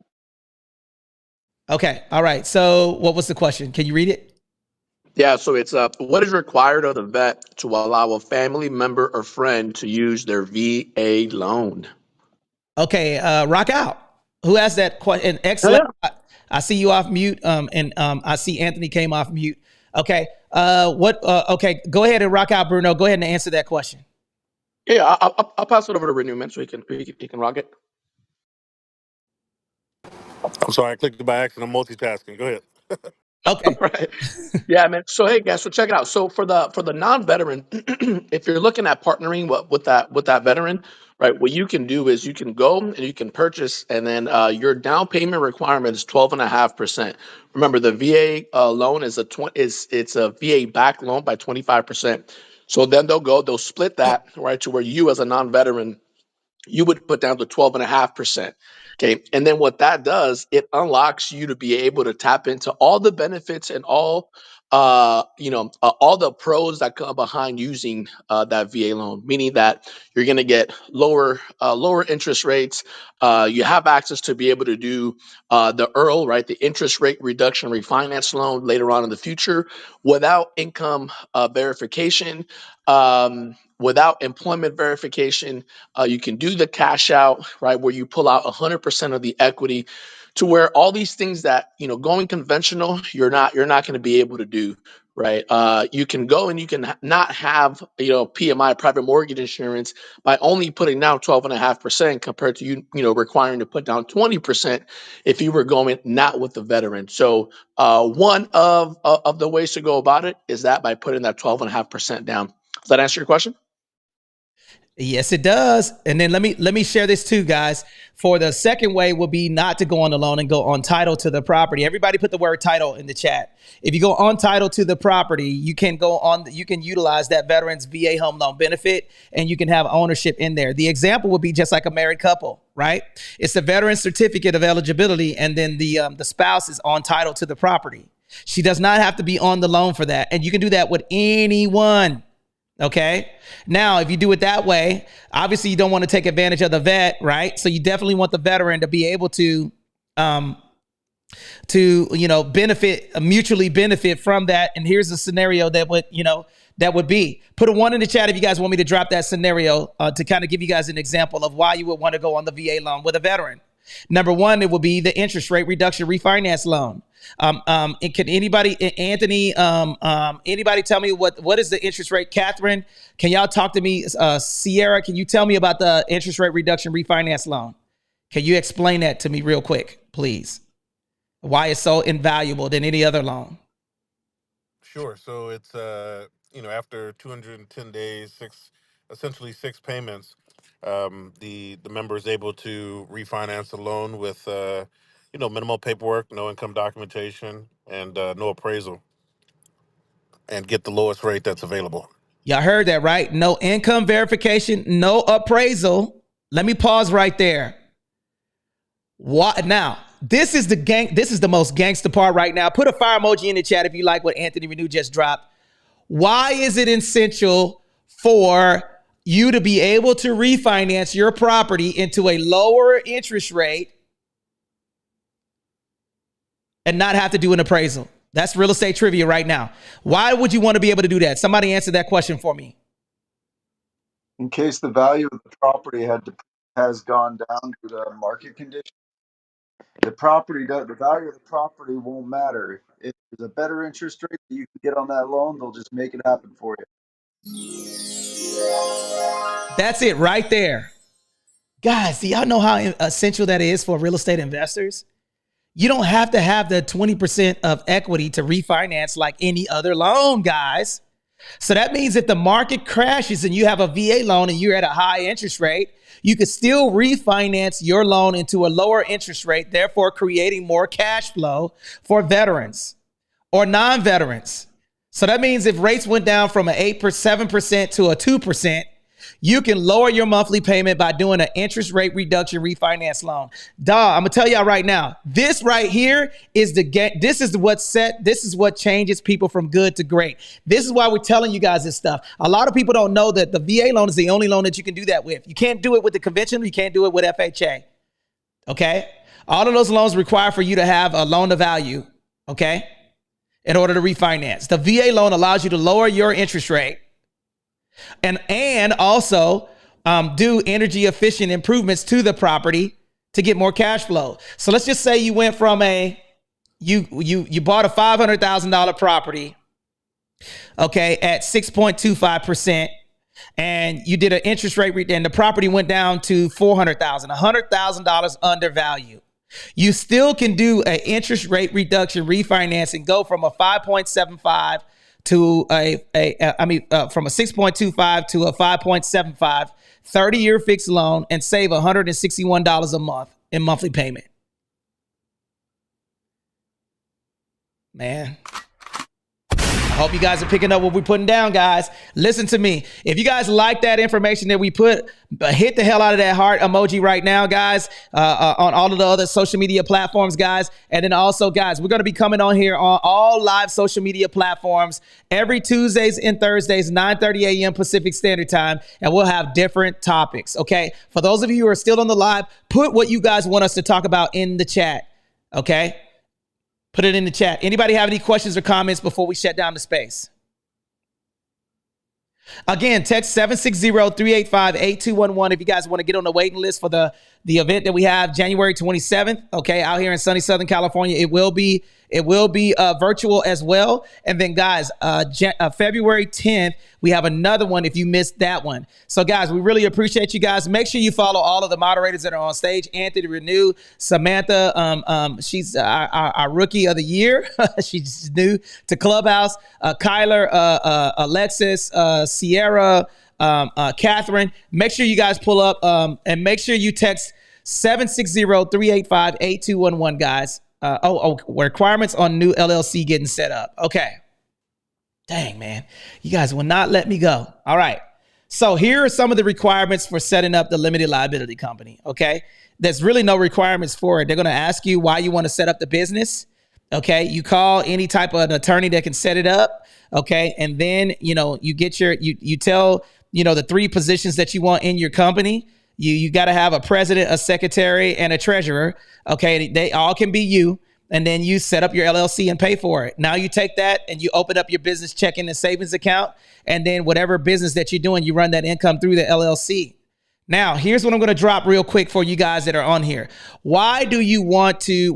Okay, all right. So what was the question? Can you read it?
Yeah, so it's what is required of the vet to allow a family member or friend to use their VA loan? Okay,
rock out. Who asked that question? Excellent. Yeah. I see you off mute. And I see Anthony came off mute. Okay. Okay, go ahead and rock out, Bruno. Go ahead and answer that question.
Yeah, I'll pass it over to Renew, man, so he can rock it.
I'm sorry, I clicked it by accident. I'm multitasking. Go ahead.
Okay.
Right. Yeah, man. So hey, guys. So check it out. So for the non-veteran, if you're looking at partnering with that veteran, right? What you can do is you can go and you can purchase, and then your down payment requirement is 12.5%. Remember, the VA loan is it's a VA backed loan by 25%. So then they'll split that right to where you as a non-veteran, you would put down to 12.5%. Okay. And then what that does, it unlocks you to be able to tap into all the benefits and all the pros that come behind using that VA loan, meaning that you're going to get lower interest rates. You have access to be able to do the EARL, right? The interest rate reduction refinance loan later on in the future without income verification, without employment verification. You can do the cash out, right, where you pull out 100% of the equity, to where all these things that going conventional, you're not going to be able to do, right? You can go and you can not have, PMI, private mortgage insurance, by only putting down 12.5% compared to requiring to put down 20% if you were going not with the veteran. So one of the ways to go about it is that by putting that 12.5% down. Does that answer your question?
Yes, it does. And then let me share this too, guys. For the second way will be not to go on the loan and go on title to the property. Everybody put the word title in the chat. If you go on title to the property, you can utilize that veteran's VA home loan benefit, and you can have ownership in there. The example would be just like a married couple, right? It's the veteran certificate of eligibility, and then the spouse is on title to the property. She does not have to be on the loan for that. And you can do that with anyone. Okay. Now, if you do it that way, obviously you don't want to take advantage of the vet, right? So you definitely want the veteran to be able to mutually benefit from that. And here's a scenario that would be. Put a 1 in the chat if you guys want me to drop that scenario to kind of give you guys an example of why you would want to go on the VA loan with a veteran. Number one, it will be the interest rate reduction refinance loan. Can anybody, Anthony, anybody tell me what is the interest rate? Catherine, can y'all talk to me? Sierra, can you tell me about the interest rate reduction refinance loan? Can you explain that to me real quick, please? Why it's so invaluable than any other loan?
Sure. So it's after 210 days, essentially six payments, the member is able to refinance the loan with minimal paperwork, no income documentation, and no appraisal, and get the lowest rate that's available.
Y'all heard that, right? No income verification, no appraisal. Let me pause right there. What now? This is the most gangster part right now. Put a fire emoji in the chat if you like what Anthony Renew just dropped. Why is it essential for you to be able to refinance your property into a lower interest rate and not have to do an appraisal? That's real estate trivia right now. Why would you want to be able to do that? Somebody answer that question for me.
In case the value of the property has gone down due to market conditions, the value of the property won't matter. If there's a better interest rate that you can get on that loan, they'll just make it happen for you.
That's it right there. Guys, do y'all know how essential that is for real estate investors? You don't have to have the 20% of equity to refinance like any other loan, guys. So that means if the market crashes and you have a VA loan and you're at a high interest rate, you could still refinance your loan into a lower interest rate, therefore creating more cash flow for veterans or non-veterans. So that means if rates went down from an 7% to a 2%, you can lower your monthly payment by doing an interest rate reduction refinance loan. I'm gonna tell y'all right now, this right here is this is what changes people from good to great. This is why we're telling you guys this stuff. A lot of people don't know that the VA loan is the only loan that you can do that with. You can't do it with the conventional, you can't do it with FHA. Okay? All of those loans require for you to have a loan to value, okay? In order to refinance. The VA loan allows you to lower your interest rate and also do energy efficient improvements to the property to get more cash flow. So let's just say you went from you bought a $500,000 property, okay, at 6.25%, and you did an interest rate and the property went down to $400,000 under value. You still can do an interest rate reduction refinance and go from a 5.75 to from a 6.25 to a 5.75 30-year fixed loan and save $161 a month in monthly payment. Man, I hope you guys are picking up what we're putting down, guys. Listen to me. If you guys like that information that we put, hit the hell out of that heart emoji right now, guys, on all of the other social media platforms, guys. And then also, guys, we're going to be coming on here on all live social media platforms every Tuesdays and Thursdays, 9:30 a.m. Pacific Standard Time, and we'll have different topics, okay? For those of you who are still on the live, put what you guys want us to talk about in the chat, okay? Put it in the chat. Anybody have any questions or comments before we shut down the space? Again, text 760-385-8211 if you guys want to get on the waiting list for the the event that we have January 27th, okay, out here in sunny Southern California. It will be virtual as well. And then, guys, February 10th, we have another one if you missed that one. So, guys, we really appreciate you guys. Make sure you follow all of the moderators that are on stage. Anthony Renew, Samantha, she's our rookie of the year. She's new to Clubhouse. Kyler, Alexis, Sierra, Catherine. Make sure you guys pull up and make sure you text 760-385-8211, guys. Requirements on new LLC getting set up. Okay. Dang, man. You guys will not let me go. All right. So here are some of the requirements for setting up the limited liability company. Okay. There's really no requirements for it. They're going to ask you why you want to set up the business. Okay. You call any type of an attorney that can set it up. Okay. And then, you get you tell, the 3 positions that you want in your company. You got to have a president, a secretary, and a treasurer. Okay. They all can be you. And then you set up your LLC and pay for it. Now you take that and you open up your business checking and savings account. And then whatever business that you're doing, you run that income through the LLC. Now, here's what I'm going to drop real quick for you guys that are on here. Why do you want to,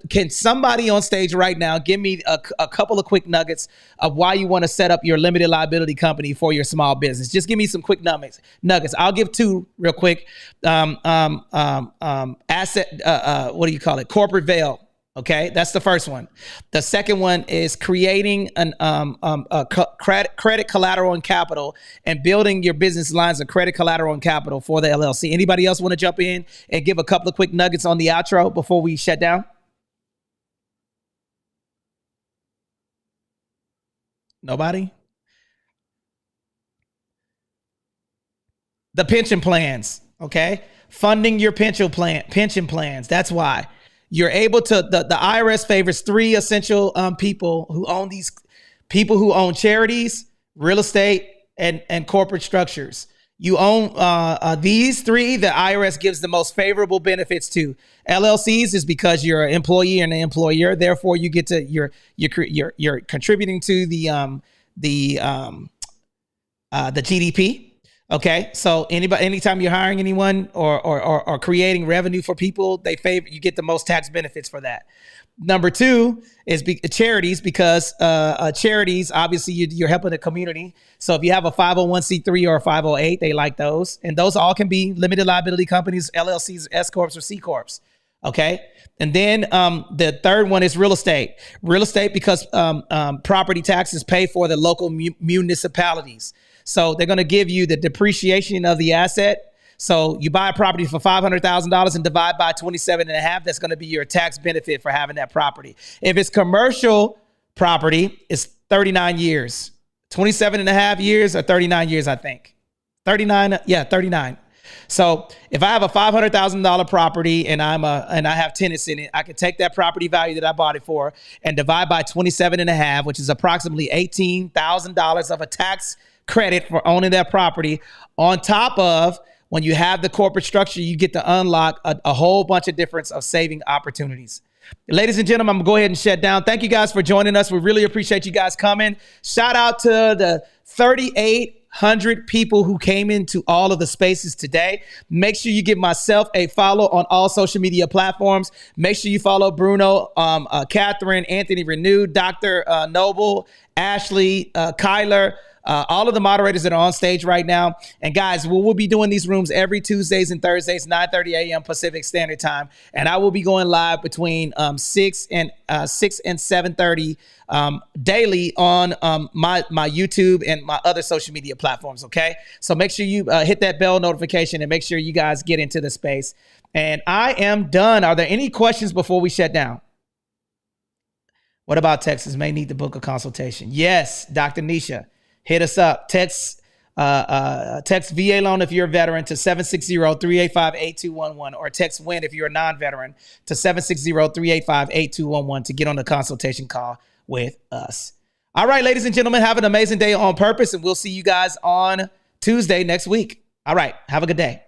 can somebody on stage right now give me a couple of quick nuggets of why you want to set up your limited liability company for your small business? Just give me some quick nuggets. I'll give 2 real quick. Corporate veil. Okay, that's the first one. The second one is creating a credit collateral and capital and building your business lines of credit collateral and capital for the LLC. Anybody else want to jump in and give a couple of quick nuggets on the outro before we shut down? Nobody? The pension plans, okay? Funding your pension plans. That's why. You're able to, the IRS favors 3 essential people who own charities, real estate, and corporate structures. You own these 3, the IRS gives the most favorable benefits to. LLCs is because you're an employee and an employer, therefore you get to you're contributing to the GDP. Okay, so anytime you're hiring anyone or creating revenue for people, you get the most tax benefits for that. Number 2 is charities, because charities, obviously you're helping the community. So if you have a 501c3 or a 508, they like those. And those all can be limited liability companies, LLCs, S Corps, or C Corps. Okay. And then the third one is real estate. Real estate because property taxes pay for the local municipalities. So they're going to give you the depreciation of the asset. So you buy a property for $500,000 and divide by 27.5. That's going to be your tax benefit for having that property. If it's commercial property, it's 39 years, 27.5 years or 39 years, I think. 39. Yeah, 39. So if I have a $500,000 property and I have tenants in it, I can take that property value that I bought it for and divide by 27.5, which is approximately $18,000 of a tax credit for owning that property. On top of, when you have the corporate structure, you get to unlock a whole bunch of different saving opportunities. Ladies and gentlemen, I'm going to go ahead and shut down. Thank you guys for joining us. We really appreciate you guys coming. Shout out to the 3,800 people who came into all of the spaces today. Make sure you give myself a follow on all social media platforms. Make sure you follow Bruno, Catherine, Anthony Renew, Dr. Noble, Ashley, Kyler, all of the moderators that are on stage right now. And guys, we'll be doing these rooms every Tuesdays and Thursdays, 9:30 a.m. Pacific Standard Time. And I will be going live between 6 and 7:30 daily on my YouTube and my other social media platforms. Okay. So make sure you hit that bell notification and make sure you guys get into the space. And I am done. Are there any questions before we shut down? What about Texas? May need to book a consultation. Yes, Dr. Nisha. Hit us up. Text VA loan if you're a veteran to 760-385-8211 or text WIN if you're a non-veteran to 760-385-8211 to get on the consultation call with us. All right, ladies and gentlemen, have an amazing day on purpose, and we'll see you guys on Tuesday next week. All right, have a good day.